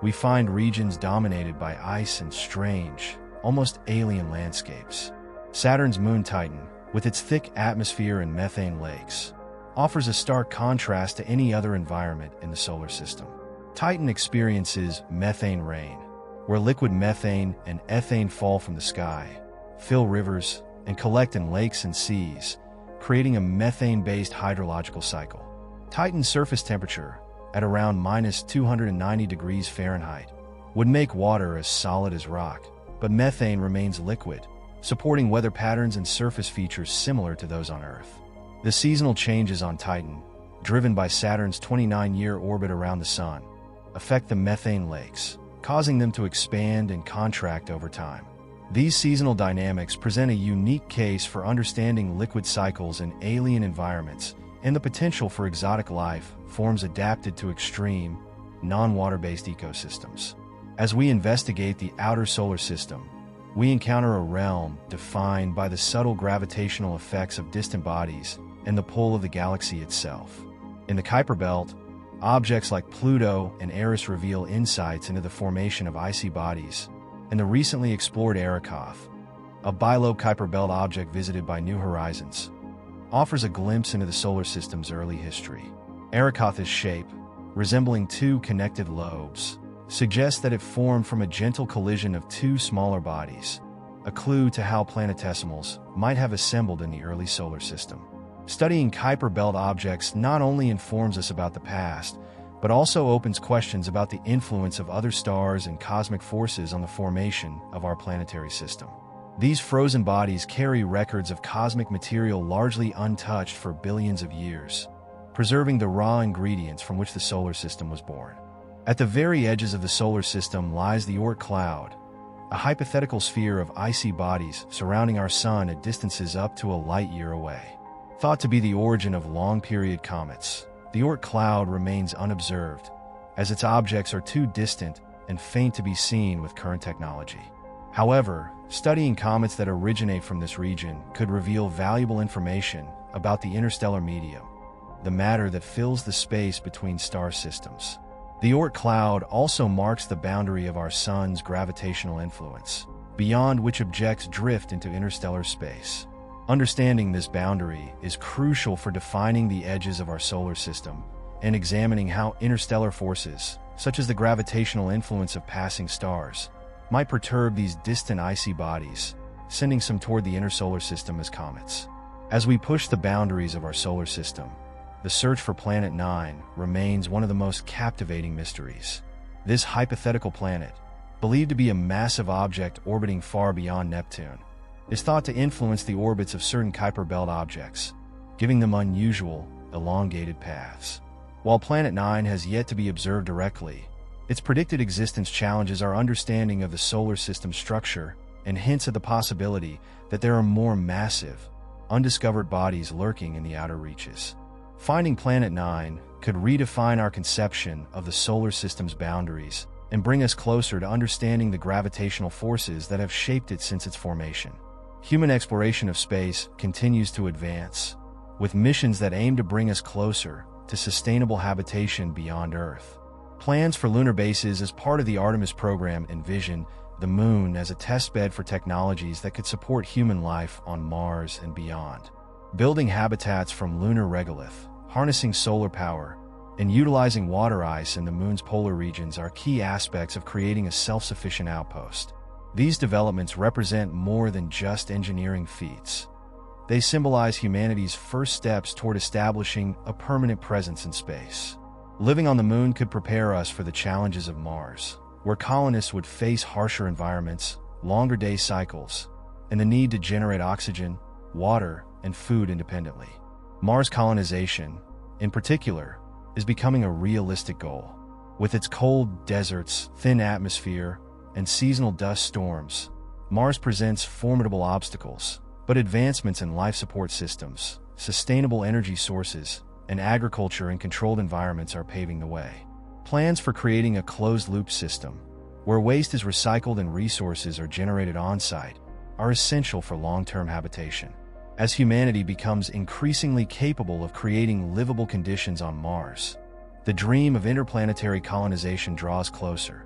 we find regions dominated by ice and strange, almost alien landscapes. Saturn's moon Titan, with its thick atmosphere and methane lakes, offers a stark contrast to any other environment in the solar system. Titan experiences methane rain, where liquid methane and ethane fall from the sky, fill rivers, and collect in lakes and seas, creating a methane-based hydrological cycle. Titan's surface temperature, at around -290 degrees Fahrenheit, would make water as solid as rock, but methane remains liquid, supporting weather patterns and surface features similar to those on Earth. The seasonal changes on Titan, driven by Saturn's 29-year orbit around the Sun, affect the methane lakes, causing them to expand and contract over time. These seasonal dynamics present a unique case for understanding liquid cycles in alien environments and the potential for exotic life forms adapted to extreme, non-water-based ecosystems. As we investigate the outer solar system, we encounter a realm defined by the subtle gravitational effects of distant bodies and the pull of the galaxy itself. In the Kuiper Belt, objects like Pluto and Eris reveal insights into the formation of icy bodies, and the recently explored Arrokoth, a bilobe Kuiper Belt object visited by New Horizons, offers a glimpse into the solar system's early history. Arrokoth's shape, resembling two connected lobes, suggests that it formed from a gentle collision of two smaller bodies, a clue to how planetesimals might have assembled in the early solar system. Studying Kuiper Belt objects not only informs us about the past, but also opens questions about the influence of other stars and cosmic forces on the formation of our planetary system. These frozen bodies carry records of cosmic material largely untouched for billions of years, preserving the raw ingredients from which the solar system was born. At the very edges of the solar system lies the Oort cloud, a hypothetical sphere of icy bodies surrounding our Sun at distances up to a light-year away. Thought to be the origin of long-period comets, the Oort cloud remains unobserved, as its objects are too distant and faint to be seen with current technology. However, studying comets that originate from this region could reveal valuable information about the interstellar medium, the matter that fills the space between star systems. The Oort cloud also marks the boundary of our Sun's gravitational influence, beyond which objects drift into interstellar space. Understanding this boundary is crucial for defining the edges of our solar system and examining how interstellar forces, such as the gravitational influence of passing stars, might perturb these distant icy bodies, sending some toward the inner solar system as comets. As we push the boundaries of our solar system, the search for Planet 9 remains one of the most captivating mysteries. This hypothetical planet, believed to be a massive object orbiting far beyond Neptune, is thought to influence the orbits of certain Kuiper Belt objects, giving them unusual, elongated paths. While Planet 9 has yet to be observed directly, its predicted existence challenges our understanding of the solar system's structure and hints at the possibility that there are more massive, undiscovered bodies lurking in the outer reaches. Finding Planet 9 could redefine our conception of the solar system's boundaries and bring us closer to understanding the gravitational forces that have shaped it since its formation. Human exploration of space continues to advance, with missions that aim to bring us closer to sustainable habitation beyond Earth. Plans for lunar bases as part of the Artemis program envision the Moon as a testbed for technologies that could support human life on Mars and beyond. Building habitats from lunar regolith, harnessing solar power, and utilizing water ice in the Moon's polar regions are key aspects of creating a self-sufficient outpost. These developments represent more than just engineering feats. They symbolize humanity's first steps toward establishing a permanent presence in space. Living on the Moon could prepare us for the challenges of Mars, where colonists would face harsher environments, longer day cycles, and the need to generate oxygen, water, and food independently. Mars colonization, in particular, is becoming a realistic goal. With its cold deserts, thin atmosphere, and seasonal dust storms, Mars presents formidable obstacles, but advancements in life support systems, sustainable energy sources, and agriculture in controlled environments are paving the way. Plans for creating a closed-loop system, where waste is recycled and resources are generated on-site, are essential for long-term habitation. As humanity becomes increasingly capable of creating livable conditions on Mars, the dream of interplanetary colonization draws closer,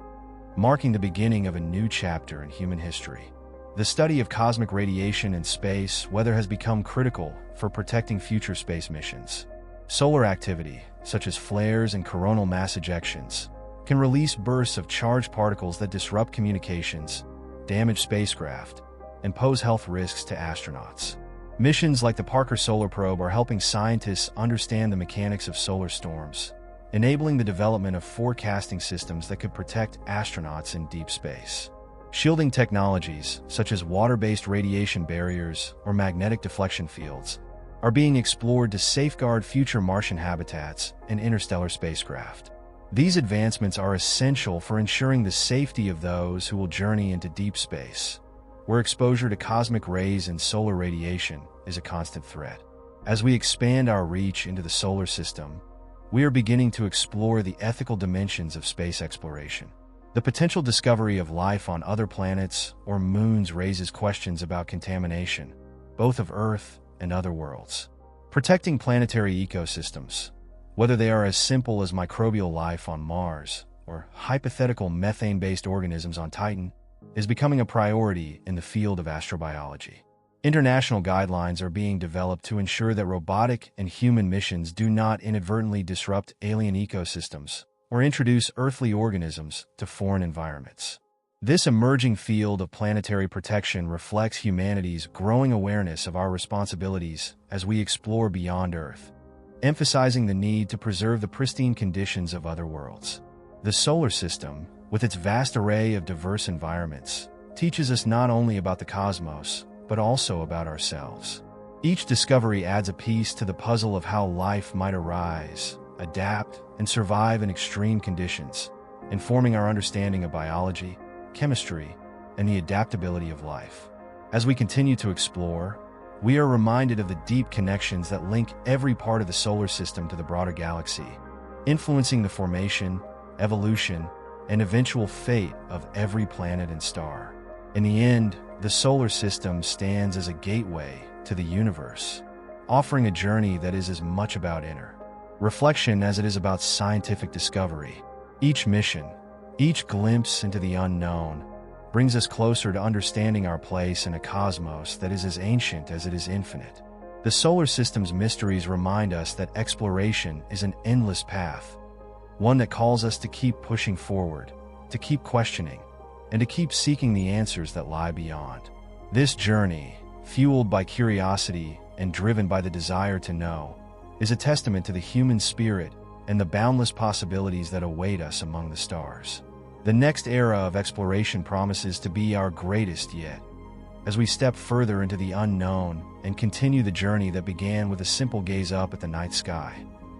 marking the beginning of a new chapter in human history. The study of cosmic radiation in space weather has become critical for protecting future space missions. Solar activity, such as flares and coronal mass ejections, can release bursts of charged particles that disrupt communications, damage spacecraft, and pose health risks to astronauts. Missions like the Parker Solar Probe are helping scientists understand the mechanics of solar storms, enabling the development of forecasting systems that could protect astronauts in deep space. Shielding technologies, such as water-based radiation barriers or magnetic deflection fields, are being explored to safeguard future Martian habitats and interstellar spacecraft. These advancements are essential for ensuring the safety of those who will journey into deep space, where exposure to cosmic rays and solar radiation is a constant threat. As we expand our reach into the solar system, we are beginning to explore the ethical dimensions of space exploration. The potential discovery of life on other planets or moons raises questions about contamination, both of Earth and other worlds. Protecting planetary ecosystems, whether they are as simple as microbial life on Mars or hypothetical methane-based organisms on Titan, is becoming a priority in the field of astrobiology. International guidelines are being developed to ensure that robotic and human missions do not inadvertently disrupt alien ecosystems or introduce earthly organisms to foreign environments. This emerging field of planetary protection reflects humanity's growing awareness of our responsibilities as we explore beyond Earth, emphasizing the need to preserve the pristine conditions of other worlds. The solar system, with its vast array of diverse environments, teaches us not only about the cosmos, but also about ourselves. Each discovery adds a piece to the puzzle of how life might arise, adapt, and survive in extreme conditions, informing our understanding of biology, chemistry, and the adaptability of life. As we continue to explore, we are reminded of the deep connections that link every part of the solar system to the broader galaxy, influencing the formation, evolution, and eventual fate of every planet and star. In the end, the solar system stands as a gateway to the universe, offering a journey that is as much about inner reflection as it is about scientific discovery. Each mission, each glimpse into the unknown, brings us closer to understanding our place in a cosmos that is as ancient as it is infinite. The solar system's mysteries remind us that exploration is an endless path, one that calls us to keep pushing forward, to keep questioning, and to keep seeking the answers that lie beyond. This journey, fueled by curiosity and driven by the desire to know, is a testament to the human spirit and the boundless possibilities that await us among the stars. The next era of exploration promises to be our greatest yet, as we step further into the unknown and continue the journey that began with a simple gaze up at the night sky.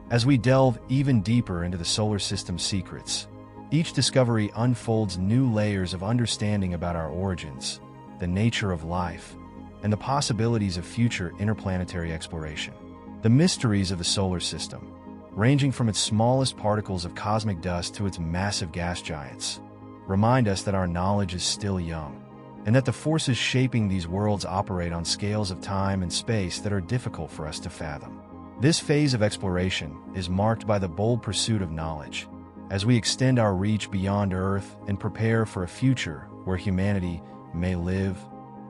As we delve even deeper into the solar system's secrets, each discovery unfolds new layers of understanding about our origins, the nature of life, and the possibilities of future interplanetary exploration. The mysteries of the solar system, ranging from its smallest particles of cosmic dust to its massive gas giants, remind us that our knowledge is still young, and that the forces shaping these worlds operate on scales of time and space that are difficult for us to fathom. This phase of exploration is marked by the bold pursuit of knowledge, as we extend our reach beyond Earth and prepare for a future where humanity may live,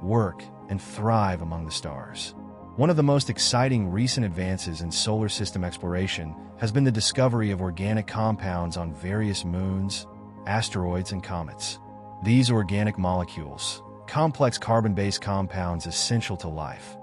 work, and thrive among the stars. One of the most exciting recent advances in solar system exploration has been the discovery of organic compounds on various moons, asteroids, and comets. These organic molecules, complex carbon-based compounds essential to life,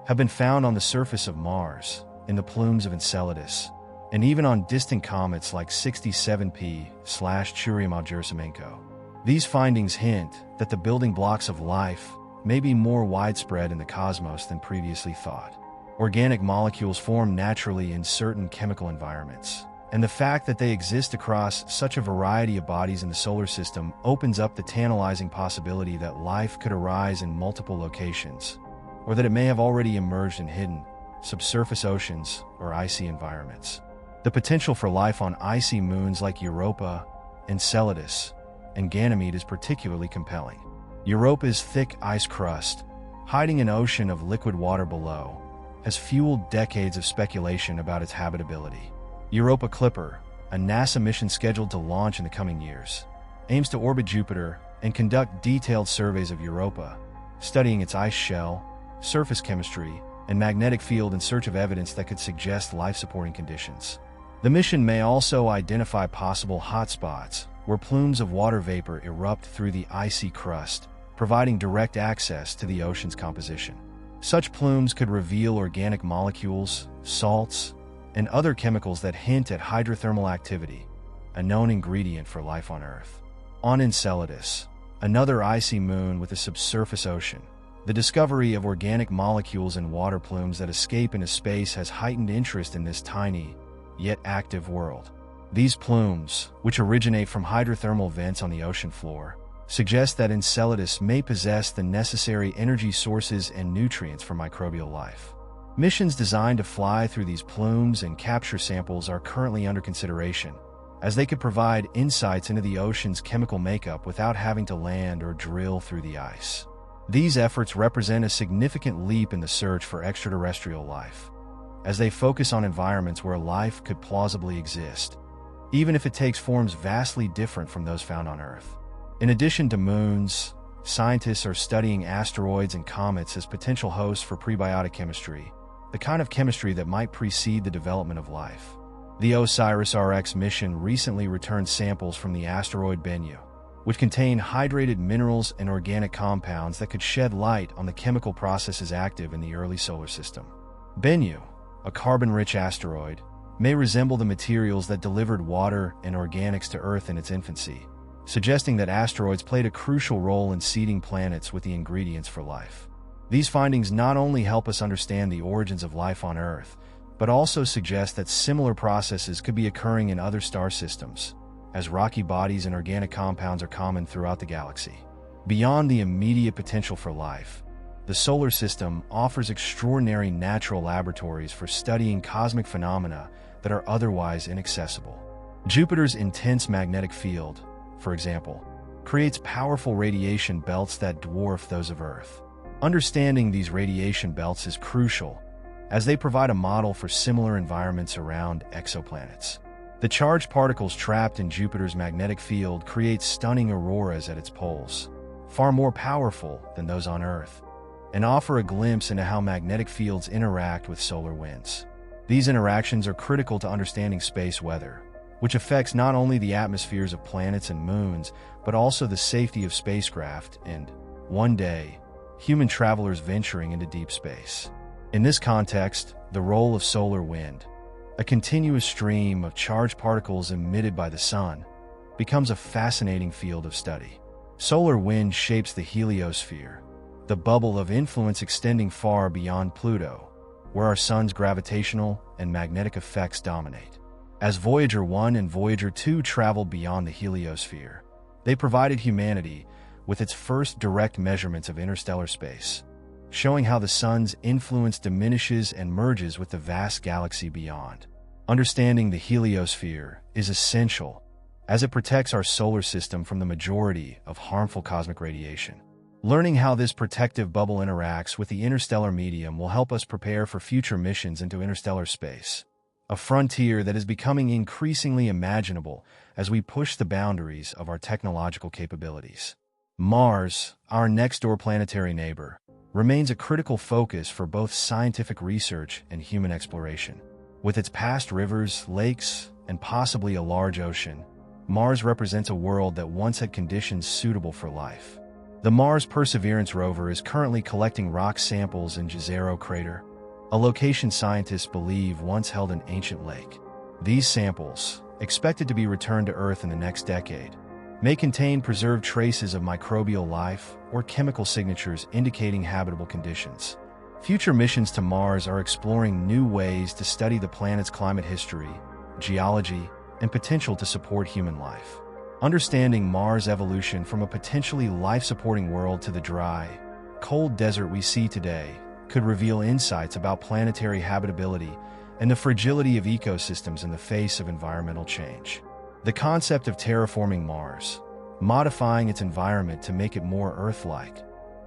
have been found on the surface of Mars, in the plumes of Enceladus, and even on distant comets like 67P/Churyumov-Gerasimenko. These findings hint that the building blocks of life may be more widespread in the cosmos than previously thought. Organic molecules form naturally in certain chemical environments, and the fact that they exist across such a variety of bodies in the solar system opens up the tantalizing possibility that life could arise in multiple locations, or that it may have already emerged in hidden, subsurface oceans or icy environments. The potential for life on icy moons like Europa, Enceladus, and Ganymede is particularly compelling. Europa's thick ice crust, hiding an ocean of liquid water below, has fueled decades of speculation about its habitability. Europa Clipper, a NASA mission scheduled to launch in the coming years, aims to orbit Jupiter and conduct detailed surveys of Europa, studying its ice shell, surface chemistry, and magnetic field in search of evidence that could suggest life-supporting conditions. The mission may also identify possible hotspots where plumes of water vapor erupt through the icy crust, providing direct access to the ocean's composition. Such plumes could reveal organic molecules, salts, and other chemicals that hint at hydrothermal activity, a known ingredient for life on Earth. On Enceladus, another icy moon with a subsurface ocean, the discovery of organic molecules in water plumes that escape into space has heightened interest in this tiny, yet active world. These plumes, which originate from hydrothermal vents on the ocean floor, suggest that Enceladus may possess the necessary energy sources and nutrients for microbial life. Missions designed to fly through these plumes and capture samples are currently under consideration, as they could provide insights into the ocean's chemical makeup without having to land or drill through the ice. These efforts represent a significant leap in the search for extraterrestrial life, as they focus on environments where life could plausibly exist, even if it takes forms vastly different from those found on Earth. In addition to moons, scientists are studying asteroids and comets as potential hosts for prebiotic chemistry, the kind of chemistry that might precede the development of life. The OSIRIS-RX mission recently returned samples from the asteroid Bennu, which contain hydrated minerals and organic compounds that could shed light on the chemical processes active in the early solar system. Bennu, a carbon-rich asteroid, may resemble the materials that delivered water and organics to Earth in its infancy, suggesting that asteroids played a crucial role in seeding planets with the ingredients for life. These findings not only help us understand the origins of life on Earth, but also suggest that similar processes could be occurring in other star systems, as rocky bodies and organic compounds are common throughout the galaxy. Beyond the immediate potential for life, the solar system offers extraordinary natural laboratories for studying cosmic phenomena that are otherwise inaccessible. Jupiter's intense magnetic field, for example, creates powerful radiation belts that dwarf those of Earth. Understanding these radiation belts is crucial, as they provide a model for similar environments around exoplanets. The charged particles trapped in Jupiter's magnetic field create stunning auroras at its poles, far more powerful than those on Earth, and offer a glimpse into how magnetic fields interact with solar winds. These interactions are critical to understanding space weather, which affects not only the atmospheres of planets and moons, but also the safety of spacecraft and, one day, human travelers venturing into deep space. In this context, the role of solar wind, a continuous stream of charged particles emitted by the sun, becomes a fascinating field of study. Solar wind shapes the heliosphere, the bubble of influence extending far beyond Pluto, where our sun's gravitational and magnetic effects dominate. As Voyager 1 and Voyager 2 traveled beyond the heliosphere, they provided humanity with its first direct measurements of interstellar space, showing how the sun's influence diminishes and merges with the vast galaxy beyond. Understanding the heliosphere is essential, as it protects our solar system from the majority of harmful cosmic radiation. Learning how this protective bubble interacts with the interstellar medium will help us prepare for future missions into interstellar space, a frontier that is becoming increasingly imaginable as we push the boundaries of our technological capabilities. Mars, our next-door planetary neighbor, remains a critical focus for both scientific research and human exploration. With its past rivers, lakes, and possibly a large ocean, Mars represents a world that once had conditions suitable for life. The Mars Perseverance rover is currently collecting rock samples in Jezero crater, a location scientists believe once held an ancient lake. These samples, expected to be returned to Earth in the next decade, may contain preserved traces of microbial life or chemical signatures indicating habitable conditions. Future missions to Mars are exploring new ways to study the planet's climate history, geology, and potential to support human life. Understanding Mars' evolution from a potentially life-supporting world to the dry, cold desert we see today could reveal insights about planetary habitability and the fragility of ecosystems in the face of environmental change. The concept of terraforming Mars, modifying its environment to make it more Earth-like,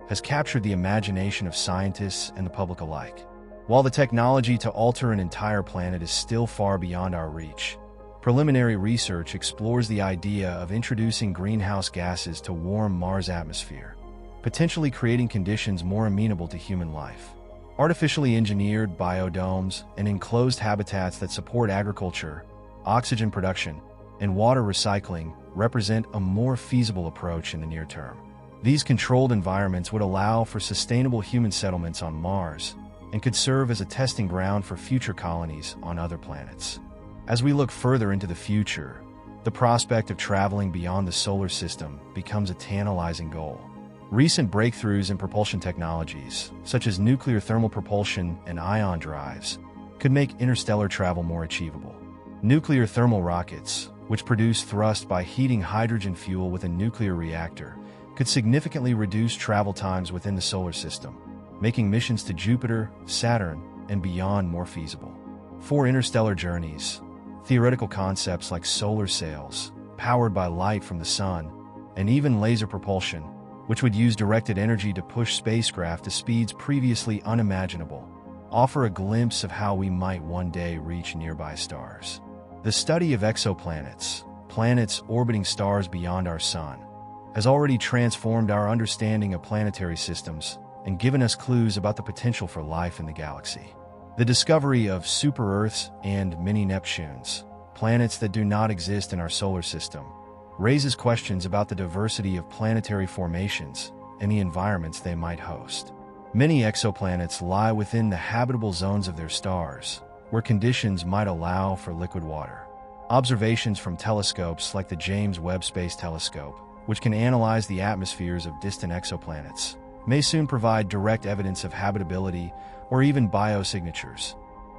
has captured the imagination of scientists and the public alike. While the technology to alter an entire planet is still far beyond our reach, preliminary research explores the idea of introducing greenhouse gases to warm Mars' atmosphere, potentially creating conditions more amenable to human life. Artificially engineered biodomes and enclosed habitats that support agriculture, oxygen production, and water recycling represent a more feasible approach in the near term. These controlled environments would allow for sustainable human settlements on Mars and could serve as a testing ground for future colonies on other planets. As we look further into the future, the prospect of traveling beyond the solar system becomes a tantalizing goal. Recent breakthroughs in propulsion technologies, such as nuclear thermal propulsion and ion drives, could make interstellar travel more achievable. Nuclear thermal rockets, which produce thrust by heating hydrogen fuel with a nuclear reactor, could significantly reduce travel times within the solar system, making missions to Jupiter, Saturn, and beyond more feasible. For interstellar journeys, theoretical concepts like solar sails, powered by light from the sun, and even laser propulsion, which would use directed energy to push spacecraft to speeds previously unimaginable, offer a glimpse of how we might one day reach nearby stars. The study of exoplanets, planets orbiting stars beyond our sun, has already transformed our understanding of planetary systems and given us clues about the potential for life in the galaxy. The discovery of super-Earths and mini-Neptunes, planets that do not exist in our solar system, raises questions about the diversity of planetary formations and the environments they might host. Many exoplanets lie within the habitable zones of their stars, where conditions might allow for liquid water. Observations from telescopes like the James Webb Space Telescope, which can analyze the atmospheres of distant exoplanets, may soon provide direct evidence of habitability or even biosignatures,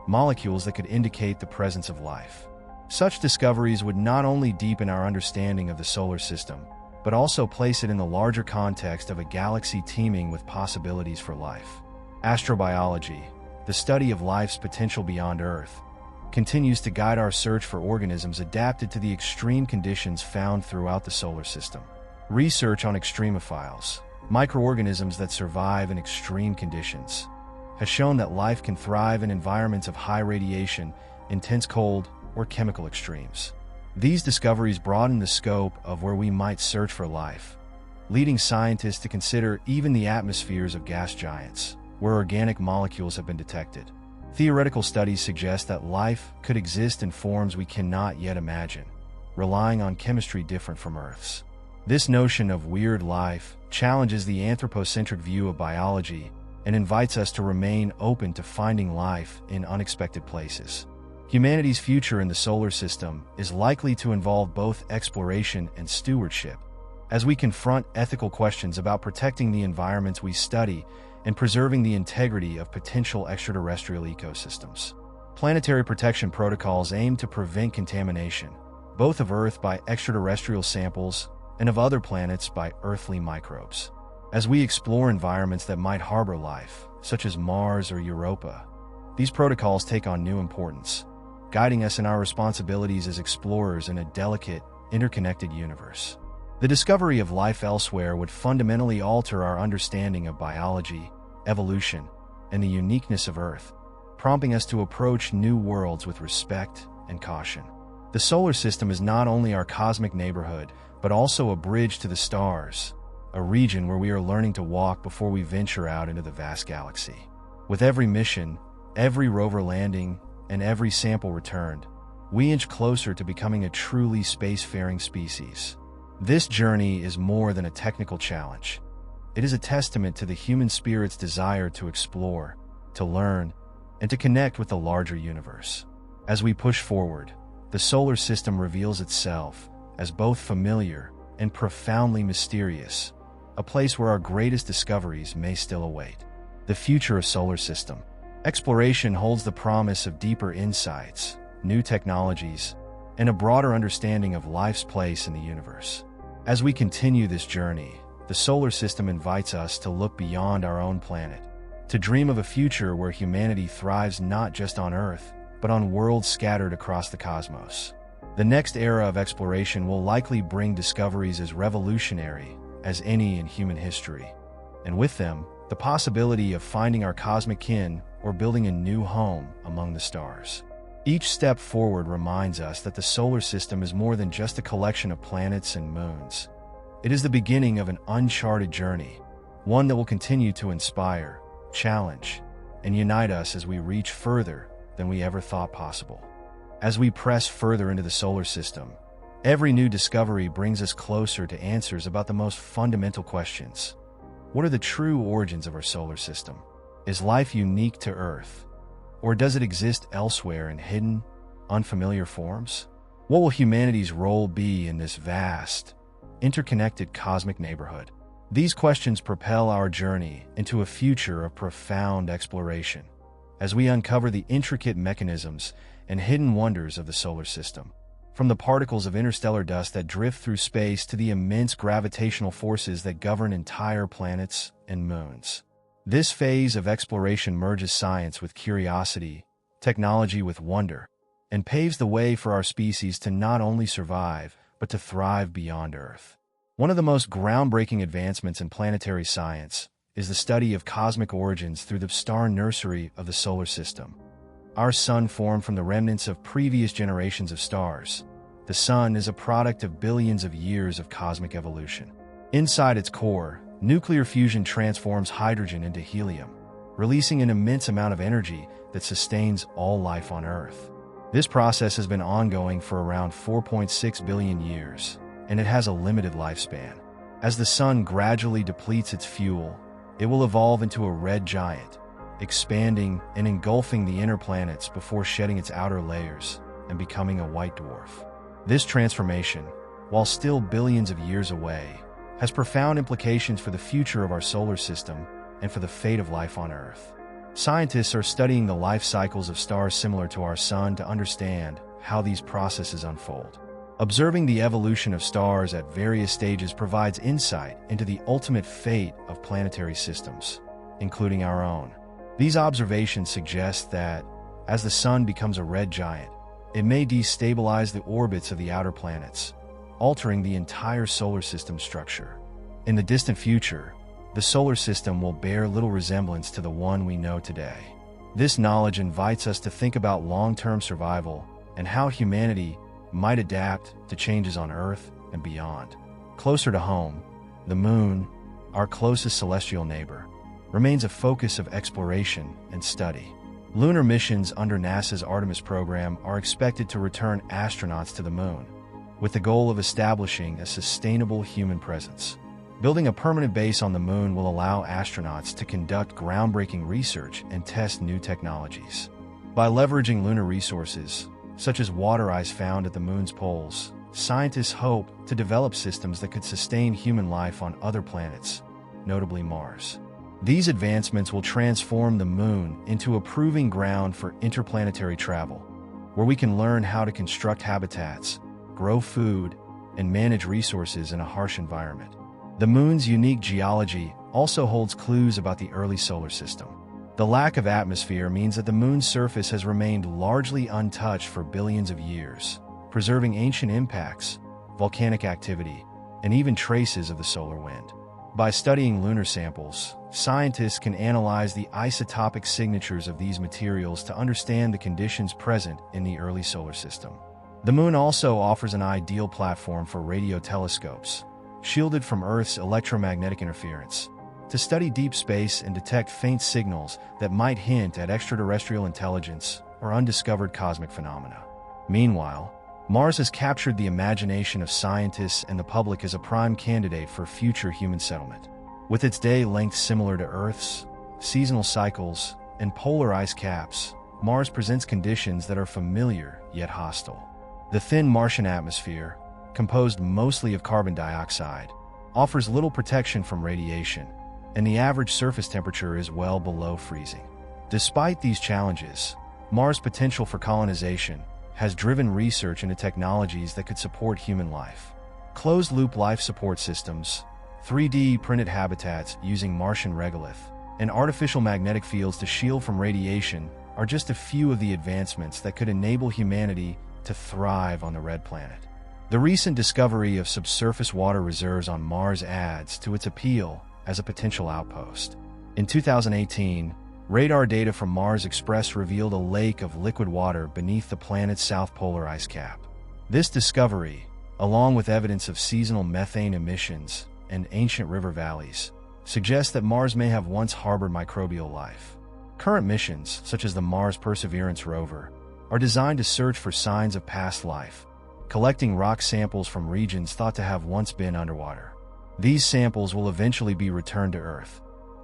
molecules that could indicate the presence of life. Such discoveries would not only deepen our understanding of the solar system, but also place it in the larger context of a galaxy teeming with possibilities for life. Astrobiology, the study of life's potential beyond Earth, continues to guide our search for organisms adapted to the extreme conditions found throughout the solar system. Research on extremophiles, microorganisms that survive in extreme conditions, has shown that life can thrive in environments of high radiation, intense cold, or chemical extremes. These discoveries broaden the scope of where we might search for life, leading scientists to consider even the atmospheres of gas giants, where organic molecules have been detected. Theoretical studies suggest that life could exist in forms we cannot yet imagine, relying on chemistry different from Earth's. This notion of weird life challenges the anthropocentric view of biology and invites us to remain open to finding life in unexpected places. Humanity's future in the solar system is likely to involve both exploration and stewardship, as we confront ethical questions about protecting the environments we study and preserving the integrity of potential extraterrestrial ecosystems. Planetary protection protocols aim to prevent contamination, both of Earth by extraterrestrial samples and of other planets by earthly microbes. As we explore environments that might harbor life, such as Mars or Europa, these protocols take on new importance, guiding us in our responsibilities as explorers in a delicate, interconnected universe. The discovery of life elsewhere would fundamentally alter our understanding of biology, evolution, and the uniqueness of Earth, prompting us to approach new worlds with respect and caution. The solar system is not only our cosmic neighborhood, but also a bridge to the stars, a region where we are learning to walk before we venture out into the vast galaxy. With every mission, every rover landing, and every sample returned, we inch closer to becoming a truly spacefaring species. This journey is more than a technical challenge. It is a testament to the human spirit's desire to explore, to learn, and to connect with the larger universe. As we push forward, the solar system reveals itself as both familiar and profoundly mysterious, a place where our greatest discoveries may still await. The future of solar system exploration holds the promise of deeper insights, new technologies, and a broader understanding of life's place in the universe. As we continue this journey, the solar system invites us to look beyond our own planet, to dream of a future where humanity thrives not just on Earth, but on worlds scattered across the cosmos. The next era of exploration will likely bring discoveries as revolutionary as any in human history, and with them, the possibility of finding our cosmic kin or building a new home among the stars. Each step forward reminds us that the solar system is more than just a collection of planets and moons. It is the beginning of an uncharted journey, one that will continue to inspire, challenge, and unite us as we reach further than we ever thought possible. As we press further into the solar system, Every new discovery brings us closer to answers about the most fundamental questions. What are the true origins of our solar system? Is life unique to Earth? Or does it exist elsewhere in hidden, unfamiliar forms? What will humanity's role be in this vast, interconnected cosmic neighborhood? These questions propel our journey into a future of profound exploration as we uncover the intricate mechanisms and hidden wonders of the solar system. From the particles of interstellar dust that drift through space to the immense gravitational forces that govern entire planets and moons. This phase of exploration merges science with curiosity, technology with wonder, and paves the way for our species to not only survive, but to thrive beyond Earth. One of the most groundbreaking advancements in planetary science is the study of cosmic origins through the star nursery of the solar system. Our sun formed from the remnants of previous generations of stars. The sun is a product of billions of years of cosmic evolution. Inside its core, nuclear fusion transforms hydrogen into helium, releasing an immense amount of energy that sustains all life on Earth. This process has been ongoing for around 4.6 billion years, and it has a limited lifespan. As the sun gradually depletes its fuel, it will evolve into a red giant, expanding and engulfing the inner planets before shedding its outer layers and becoming a white dwarf. This transformation, while still billions of years away, has profound implications for the future of our solar system and for the fate of life on Earth. Scientists are studying the life cycles of stars similar to our sun to understand how these processes unfold. Observing the evolution of stars at various stages provides insight into the ultimate fate of planetary systems, including our own. These observations suggest that, as the sun becomes a red giant, it may destabilize the orbits of the outer planets, altering the entire solar system structure. In the distant future, the solar system will bear little resemblance to the one we know today. This knowledge invites us to think about long-term survival and how humanity might adapt to changes on Earth and beyond. Closer to home, the Moon, our closest celestial neighbor, remains a focus of exploration and study. Lunar missions under NASA's Artemis program are expected to return astronauts to the Moon, with the goal of establishing a sustainable human presence. Building a permanent base on the Moon will allow astronauts to conduct groundbreaking research and test new technologies. By leveraging lunar resources, such as water ice found at the Moon's poles, scientists hope to develop systems that could sustain human life on other planets, notably Mars. These advancements will transform the Moon into a proving ground for interplanetary travel, where we can learn how to construct habitats, grow food, and manage resources in a harsh environment. The Moon's unique geology also holds clues about the early solar system. The lack of atmosphere means that the Moon's surface has remained largely untouched for billions of years, preserving ancient impacts, volcanic activity, and even traces of the solar wind. By studying lunar samples, scientists can analyze the isotopic signatures of these materials to understand the conditions present in the early solar system. The Moon also offers an ideal platform for radio telescopes, shielded from Earth's electromagnetic interference, to study deep space and detect faint signals that might hint at extraterrestrial intelligence or undiscovered cosmic phenomena. Meanwhile, Mars has captured the imagination of scientists and the public as a prime candidate for future human settlement. With its day length similar to Earth's, seasonal cycles, and polar ice caps, Mars presents conditions that are familiar yet hostile. The thin Martian atmosphere, composed mostly of carbon dioxide, offers little protection from radiation, and the average surface temperature is well below freezing. Despite these challenges, Mars' potential for colonization has driven research into technologies that could support human life. Closed-loop life support systems, 3D printed habitats using Martian regolith, and artificial magnetic fields to shield from radiation are just a few of the advancements that could enable humanity to thrive on the red planet. The recent discovery of subsurface water reserves on Mars adds to its appeal as a potential outpost. In 2018, radar data from Mars Express revealed a lake of liquid water beneath the planet's south polar ice cap. This discovery, along with evidence of seasonal methane emissions and ancient river valleys, suggests that Mars may have once harbored microbial life. Current missions, such as the Mars Perseverance rover, are designed to search for signs of past life, collecting rock samples from regions thought to have once been underwater. These samples will eventually be returned to Earth,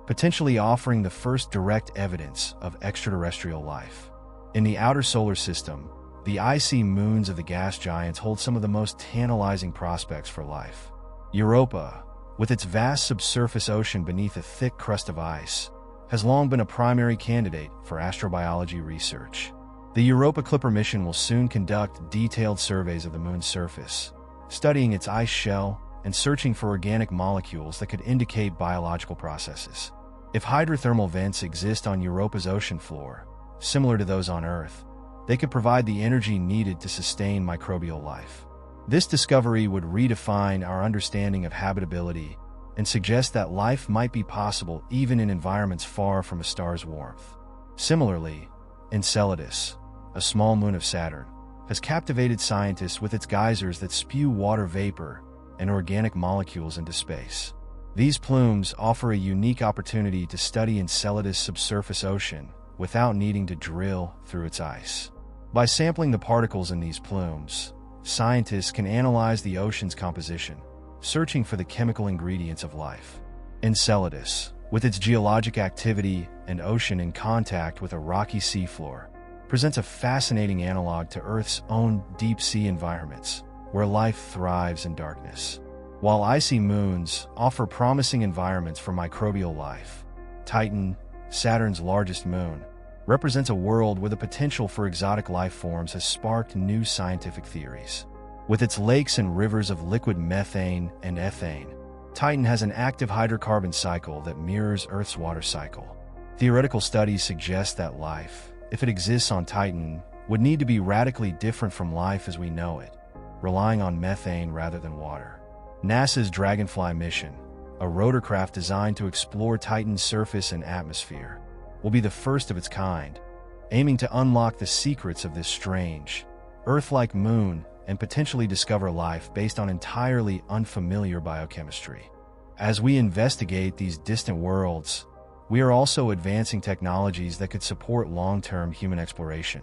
potentially offering the first direct evidence of extraterrestrial life. In the outer solar system, the icy moons of the gas giants hold some of the most tantalizing prospects for life. Europa, with its vast subsurface ocean beneath a thick crust of ice, has long been a primary candidate for astrobiology research. The Europa Clipper mission will soon conduct detailed surveys of the moon's surface, studying its ice shell and searching for organic molecules that could indicate biological processes. If hydrothermal vents exist on Europa's ocean floor, similar to those on Earth, they could provide the energy needed to sustain microbial life. This discovery would redefine our understanding of habitability and suggest that life might be possible even in environments far from a star's warmth. Similarly, Enceladus, a small moon of Saturn, has captivated scientists with its geysers that spew water vapor and organic molecules into space. These plumes offer a unique opportunity to study Enceladus' subsurface ocean without needing to drill through its ice. By sampling the particles in these plumes, scientists can analyze the ocean's composition, searching for the chemical ingredients of life. Enceladus, with its geologic activity and ocean in contact with a rocky seafloor, presents a fascinating analog to Earth's own deep-sea environments, where life thrives in darkness. While icy moons offer promising environments for microbial life, Titan, Saturn's largest moon, represents a world where the potential for exotic life forms has sparked new scientific theories. With its lakes and rivers of liquid methane and ethane, Titan has an active hydrocarbon cycle that mirrors Earth's water cycle. Theoretical studies suggest that life, if it exists on Titan, would need to be radically different from life as we know it, relying on methane rather than water. NASA's Dragonfly mission, a rotorcraft designed to explore Titan's surface and atmosphere, will be the first of its kind, aiming to unlock the secrets of this strange, Earth-like moon and potentially discover life based on entirely unfamiliar biochemistry. As we investigate these distant worlds, we are also advancing technologies that could support long-term human exploration.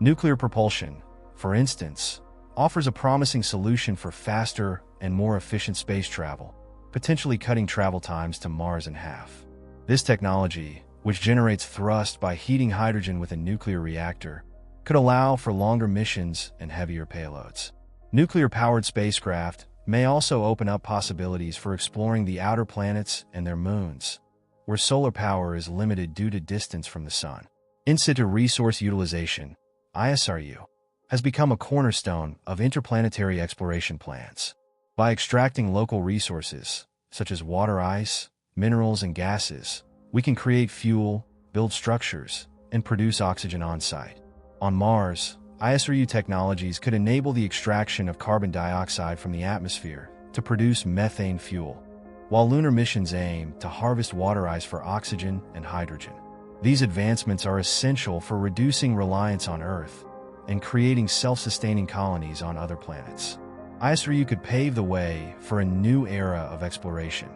Nuclear propulsion, for instance, offers a promising solution for faster and more efficient space travel, potentially cutting travel times to Mars in half. This technology, which generates thrust by heating hydrogen with a nuclear reactor, could allow for longer missions and heavier payloads. Nuclear-powered spacecraft may also open up possibilities for exploring the outer planets and their moons, where solar power is limited due to distance from the sun. In situ resource utilization, ISRU, has become a cornerstone of interplanetary exploration plans. By extracting local resources, such as water ice, minerals, and gases, we can create fuel, build structures, and produce oxygen on-site. On Mars, ISRU technologies could enable the extraction of carbon dioxide from the atmosphere to produce methane fuel, while lunar missions aim to harvest water ice for oxygen and hydrogen. These advancements are essential for reducing reliance on Earth and creating self-sustaining colonies on other planets. ISRU could pave the way for a new era of exploration,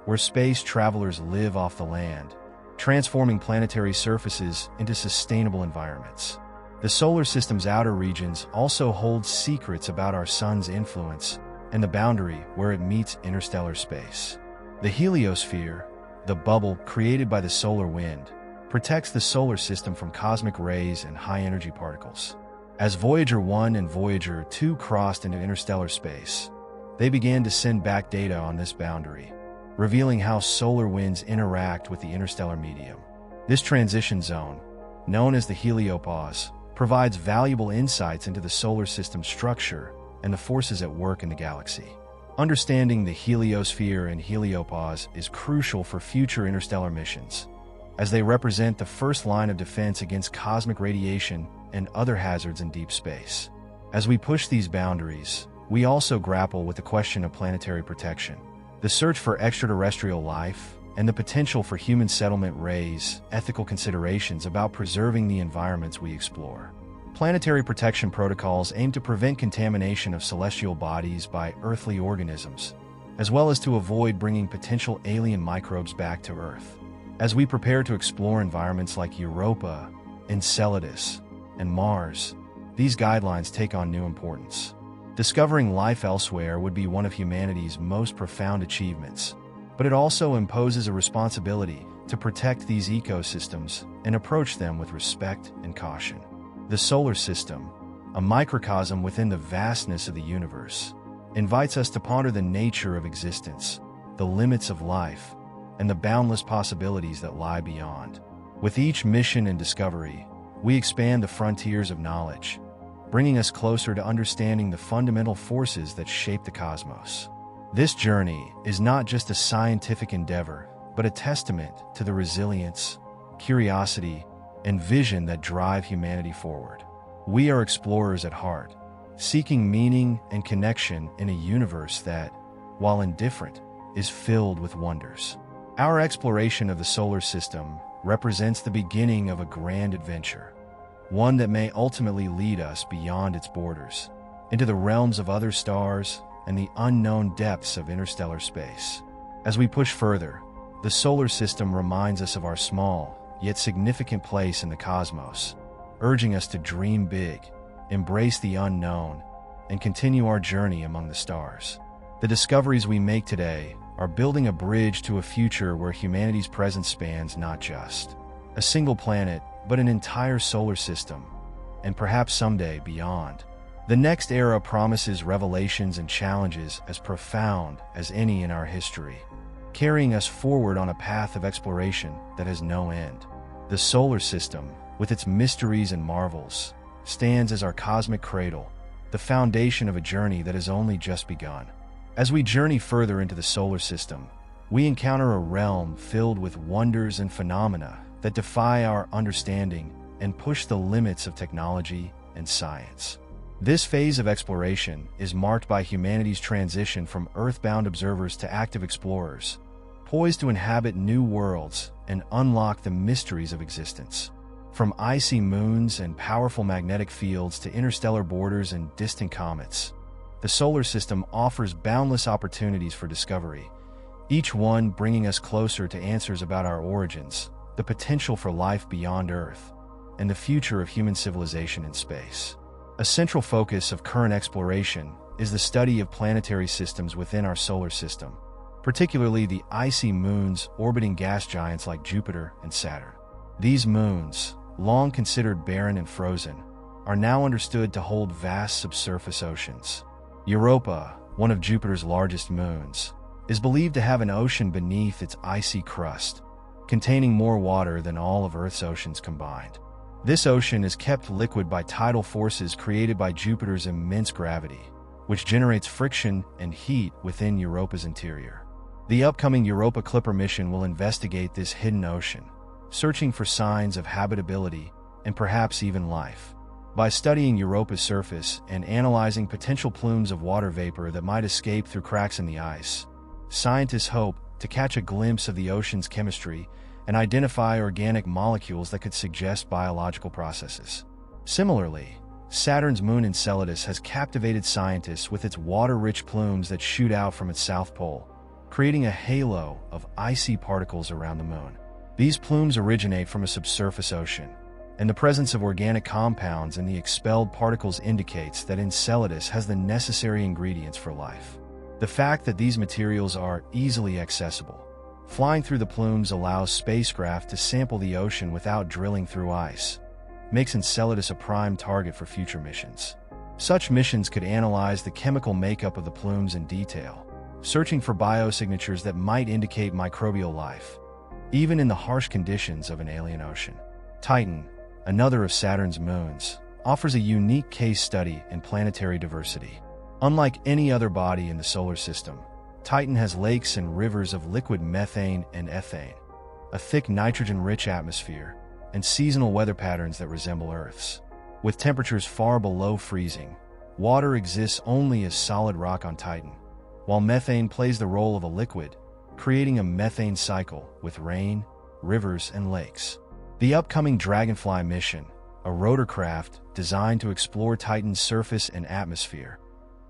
where space travelers live off the land, transforming planetary surfaces into sustainable environments. The solar system's outer regions also hold secrets about our sun's influence and the boundary where it meets interstellar space. The heliosphere, the bubble created by the solar wind, protects the solar system from cosmic rays and high-energy particles. As Voyager 1 and Voyager 2 crossed into interstellar space, they began to send back data on this boundary, revealing how solar winds interact with the interstellar medium. This transition zone, known as the heliopause, provides valuable insights into the solar system's structure and the forces at work in the galaxy. Understanding the heliosphere and heliopause is crucial for future interstellar missions, as they represent the first line of defense against cosmic radiation and other hazards in deep space. As we push these boundaries, we also grapple with the question of planetary protection. The search for extraterrestrial life and the potential for human settlement raise ethical considerations about preserving the environments we explore. Planetary protection protocols aim to prevent contamination of celestial bodies by earthly organisms, as well as to avoid bringing potential alien microbes back to Earth. As we prepare to explore environments like Europa, Enceladus, and Mars, these guidelines take on new importance. Discovering life elsewhere would be one of humanity's most profound achievements, but it also imposes a responsibility to protect these ecosystems and approach them with respect and caution. The solar system, a microcosm within the vastness of the universe, invites us to ponder the nature of existence, the limits of life, and the boundless possibilities that lie beyond. With each mission and discovery, we expand the frontiers of knowledge, bringing us closer to understanding the fundamental forces that shape the cosmos. This journey is not just a scientific endeavor, but a testament to the resilience, curiosity, and vision that drive humanity forward. We are explorers at heart, seeking meaning and connection in a universe that, while indifferent, is filled with wonders. Our exploration of the solar system represents the beginning of a grand adventure, one that may ultimately lead us beyond its borders, into the realms of other stars and the unknown depths of interstellar space. As we push further, the solar system reminds us of our small, yet significant place in the cosmos, urging us to dream big, embrace the unknown, and continue our journey among the stars. The discoveries we make today are building a bridge to a future where humanity's presence spans not just a single planet, but an entire solar system, and perhaps someday beyond. The next era promises revelations and challenges as profound as any in our history, carrying us forward on a path of exploration that has no end. The solar system, with its mysteries and marvels, stands as our cosmic cradle, the foundation of a journey that has only just begun. As we journey further into the solar system, we encounter a realm filled with wonders and phenomena that defy our understanding and push the limits of technology and science. This phase of exploration is marked by humanity's transition from earthbound observers to active explorers, poised to inhabit new worlds and unlock the mysteries of existence. From icy moons and powerful magnetic fields to interstellar borders and distant comets, the solar system offers boundless opportunities for discovery, each one bringing us closer to answers about our origins, the potential for life beyond Earth, and the future of human civilization in space. A central focus of current exploration is the study of planetary systems within our solar system, particularly the icy moons orbiting gas giants like Jupiter and Saturn. These moons, long considered barren and frozen, are now understood to hold vast subsurface oceans. Europa, one of Jupiter's largest moons, is believed to have an ocean beneath its icy crust, containing more water than all of Earth's oceans combined. This ocean is kept liquid by tidal forces created by Jupiter's immense gravity, which generates friction and heat within Europa's interior. The upcoming Europa Clipper mission will investigate this hidden ocean, searching for signs of habitability and perhaps even life. By studying Europa's surface and analyzing potential plumes of water vapor that might escape through cracks in the ice, scientists hope to catch a glimpse of the ocean's chemistry and identify organic molecules that could suggest biological processes. Similarly, Saturn's moon Enceladus has captivated scientists with its water-rich plumes that shoot out from its south pole, creating a halo of icy particles around the moon. These plumes originate from a subsurface ocean, and the presence of organic compounds in the expelled particles indicates that Enceladus has the necessary ingredients for life. The fact that these materials are easily accessible, flying through the plumes allows spacecraft to sample the ocean without drilling through ice, makes Enceladus a prime target for future missions. Such missions could analyze the chemical makeup of the plumes in detail, searching for biosignatures that might indicate microbial life, even in the harsh conditions of an alien ocean. Titan, another of Saturn's moons, offers a unique case study in planetary diversity. Unlike any other body in the solar system, Titan has lakes and rivers of liquid methane and ethane, a thick nitrogen-rich atmosphere, and seasonal weather patterns that resemble Earth's. With temperatures far below freezing, water exists only as solid rock on Titan, while methane plays the role of a liquid, creating a methane cycle with rain, rivers, and lakes. The upcoming Dragonfly mission, a rotorcraft designed to explore Titan's surface and atmosphere,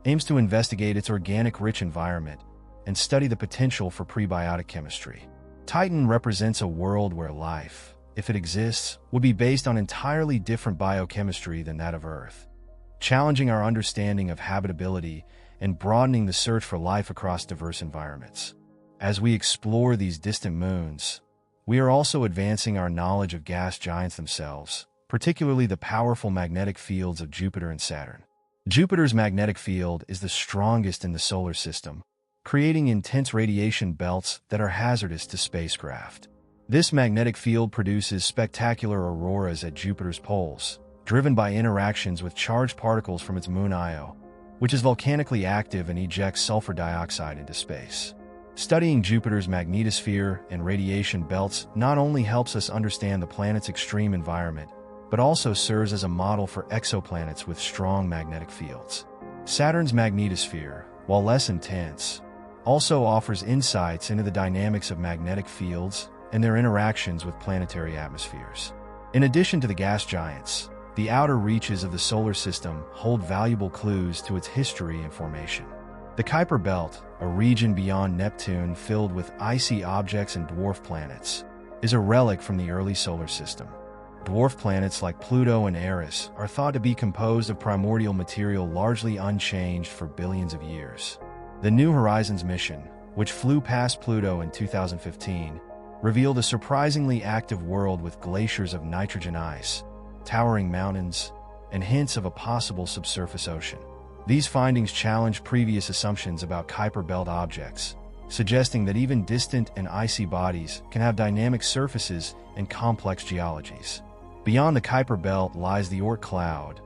aims to investigate its organic-rich environment and study the potential for prebiotic chemistry. Titan represents a world where life, if it exists, would be based on entirely different biochemistry than that of Earth. challenging our understanding of habitability and broadening the search for life across diverse environments. As we explore these distant moons, we are also advancing our knowledge of gas giants themselves, particularly the powerful magnetic fields of Jupiter and Saturn. Jupiter's magnetic field is the strongest in the solar system, creating intense radiation belts that are hazardous to spacecraft. This magnetic field produces spectacular auroras at Jupiter's poles, driven by interactions with charged particles from its moon Io, which is volcanically active and ejects sulfur dioxide into space. Studying Jupiter's magnetosphere and radiation belts not only helps us understand the planet's extreme environment, but also serves as a model for exoplanets with strong magnetic fields. Saturn's magnetosphere, while less intense, also offers insights into the dynamics of magnetic fields and their interactions with planetary atmospheres. In addition to the gas giants, the outer reaches of the solar system hold valuable clues to its history and formation. The Kuiper Belt, a region beyond Neptune filled with icy objects and dwarf planets, is a relic from the early solar system. Dwarf planets like Pluto and Eris are thought to be composed of primordial material largely unchanged for billions of years. The New Horizons mission, which flew past Pluto in 2015, revealed a surprisingly active world with glaciers of nitrogen ice, towering mountains, and hints of a possible subsurface ocean. These findings challenge previous assumptions about Kuiper Belt objects, suggesting that even distant and icy bodies can have dynamic surfaces and complex geologies. Beyond the Kuiper Belt lies the Oort cloud,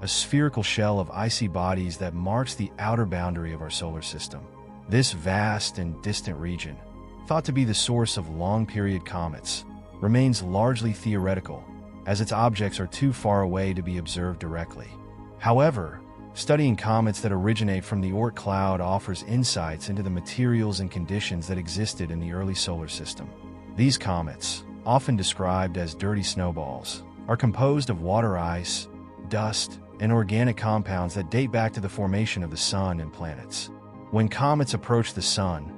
a spherical shell of icy bodies that marks the outer boundary of our solar system. This vast and distant region, thought to be the source of long-period comets, remains largely theoretical, as its objects are too far away to be observed directly. However, studying comets that originate from the Oort cloud offers insights into the materials and conditions that existed in the early solar system. These comets, often described as dirty snowballs, are composed of water ice, dust, and organic compounds that date back to the formation of the Sun and planets. When comets approach the Sun,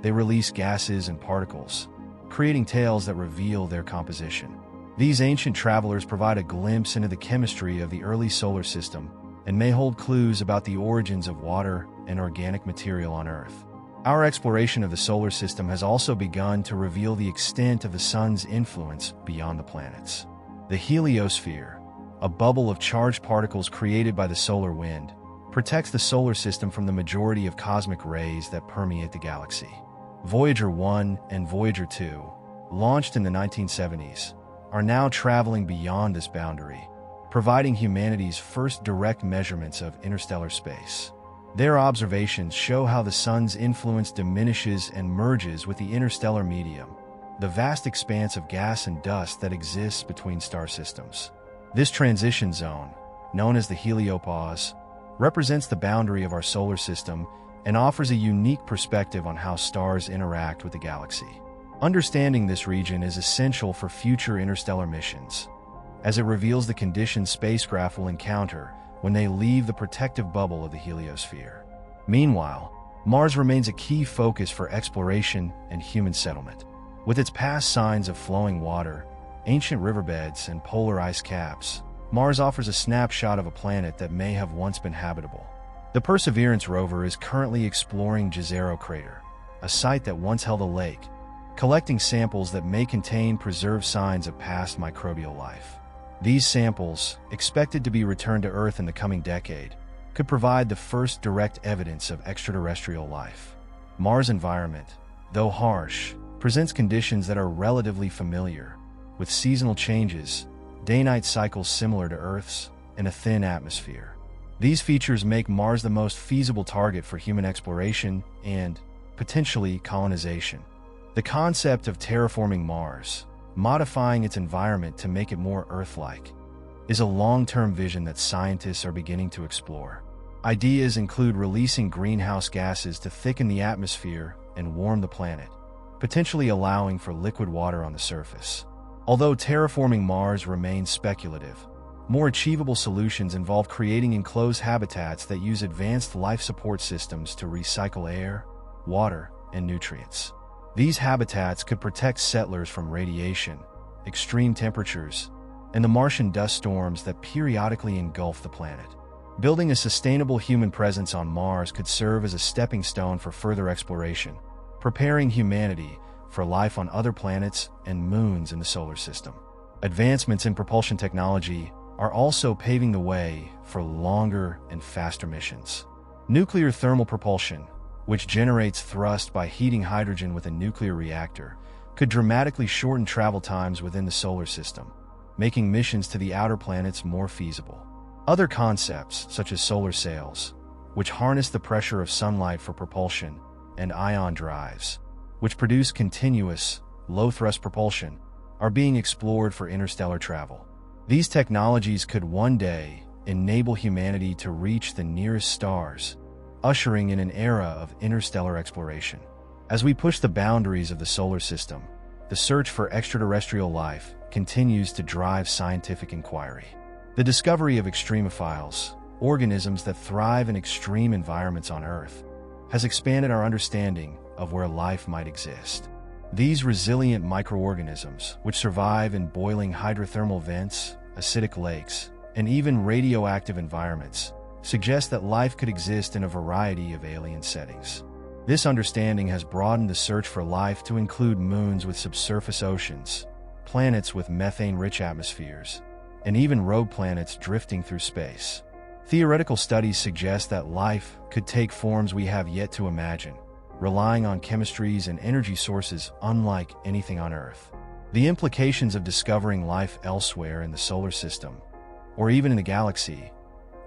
they release gases and particles, creating tails that reveal their composition. These ancient travelers provide a glimpse into the chemistry of the early solar system and may hold clues about the origins of water and organic material on Earth. Our exploration of the solar system has also begun to reveal the extent of the Sun's influence beyond the planets. The heliosphere, a bubble of charged particles created by the solar wind, protects the solar system from the majority of cosmic rays that permeate the galaxy. Voyager 1 and Voyager 2, launched in the 1970s, are now traveling beyond this boundary, providing humanity's first direct measurements of interstellar space. Their observations show how the Sun's influence diminishes and merges with the interstellar medium, the vast expanse of gas and dust that exists between star systems. This transition zone, known as the heliopause, represents the boundary of our solar system and offers a unique perspective on how stars interact with the galaxy. Understanding this region is essential for future interstellar missions, as it reveals the conditions spacecraft will encounter when they leave the protective bubble of the heliosphere. Meanwhile, Mars remains a key focus for exploration and human settlement. With its past signs of flowing water, ancient riverbeds, and polar ice caps, Mars offers a snapshot of a planet that may have once been habitable. The Perseverance rover is currently exploring Jezero Crater, a site that once held a lake, collecting samples that may contain preserved signs of past microbial life. These samples, expected to be returned to Earth in the coming decade, could provide the first direct evidence of extraterrestrial life. Mars' environment, though harsh, presents conditions that are relatively familiar, with seasonal changes, day-night cycles similar to Earth's, and a thin atmosphere. These features make Mars the most feasible target for human exploration and, potentially, colonization. The concept of terraforming Mars, modifying its environment to make it more Earth-like, is a long-term vision that scientists are beginning to explore. Ideas include releasing greenhouse gases to thicken the atmosphere and warm the planet, potentially allowing for liquid water on the surface. Although terraforming Mars remains speculative, more achievable solutions involve creating enclosed habitats that use advanced life support systems to recycle air, water, and nutrients. These habitats could protect settlers from radiation, extreme temperatures, and the Martian dust storms that periodically engulf the planet. Building a sustainable human presence on Mars could serve as a stepping stone for further exploration, preparing humanity for life on other planets and moons in the solar system. Advancements in propulsion technology are also paving the way for longer and faster missions. Nuclear thermal propulsion, which generates thrust by heating hydrogen with a nuclear reactor, could dramatically shorten travel times within the solar system, making missions to the outer planets more feasible. Other concepts, such as solar sails, which harness the pressure of sunlight for propulsion, and ion drives, which produce continuous, low-thrust propulsion, are being explored for interstellar travel. These technologies could one day enable humanity to reach the nearest stars, ushering in an era of interstellar exploration. As we push the boundaries of the solar system, the search for extraterrestrial life continues to drive scientific inquiry. The discovery of extremophiles, organisms that thrive in extreme environments on Earth, has expanded our understanding of where life might exist. These resilient microorganisms, which survive in boiling hydrothermal vents, acidic lakes, and even radioactive environments, suggest that life could exist in a variety of alien settings. This understanding has broadened the search for life to include moons with subsurface oceans, planets with methane-rich atmospheres, and even rogue planets drifting through space. Theoretical studies suggest that life could take forms we have yet to imagine, relying on chemistries and energy sources unlike anything on Earth. The implications of discovering life elsewhere in the solar system, or even in the galaxy,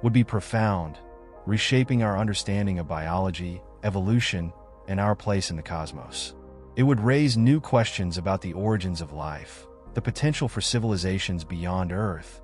would be profound, reshaping our understanding of biology, evolution, and our place in the cosmos. It would raise new questions about the origins of life, the potential for civilizations beyond Earth,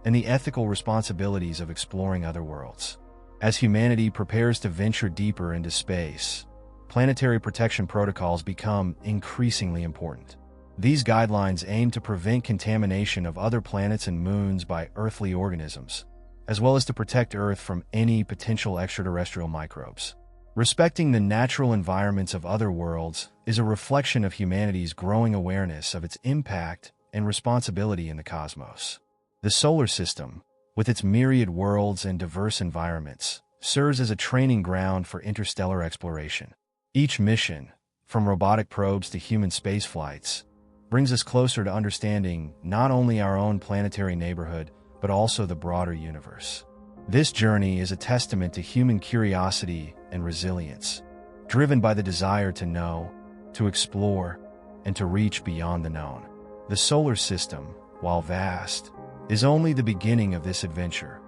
and the ethical responsibilities of exploring other worlds. As humanity prepares to venture deeper into space, planetary protection protocols become increasingly important. These guidelines aim to prevent contamination of other planets and moons by earthly organisms, as well as to protect Earth from any potential extraterrestrial microbes. Respecting the natural environments of other worlds is a reflection of humanity's growing awareness of its impact and responsibility in the cosmos. The solar system, with its myriad worlds and diverse environments, serves as a training ground for interstellar exploration. Each mission, from robotic probes to human spaceflights, brings us closer to understanding not only our own planetary neighborhood, but also the broader universe. This journey is a testament to human curiosity and resilience, driven by the desire to know, to explore, and to reach beyond the known. The solar system, while vast, is only the beginning of this adventure,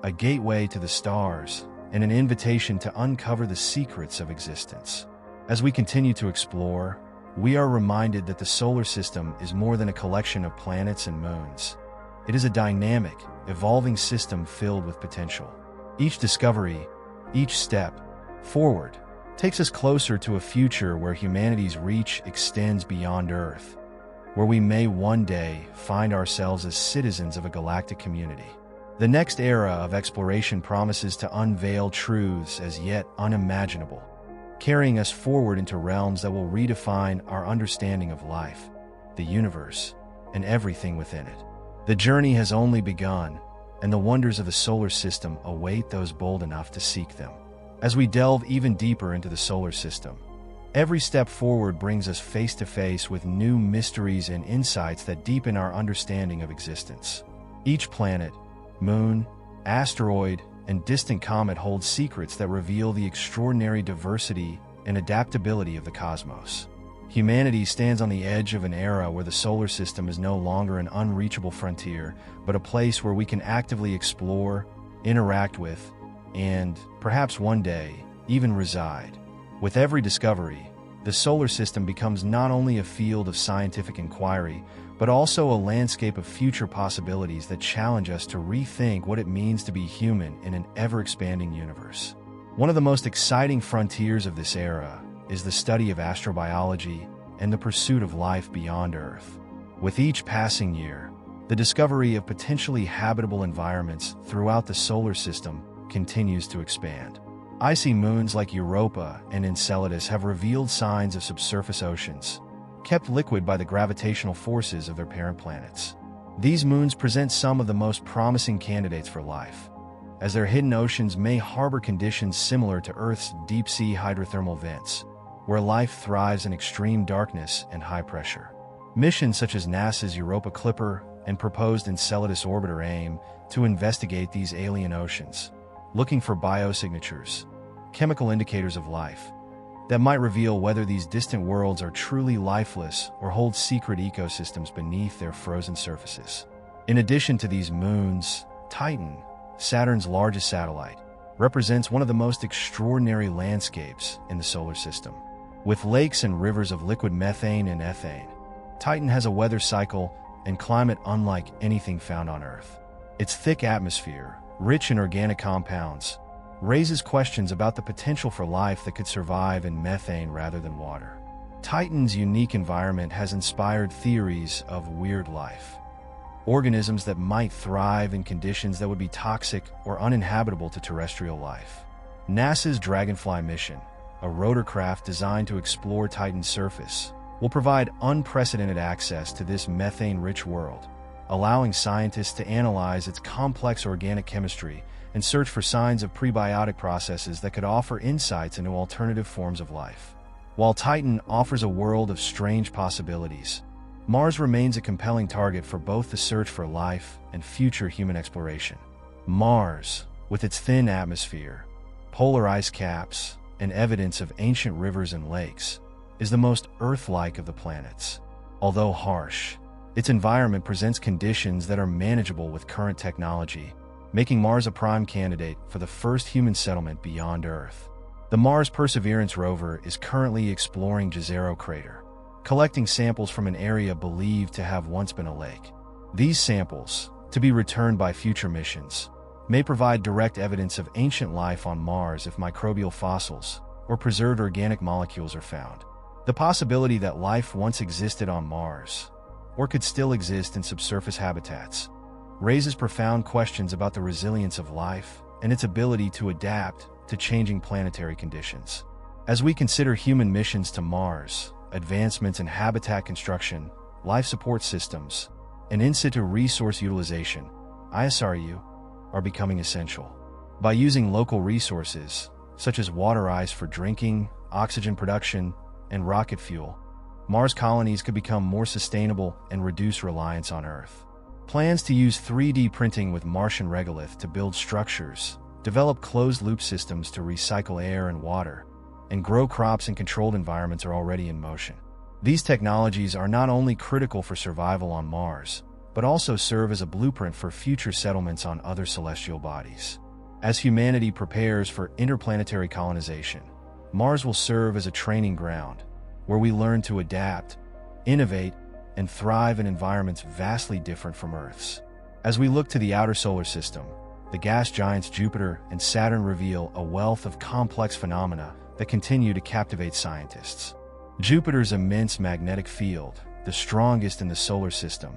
a gateway to the stars and an invitation to uncover the secrets of existence. As we continue to explore, we are reminded that the solar system is more than a collection of planets and moons. It is a dynamic, evolving system filled with potential. Each discovery, each step forward, takes us closer to a future where humanity's reach extends beyond Earth, where we may one day find ourselves as citizens of a galactic community. The next era of exploration promises to unveil truths as yet unimaginable, carrying us forward into realms that will redefine our understanding of life, the universe, and everything within it. The journey has only begun, and the wonders of the solar system await those bold enough to seek them. As we delve even deeper into the solar system, every step forward brings us face to face with new mysteries and insights that deepen our understanding of existence. Each planet, moon, asteroid, and distant comet holds secrets that reveal the extraordinary diversity and adaptability of the cosmos. Humanity stands on the edge of an era where the solar system is no longer an unreachable frontier, but a place where we can actively explore, interact with, and, perhaps one day, even reside. With every discovery, the solar system becomes not only a field of scientific inquiry, but also a landscape of future possibilities that challenge us to rethink what it means to be human in an ever-expanding universe. One of the most exciting frontiers of this era is the study of astrobiology and the pursuit of life beyond Earth. With each passing year, the discovery of potentially habitable environments throughout the solar system continues to expand. Icy moons like Europa and Enceladus have revealed signs of subsurface oceans, kept liquid by the gravitational forces of their parent planets. These moons present some of the most promising candidates for life, as their hidden oceans may harbor conditions similar to Earth's deep-sea hydrothermal vents, where life thrives in extreme darkness and high pressure. Missions such as NASA's Europa Clipper and proposed Enceladus orbiter aim to investigate these alien oceans, looking for biosignatures, chemical indicators of life, that might reveal whether these distant worlds are truly lifeless or hold secret ecosystems beneath their frozen surfaces. In addition to these moons, Titan, Saturn's largest satellite, represents one of the most extraordinary landscapes in the solar system. With lakes and rivers of liquid methane and ethane, Titan has a weather cycle and climate unlike anything found on Earth. Its thick atmosphere, rich in organic compounds, raises questions about the potential for life that could survive in methane rather than water. Titan's unique environment has inspired theories of weird life, organisms that might thrive in conditions that would be toxic or uninhabitable to terrestrial life. NASA's Dragonfly mission, a rotorcraft designed to explore Titan's surface, will provide unprecedented access to this methane-rich world, allowing scientists to analyze its complex organic chemistry and search for signs of prebiotic processes that could offer insights into alternative forms of life. While Titan offers a world of strange possibilities, Mars remains a compelling target for both the search for life and future human exploration. Mars, with its thin atmosphere, polar ice caps, and evidence of ancient rivers and lakes, is the most Earth-like of the planets. Although harsh, its environment presents conditions that are manageable with current technology, making Mars a prime candidate for the first human settlement beyond Earth. The Mars Perseverance rover is currently exploring Jezero crater, collecting samples from an area believed to have once been a lake. These samples, to be returned by future missions, may provide direct evidence of ancient life on Mars if microbial fossils or preserved organic molecules are found. The possibility that life once existed on Mars, or could still exist in subsurface habitats, raises profound questions about the resilience of life and its ability to adapt to changing planetary conditions. As we consider human missions to Mars, advancements in habitat construction, life support systems, and in situ resource utilization, ISRU, are becoming essential. By using local resources, such as water ice for drinking, oxygen production, and rocket fuel, Mars colonies could become more sustainable and reduce reliance on Earth. Plans to use 3D printing with Martian regolith to build structures, develop closed-loop systems to recycle air and water, and grow crops in controlled environments are already in motion. These technologies are not only critical for survival on Mars, but also serve as a blueprint for future settlements on other celestial bodies. As humanity prepares for interplanetary colonization, Mars will serve as a training ground where we learn to adapt, innovate, and thrive in environments vastly different from Earth's. As we look to the outer solar system, the gas giants Jupiter and Saturn reveal a wealth of complex phenomena that continue to captivate scientists. Jupiter's immense magnetic field, the strongest in the solar system,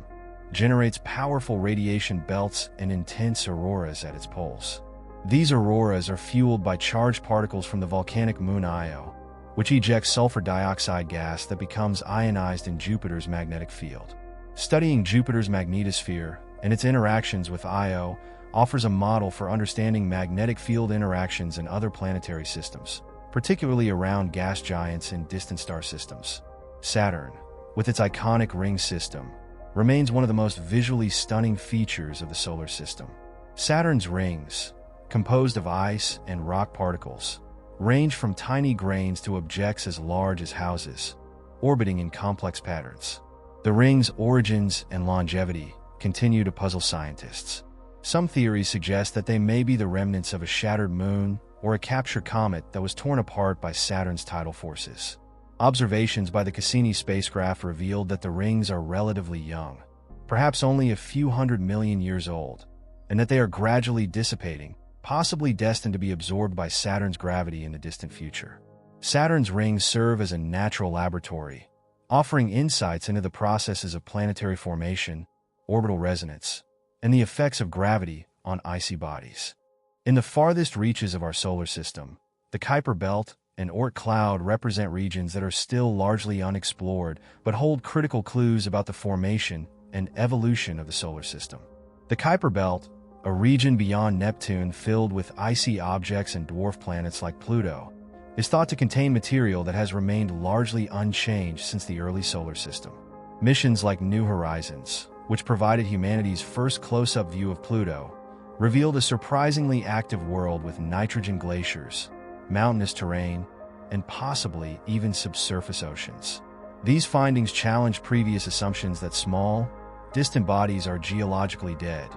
generates powerful radiation belts and intense auroras at its poles. These auroras are fueled by charged particles from the volcanic moon Io, which ejects sulfur dioxide gas that becomes ionized in Jupiter's magnetic field. Studying Jupiter's magnetosphere and its interactions with Io offers a model for understanding magnetic field interactions in other planetary systems, particularly around gas giants and distant star systems. Saturn, with its iconic ring system, remains one of the most visually stunning features of the solar system. Saturn's rings, composed of ice and rock particles, range from tiny grains to objects as large as houses, orbiting in complex patterns. The rings' origins and longevity continue to puzzle scientists. Some theories suggest that they may be the remnants of a shattered moon or a captured comet that was torn apart by Saturn's tidal forces. Observations by the Cassini spacecraft revealed that the rings are relatively young, perhaps only a few 100 million years old, and that they are gradually dissipating, possibly destined to be absorbed by Saturn's gravity in the distant future. Saturn's rings serve as a natural laboratory, offering insights into the processes of planetary formation, orbital resonance, and the effects of gravity on icy bodies. In the farthest reaches of our solar system, the Kuiper Belt and Oort cloud represent regions that are still largely unexplored but hold critical clues about the formation and evolution of the solar system. The Kuiper Belt, a region beyond Neptune filled with icy objects and dwarf planets like Pluto, is thought to contain material that has remained largely unchanged since the early solar system. Missions like New Horizons, which provided humanity's first close-up view of Pluto, revealed a surprisingly active world with nitrogen glaciers, mountainous terrain, and possibly even subsurface oceans. These findings challenge previous assumptions that small, distant bodies are geologically dead,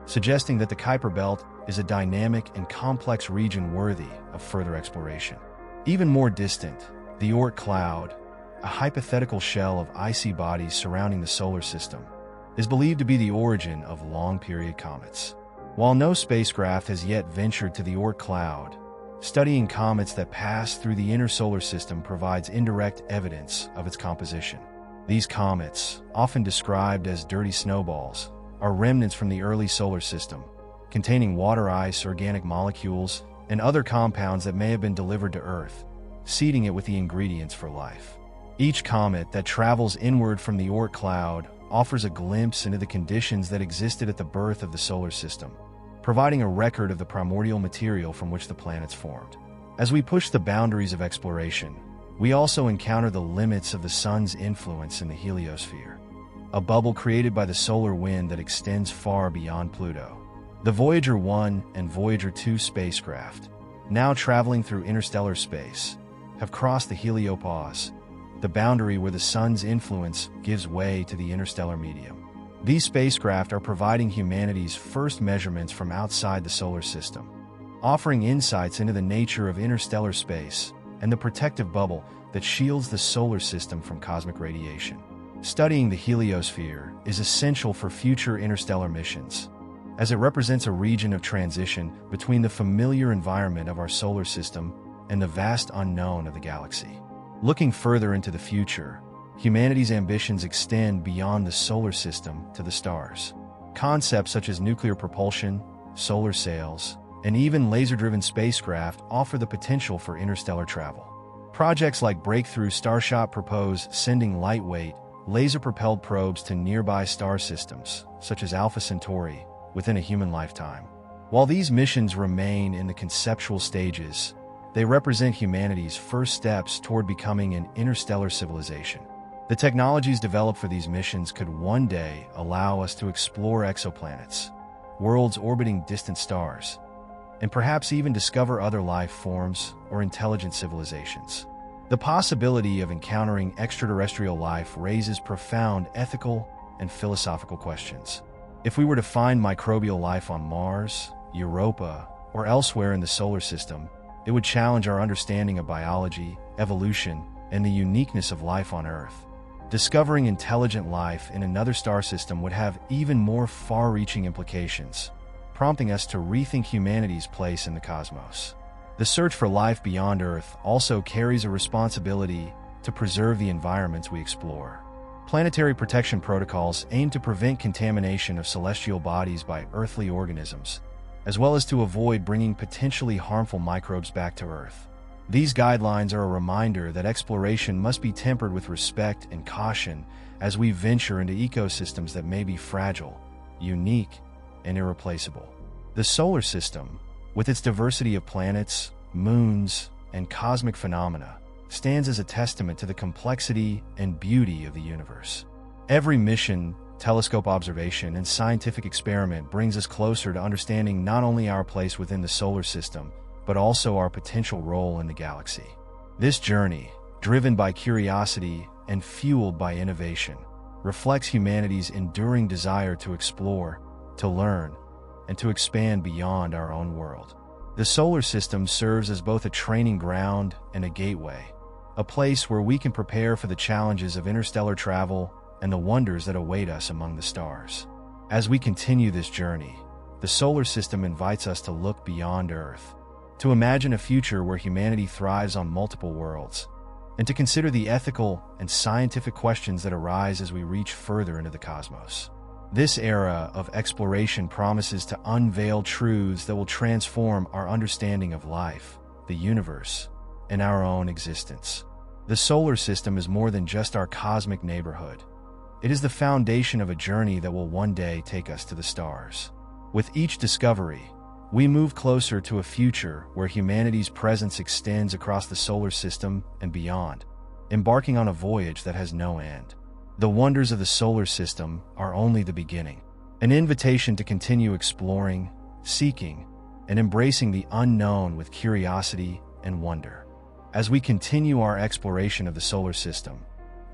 suggesting that the Kuiper Belt is a dynamic and complex region worthy of further exploration. Even more distant, the Oort cloud, a hypothetical shell of icy bodies surrounding the solar system, is believed to be the origin of long-period comets. While no spacecraft has yet ventured to the Oort cloud, studying comets that pass through the inner solar system provides indirect evidence of its composition. These comets, often described as dirty snowballs, are remnants from the early solar system, containing water ice, organic molecules, and other compounds that may have been delivered to Earth, seeding it with the ingredients for life. Each comet that travels inward from the Oort cloud offers a glimpse into the conditions that existed at the birth of the solar system, providing a record of the primordial material from which the planets formed. As we push the boundaries of exploration, we also encounter the limits of the Sun's influence in the heliosphere, a bubble created by the solar wind that extends far beyond Pluto. The Voyager 1 and Voyager 2 spacecraft, now traveling through interstellar space, have crossed the heliopause, the boundary where the Sun's influence gives way to the interstellar medium. These spacecraft are providing humanity's first measurements from outside the solar system, offering insights into the nature of interstellar space and the protective bubble that shields the solar system from cosmic radiation. Studying the heliosphere is essential for future interstellar missions, as it represents a region of transition between the familiar environment of our solar system and the vast unknown of the galaxy. Looking further into the future, humanity's ambitions extend beyond the solar system to the stars. Concepts such as nuclear propulsion, solar sails, and even laser-driven spacecraft offer the potential for interstellar travel. Projects like Breakthrough Starshot propose sending lightweight, laser-propelled probes to nearby star systems, such as Alpha Centauri, within a human lifetime. While these missions remain in the conceptual stages, they represent humanity's first steps toward becoming an interstellar civilization. The technologies developed for these missions could one day allow us to explore exoplanets, worlds orbiting distant stars, and perhaps even discover other life forms or intelligent civilizations. The possibility of encountering extraterrestrial life raises profound ethical and philosophical questions. If we were to find microbial life on Mars, Europa, or elsewhere in the solar system, it would challenge our understanding of biology, evolution, and the uniqueness of life on Earth. Discovering intelligent life in another star system would have even more far-reaching implications, prompting us to rethink humanity's place in the cosmos. The search for life beyond Earth also carries a responsibility to preserve the environments we explore. Planetary protection protocols aim to prevent contamination of celestial bodies by earthly organisms, as well as to avoid bringing potentially harmful microbes back to Earth. These guidelines are a reminder that exploration must be tempered with respect and caution as we venture into ecosystems that may be fragile, unique, and irreplaceable. The solar system, with its diversity of planets, moons, and cosmic phenomena, stands as a testament to the complexity and beauty of the universe. Every mission, telescope observation, and scientific experiment brings us closer to understanding not only our place within the solar system, but also our potential role in the galaxy. This journey, driven by curiosity and fueled by innovation, reflects humanity's enduring desire to explore, to learn, and to expand beyond our own world. The solar system serves as both a training ground and a gateway, a place where we can prepare for the challenges of interstellar travel and the wonders that await us among the stars. As we continue this journey, the solar system invites us to look beyond Earth, to imagine a future where humanity thrives on multiple worlds, and to consider the ethical and scientific questions that arise as we reach further into the cosmos. This era of exploration promises to unveil truths that will transform our understanding of life, the universe, and our own existence. The solar system is more than just our cosmic neighborhood. It is the foundation of a journey that will one day take us to the stars. With each discovery, we move closer to a future where humanity's presence extends across the solar system and beyond, embarking on a voyage that has no end. The wonders of the solar system are only the beginning, an invitation to continue exploring, seeking, and embracing the unknown with curiosity and wonder. As we continue our exploration of the solar system,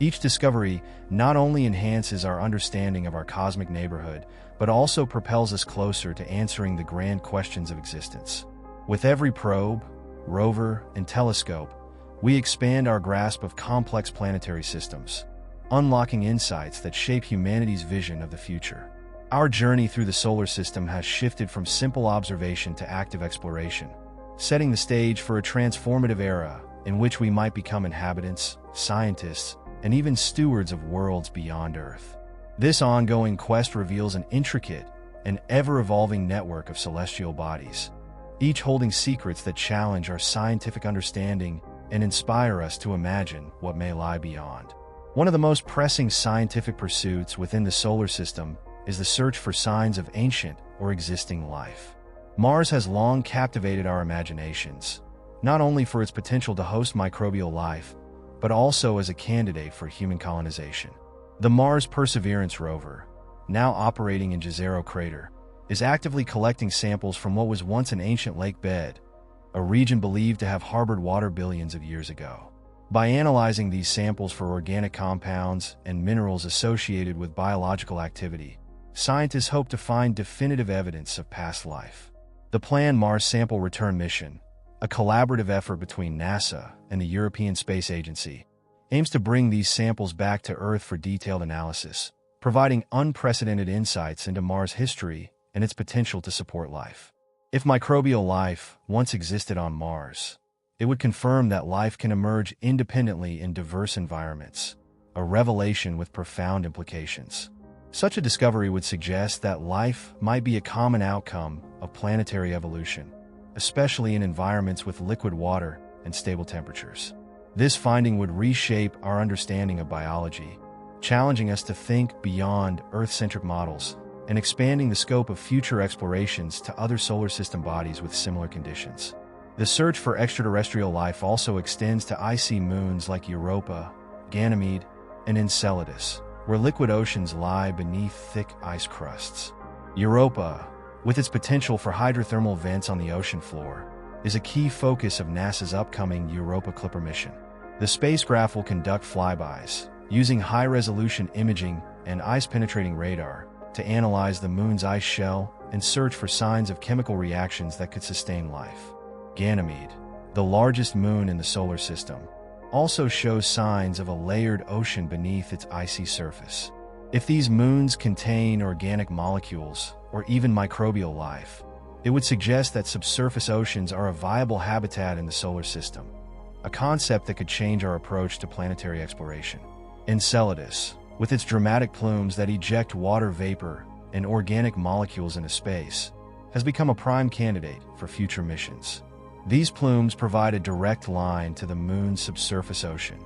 each discovery not only enhances our understanding of our cosmic neighborhood, but also propels us closer to answering the grand questions of existence. With every probe, rover, and telescope, we expand our grasp of complex planetary systems, unlocking insights that shape humanity's vision of the future. Our journey through the solar system has shifted from simple observation to active exploration, setting the stage for a transformative era in which we might become inhabitants, scientists, and even stewards of worlds beyond Earth. This ongoing quest reveals an intricate and ever-evolving network of celestial bodies, each holding secrets that challenge our scientific understanding and inspire us to imagine what may lie beyond. One of the most pressing scientific pursuits within the solar system is the search for signs of ancient or existing life. Mars has long captivated our imaginations, not only for its potential to host microbial life, but also as a candidate for human colonization. The Mars Perseverance rover, now operating in Jezero Crater, is actively collecting samples from what was once an ancient lake bed, a region believed to have harbored water billions of years ago. By analyzing these samples for organic compounds and minerals associated with biological activity, scientists hope to find definitive evidence of past life. The planned Mars Sample Return mission, a collaborative effort between NASA and the European Space Agency, aims to bring these samples back to Earth for detailed analysis, providing unprecedented insights into Mars' history and its potential to support life. If microbial life once existed on Mars, it would confirm that life can emerge independently in diverse environments, a revelation with profound implications. Such a discovery would suggest that life might be a common outcome of planetary evolution, especially in environments with liquid water and stable temperatures. This finding would reshape our understanding of biology, challenging us to think beyond Earth-centric models and expanding the scope of future explorations to other solar system bodies with similar conditions. The search for extraterrestrial life also extends to icy moons like Europa, Ganymede, and Enceladus, where liquid oceans lie beneath thick ice crusts. Europa, with its potential for hydrothermal vents on the ocean floor, is a key focus of NASA's upcoming Europa Clipper mission. The spacecraft will conduct flybys, using high-resolution imaging and ice-penetrating radar to analyze the moon's ice shell and search for signs of chemical reactions that could sustain life. Ganymede, the largest moon in the solar system, also shows signs of a layered ocean beneath its icy surface. If these moons contain organic molecules or even microbial life, it would suggest that subsurface oceans are a viable habitat in the solar system, a concept that could change our approach to planetary exploration. Enceladus, with its dramatic plumes that eject water vapor and organic molecules into space, has become a prime candidate for future missions. These plumes provide a direct line to the moon's subsurface ocean,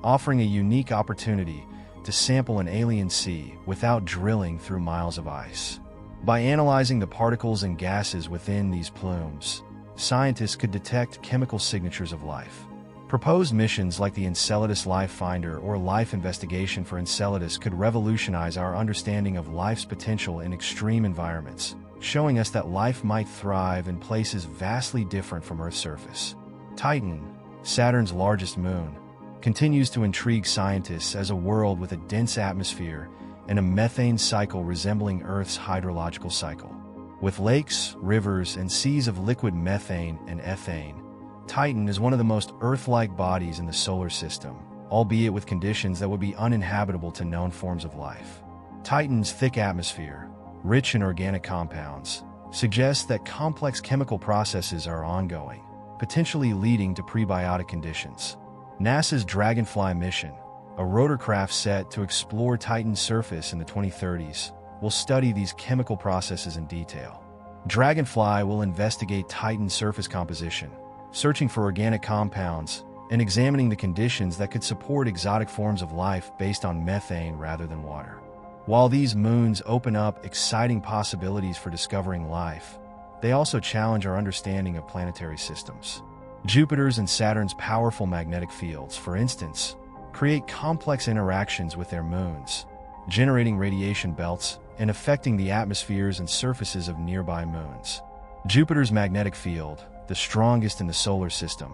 offering a unique opportunity to sample an alien sea without drilling through miles of ice. By analyzing the particles and gases within these plumes, scientists could detect chemical signatures of life. Proposed missions like the Enceladus Life Finder or Life Investigation for Enceladus could revolutionize our understanding of life's potential in extreme environments, showing us that life might thrive in places vastly different from Earth's surface. Titan, Saturn's largest moon, continues to intrigue scientists as a world with a dense atmosphere and a methane cycle resembling Earth's hydrological cycle. With lakes, rivers, and seas of liquid methane and ethane, Titan is one of the most Earth-like bodies in the solar system, albeit with conditions that would be uninhabitable to known forms of life. Titan's thick atmosphere, rich in organic compounds, suggests that complex chemical processes are ongoing, potentially leading to prebiotic conditions. NASA's Dragonfly mission, a rotorcraft set to explore Titan's surface in the 2030s, will study these chemical processes in detail. Dragonfly will investigate Titan's surface composition, searching for organic compounds and examining the conditions that could support exotic forms of life based on methane rather than water. While these moons open up exciting possibilities for discovering life, they also challenge our understanding of planetary systems. Jupiter's and Saturn's powerful magnetic fields, for instance, create complex interactions with their moons, generating radiation belts and affecting the atmospheres and surfaces of nearby moons. Jupiter's magnetic field, the strongest in the solar system,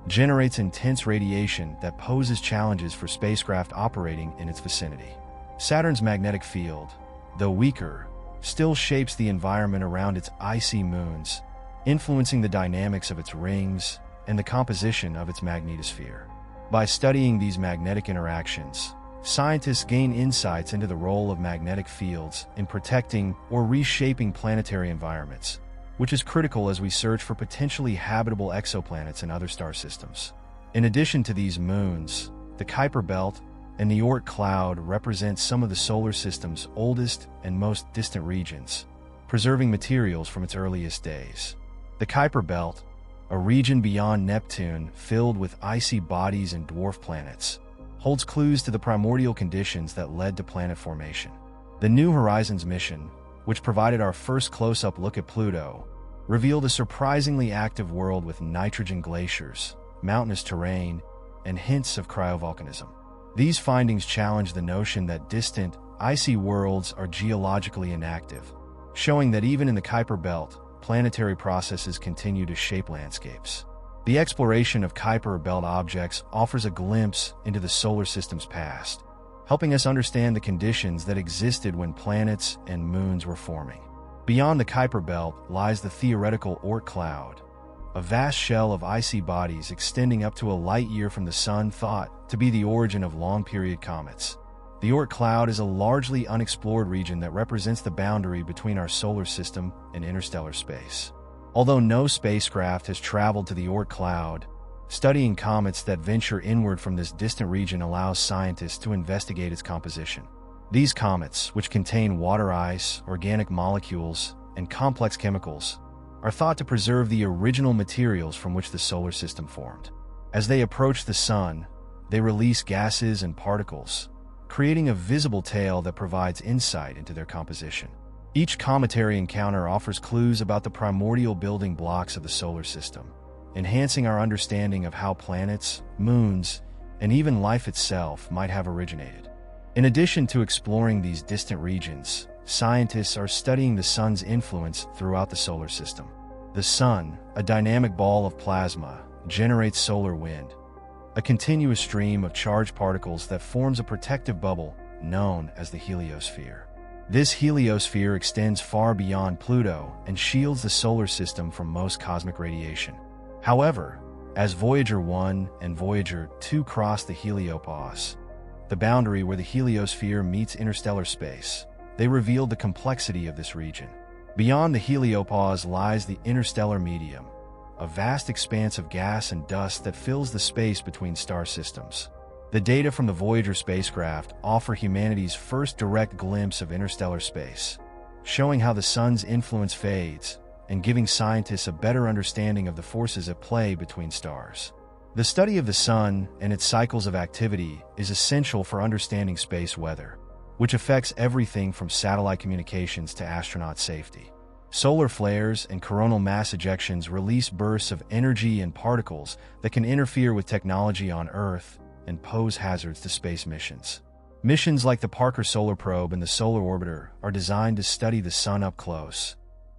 generates intense radiation that poses challenges for spacecraft operating in its vicinity. Saturn's magnetic field, though weaker, still shapes the environment around its icy moons, influencing the dynamics of its rings and the composition of its magnetosphere. By studying these magnetic interactions, scientists gain insights into the role of magnetic fields in protecting or reshaping planetary environments, which is critical as we search for potentially habitable exoplanets and other star systems. In addition to these moons, the Kuiper Belt and the Oort cloud represent some of the solar system's oldest and most distant regions, preserving materials from its earliest days. The Kuiper Belt, a region beyond Neptune filled with icy bodies and dwarf planets, holds clues to the primordial conditions that led to planet formation. The New Horizons mission, which provided our first close-up look at Pluto, revealed a surprisingly active world with nitrogen glaciers, mountainous terrain, and hints of cryovolcanism. These findings challenge the notion that distant, icy worlds are geologically inactive, showing that even in the Kuiper Belt, planetary processes continue to shape landscapes. The exploration of Kuiper Belt objects offers a glimpse into the solar system's past, helping us understand the conditions that existed when planets and moons were forming. Beyond the Kuiper Belt lies the theoretical Oort cloud, a vast shell of icy bodies extending up to a light year from the Sun thought to be the origin of long-period comets. The Oort cloud is a largely unexplored region that represents the boundary between our solar system and interstellar space. Although no spacecraft has traveled to the Oort cloud, studying comets that venture inward from this distant region allows scientists to investigate its composition. These comets, which contain water ice, organic molecules, and complex chemicals, are thought to preserve the original materials from which the solar system formed. As they approach the Sun, they release gases and particles, creating a visible tail that provides insight into their composition. Each cometary encounter offers clues about the primordial building blocks of the solar system, enhancing our understanding of how planets, moons, and even life itself might have originated. In addition to exploring these distant regions, scientists are studying the Sun's influence throughout the solar system. The Sun, a dynamic ball of plasma, generates solar wind, a continuous stream of charged particles that forms a protective bubble known as the heliosphere. This heliosphere extends far beyond Pluto and shields the solar system from most cosmic radiation. However, as Voyager 1 and Voyager 2 cross the heliopause, the boundary where the heliosphere meets interstellar space, they revealed the complexity of this region. Beyond the heliopause lies the interstellar medium, a vast expanse of gas and dust that fills the space between star systems. The data from the Voyager spacecraft offer humanity's first direct glimpse of interstellar space, showing how the Sun's influence fades and giving scientists a better understanding of the forces at play between stars. The study of the Sun and its cycles of activity is essential for understanding space weather, which affects everything from satellite communications to astronaut safety. Solar flares and coronal mass ejections release bursts of energy and particles that can interfere with technology on Earth and pose hazards to space missions. Missions like the Parker Solar Probe and the Solar Orbiter are designed to study the Sun up close,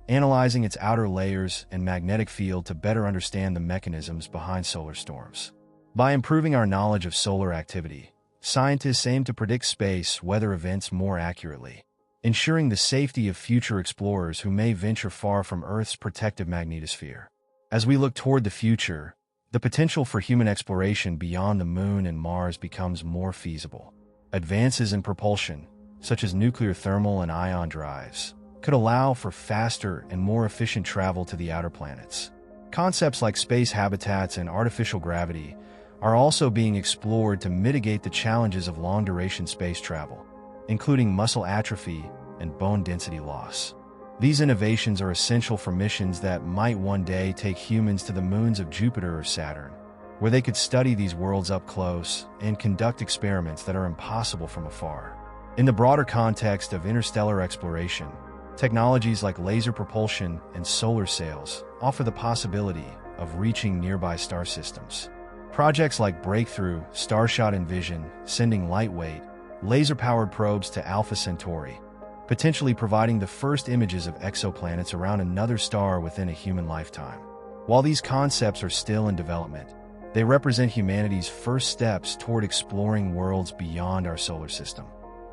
analyzing its outer layers and magnetic field to better understand the mechanisms behind solar storms. By improving our knowledge of solar activity, scientists aim to predict space weather events more accurately, ensuring the safety of future explorers who may venture far from Earth's protective magnetosphere. As we look toward the future, the potential for human exploration beyond the Moon and Mars becomes more feasible. Advances in propulsion, such as nuclear thermal and ion drives, could allow for faster and more efficient travel to the outer planets. Concepts like space habitats and artificial gravity are also being explored to mitigate the challenges of long-duration space travel, including muscle atrophy and bone density loss. These innovations are essential for missions that might one day take humans to the moons of Jupiter or Saturn, where they could study these worlds up close and conduct experiments that are impossible from afar. In the broader context of interstellar exploration, technologies like laser propulsion and solar sails offer the possibility of reaching nearby star systems. Projects like Breakthrough, Starshot Envision, sending lightweight, laser-powered probes to Alpha Centauri, potentially providing the first images of exoplanets around another star within a human lifetime. While these concepts are still in development, they represent humanity's first steps toward exploring worlds beyond our solar system.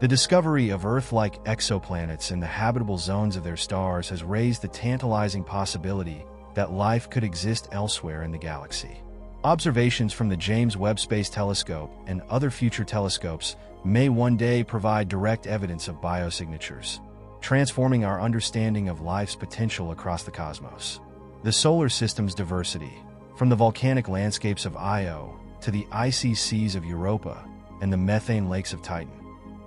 The discovery of Earth-like exoplanets in the habitable zones of their stars has raised the tantalizing possibility that life could exist elsewhere in the galaxy. Observations from the James Webb Space Telescope and other future telescopes may one day provide direct evidence of biosignatures, transforming our understanding of life's potential across the cosmos. The solar system's diversity, from the volcanic landscapes of Io to the icy seas of Europa and the methane lakes of Titan,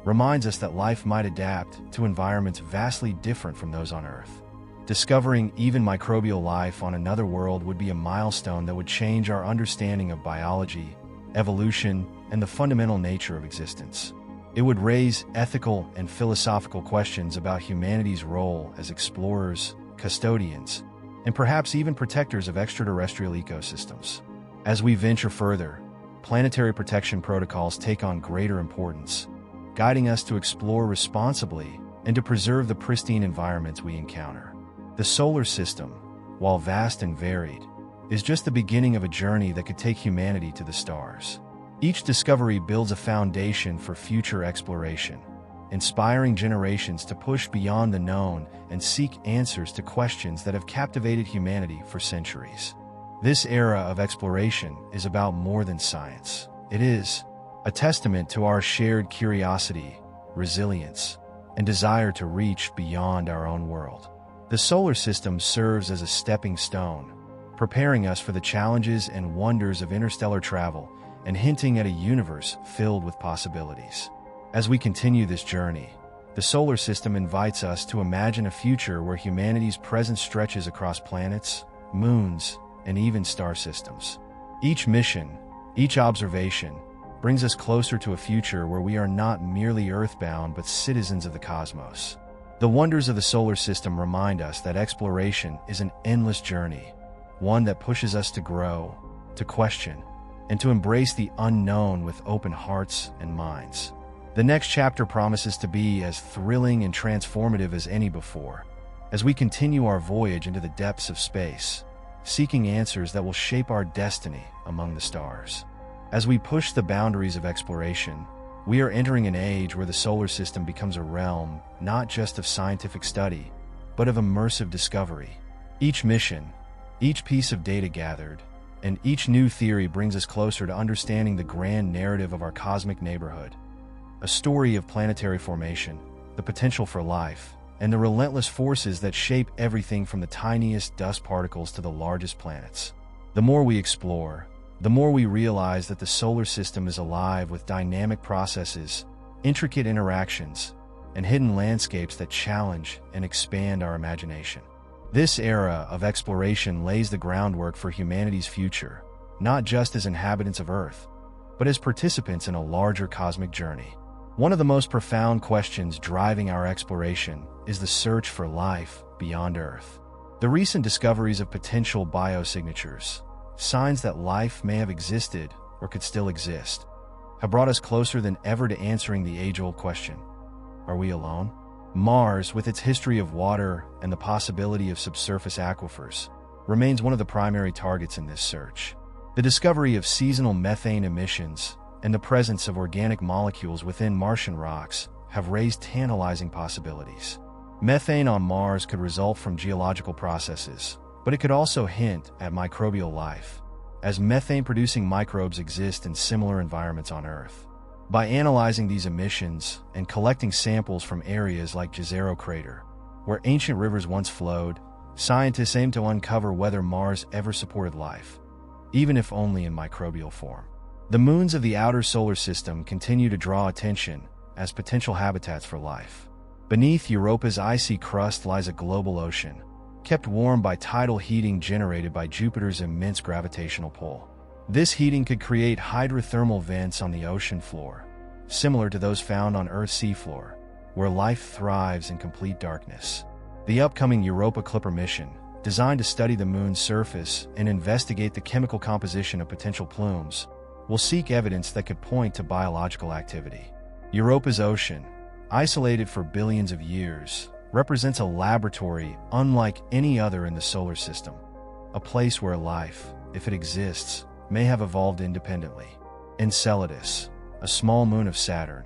reminds us that life might adapt to environments vastly different from those on Earth. Discovering even microbial life on another world would be a milestone that would change our understanding of biology, evolution, and the fundamental nature of existence. It would raise ethical and philosophical questions about humanity's role as explorers, custodians, and perhaps even protectors of extraterrestrial ecosystems. As we venture further, planetary protection protocols take on greater importance, guiding us to explore responsibly and to preserve the pristine environments we encounter. The solar system, while vast and varied, is just the beginning of a journey that could take humanity to the stars. Each discovery builds a foundation for future exploration, inspiring generations to push beyond the known and seek answers to questions that have captivated humanity for centuries. This era of exploration is about more than science. It is a testament to our shared curiosity, resilience, and desire to reach beyond our own world. The solar system serves as a stepping stone, preparing us for the challenges and wonders of interstellar travel and hinting at a universe filled with possibilities. As we continue this journey, the solar system invites us to imagine a future where humanity's presence stretches across planets, moons, and even star systems. Each mission, each observation, brings us closer to a future where we are not merely earthbound but citizens of the cosmos. The wonders of the solar system remind us that exploration is an endless journey, one that pushes us to grow, to question, and to embrace the unknown with open hearts and minds. The next chapter promises to be as thrilling and transformative as any before, as we continue our voyage into the depths of space, seeking answers that will shape our destiny among the stars. As we push the boundaries of exploration, we are entering an age where the solar system becomes a realm not just of scientific study, but of immersive discovery. Each mission, each piece of data gathered, and each new theory brings us closer to understanding the grand narrative of our cosmic neighborhood, a story of planetary formation, the potential for life, and the relentless forces that shape everything from the tiniest dust particles to the largest planets. The more we explore, the more we realize that the solar system is alive with dynamic processes, intricate interactions, and hidden landscapes that challenge and expand our imagination. This era of exploration lays the groundwork for humanity's future, not just as inhabitants of Earth, but as participants in a larger cosmic journey. One of the most profound questions driving our exploration is the search for life beyond Earth. The recent discoveries of potential biosignatures, signs that life may have existed or could still exist, have brought us closer than ever to answering the age-old question: are we alone? Mars, with its history of water and the possibility of subsurface aquifers, remains one of the primary targets in this search. The discovery of seasonal methane emissions and the presence of organic molecules within Martian rocks have raised tantalizing possibilities. Methane on Mars could result from geological processes, but it could also hint at microbial life, as methane-producing microbes exist in similar environments on Earth. By analyzing these emissions and collecting samples from areas like Jezero Crater, where ancient rivers once flowed, scientists aim to uncover whether Mars ever supported life, even if only in microbial form. The moons of the outer solar system continue to draw attention as potential habitats for life. Beneath Europa's icy crust lies a global ocean, kept warm by tidal heating generated by Jupiter's immense gravitational pull. This heating could create hydrothermal vents on the ocean floor, similar to those found on Earth's seafloor, where life thrives in complete darkness. The upcoming Europa Clipper mission, designed to study the Moon's surface and investigate the chemical composition of potential plumes, will seek evidence that could point to biological activity. Europa's ocean, isolated for billions of years, represents a laboratory unlike any other in the solar system, a place where life, if it exists, may have evolved independently. Enceladus, a small moon of Saturn,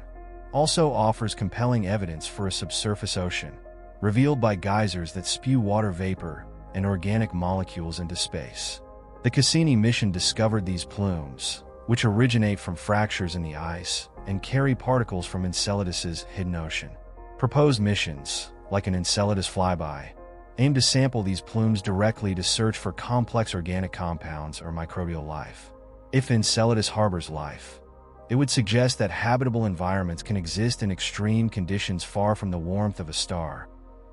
also offers compelling evidence for a subsurface ocean, revealed by geysers that spew water vapor and organic molecules into space. The Cassini mission discovered these plumes, which originate from fractures in the ice and carry particles from Enceladus's hidden ocean. Proposed missions, like an Enceladus flyby, aim to sample these plumes directly to search for complex organic compounds or microbial life. If Enceladus harbors life, it would suggest that habitable environments can exist in extreme conditions far from the warmth of a star,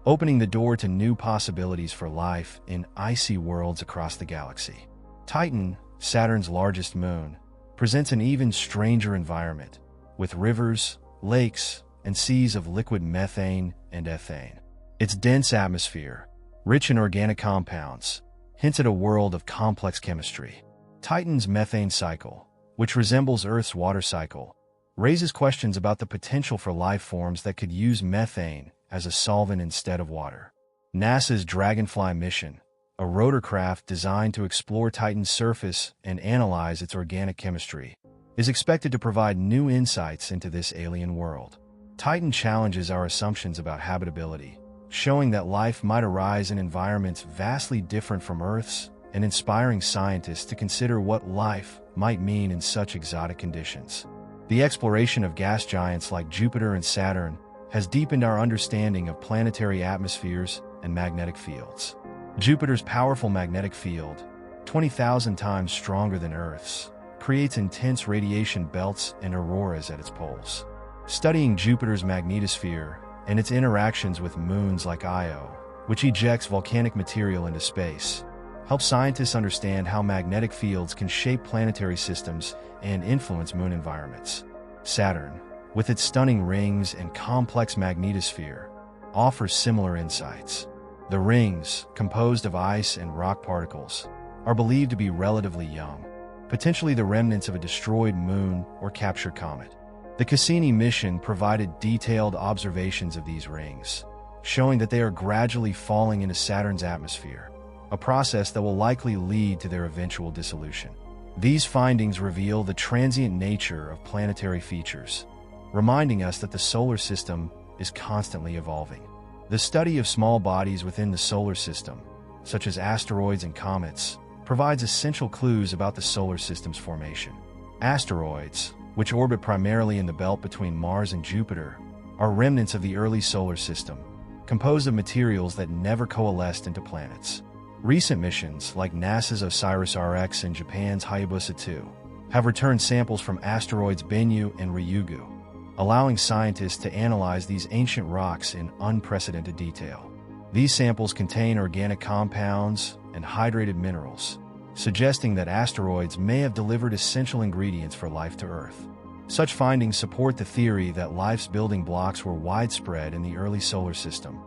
opening the door to new possibilities for life in icy worlds across the galaxy. Titan, Saturn's largest moon, presents an even stranger environment, with rivers, lakes, and seas of liquid methane and ethane. Its dense atmosphere, rich in organic compounds, hints at a world of complex chemistry. Titan's methane cycle, which resembles Earth's water cycle, raises questions about the potential for life forms that could use methane as a solvent instead of water. NASA's Dragonfly mission, a rotorcraft designed to explore Titan's surface and analyze its organic chemistry, is expected to provide new insights into this alien world. Titan challenges our assumptions about habitability, showing that life might arise in environments vastly different from Earth's and inspiring scientists to consider what life might mean in such exotic conditions. The exploration of gas giants like Jupiter and Saturn has deepened our understanding of planetary atmospheres and magnetic fields. Jupiter's powerful magnetic field, 20,000 times stronger than Earth's, creates intense radiation belts and auroras at its poles. Studying Jupiter's magnetosphere and its interactions with moons like Io, which ejects volcanic material into space, helps scientists understand how magnetic fields can shape planetary systems and influence moon environments. Saturn, with its stunning rings and complex magnetosphere, offers similar insights. The rings, composed of ice and rock particles, are believed to be relatively young, potentially the remnants of a destroyed moon or captured comet. The Cassini mission provided detailed observations of these rings, showing that they are gradually falling into Saturn's atmosphere, a process that will likely lead to their eventual dissolution. These findings reveal the transient nature of planetary features, reminding us that the solar system is constantly evolving. The study of small bodies within the solar system, such as asteroids and comets, provides essential clues about the solar system's formation. Asteroids, which orbit primarily in the belt between Mars and Jupiter, are remnants of the early solar system, composed of materials that never coalesced into planets. Recent missions, like NASA's OSIRIS-RX and Japan's Hayabusa 2, have returned samples from asteroids Bennu and Ryugu, allowing scientists to analyze these ancient rocks in unprecedented detail. These samples contain organic compounds and hydrated minerals, suggesting that asteroids may have delivered essential ingredients for life to Earth. Such findings support the theory that life's building blocks were widespread in the early solar system,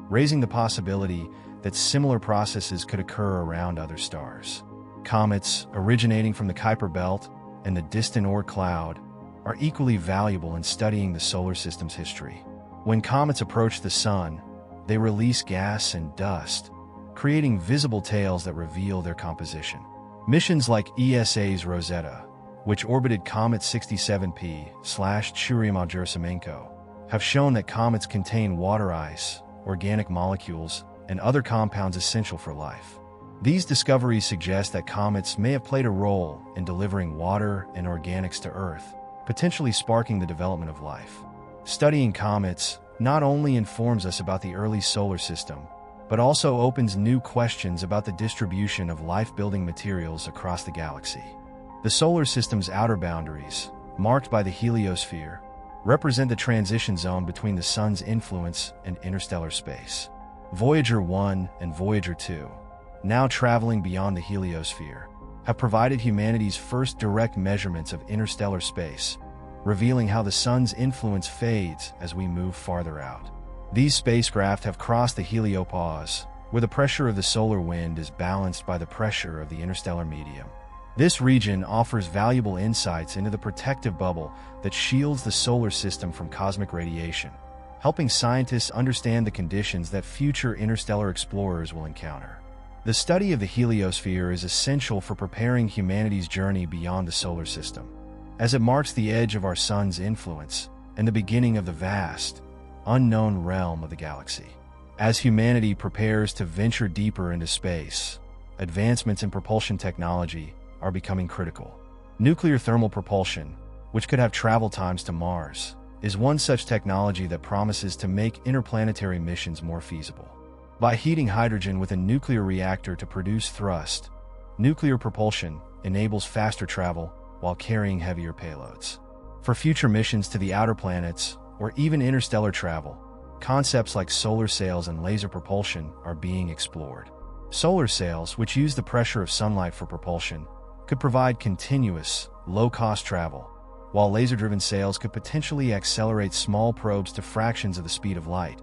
raising the possibility that similar processes could occur around other stars. Comets, originating from the Kuiper Belt and the distant Oort cloud, are equally valuable in studying the solar system's history. When comets approach the Sun, they release gas and dust, creating visible tails that reveal their composition. Missions like ESA's Rosetta, which orbited Comet 67P/Churyumov-Gerasimenko, have shown that comets contain water ice, organic molecules, and other compounds essential for life. These discoveries suggest that comets may have played a role in delivering water and organics to Earth, potentially sparking the development of life. Studying comets not only informs us about the early solar system, but also opens new questions about the distribution of life-building materials across the galaxy. The solar system's outer boundaries, marked by the heliosphere, represent the transition zone between the Sun's influence and interstellar space. Voyager 1 and Voyager 2, now traveling beyond the heliosphere, have provided humanity's first direct measurements of interstellar space, revealing how the sun's influence fades as we move farther out. These spacecraft have crossed the heliopause, where the pressure of the solar wind is balanced by the pressure of the interstellar medium. This region offers valuable insights into the protective bubble that shields the solar system from cosmic radiation, helping scientists understand the conditions that future interstellar explorers will encounter. The study of the heliosphere is essential for preparing humanity's journey beyond the solar system, as it marks the edge of our sun's influence and the beginning of the vast, unknown realm of the galaxy. As humanity prepares to venture deeper into space, advancements in propulsion technology are becoming critical. Nuclear thermal propulsion, which could have travel times to Mars, is one such technology that promises to make interplanetary missions more feasible. By heating hydrogen with a nuclear reactor to produce thrust, nuclear propulsion enables faster travel while carrying heavier payloads. For future missions to the outer planets or even interstellar travel, concepts like solar sails and laser propulsion are being explored. Solar sails, which use the pressure of sunlight for propulsion, could provide continuous, low-cost travel, while laser-driven sails could potentially accelerate small probes to fractions of the speed of light,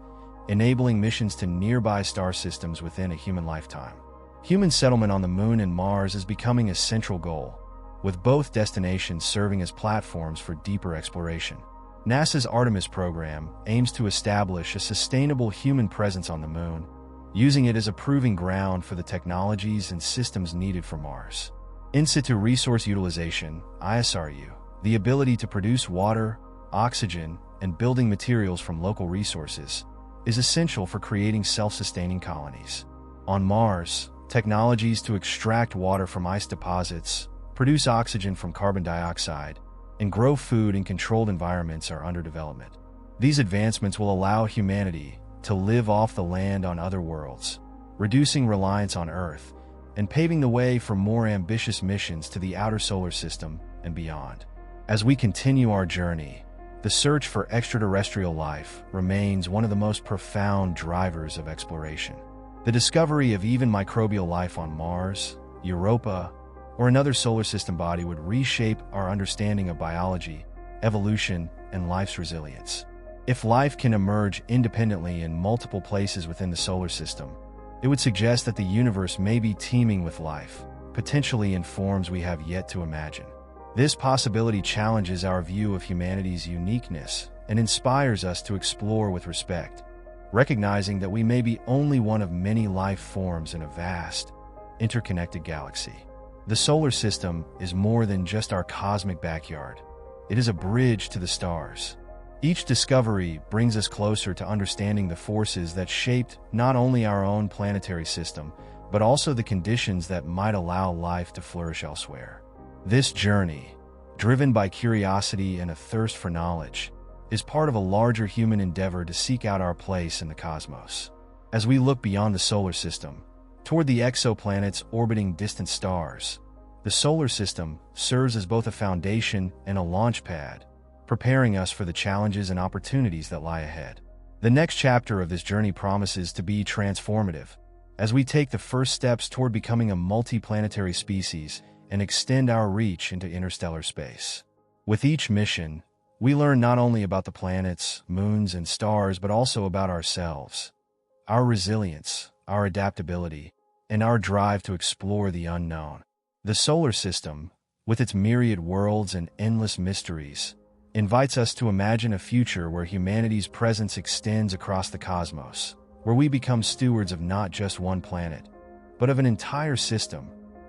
enabling missions to nearby star systems within a human lifetime. Human settlement on the Moon and Mars is becoming a central goal, with both destinations serving as platforms for deeper exploration. NASA's Artemis program aims to establish a sustainable human presence on the Moon, using it as a proving ground for the technologies and systems needed for Mars. In situ resource utilization, ISRU, the ability to produce water, oxygen, and building materials from local resources, is essential for creating self-sustaining colonies. On Mars, technologies to extract water from ice deposits, produce oxygen from carbon dioxide, and grow food in controlled environments are under development. These advancements will allow humanity to live off the land on other worlds, reducing reliance on Earth and paving the way for more ambitious missions to the outer solar system and beyond. As we continue our journey, the search for extraterrestrial life remains one of the most profound drivers of exploration. The discovery of even microbial life on Mars, Europa, or another solar system body would reshape our understanding of biology, evolution, and life's resilience. If life can emerge independently in multiple places within the solar system, it would suggest that the universe may be teeming with life, potentially in forms we have yet to imagine. This possibility challenges our view of humanity's uniqueness and inspires us to explore with respect, recognizing that we may be only one of many life forms in a vast, interconnected galaxy. The solar system is more than just our cosmic backyard. It is a bridge to the stars. Each discovery brings us closer to understanding the forces that shaped not only our own planetary system, but also the conditions that might allow life to flourish elsewhere. This journey, driven by curiosity and a thirst for knowledge, is part of a larger human endeavor to seek out our place in the cosmos. As we look beyond the solar system, toward the exoplanets orbiting distant stars, the solar system serves as both a foundation and a launch pad, preparing us for the challenges and opportunities that lie ahead. The next chapter of this journey promises to be transformative, as we take the first steps toward becoming a multiplanetary species and extend our reach into interstellar space. With each mission, we learn not only about the planets, moons, and stars, but also about ourselves, our resilience, our adaptability, and our drive to explore the unknown. The solar system, with its myriad worlds and endless mysteries, invites us to imagine a future where humanity's presence extends across the cosmos, where we become stewards of not just one planet, but of an entire system,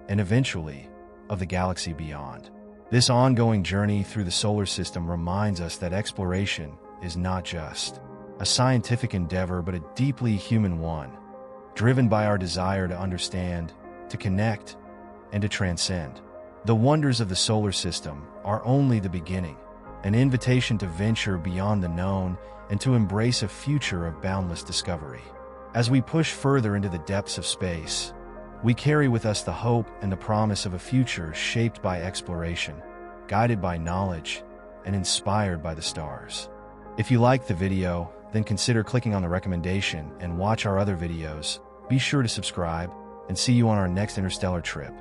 and eventually, of the galaxy beyond. This ongoing journey through the solar system reminds us that exploration is not just a scientific endeavor, but a deeply human one, driven by our desire to understand, to connect, and to transcend. The wonders of the solar system are only the beginning, an invitation to venture beyond the known and to embrace a future of boundless discovery. As we push further into the depths of space, we carry with us the hope and the promise of a future shaped by exploration, guided by knowledge, and inspired by the stars. If you liked the video, then consider clicking on the recommendation and watch our other videos. Be sure to subscribe, and see you on our next interstellar trip.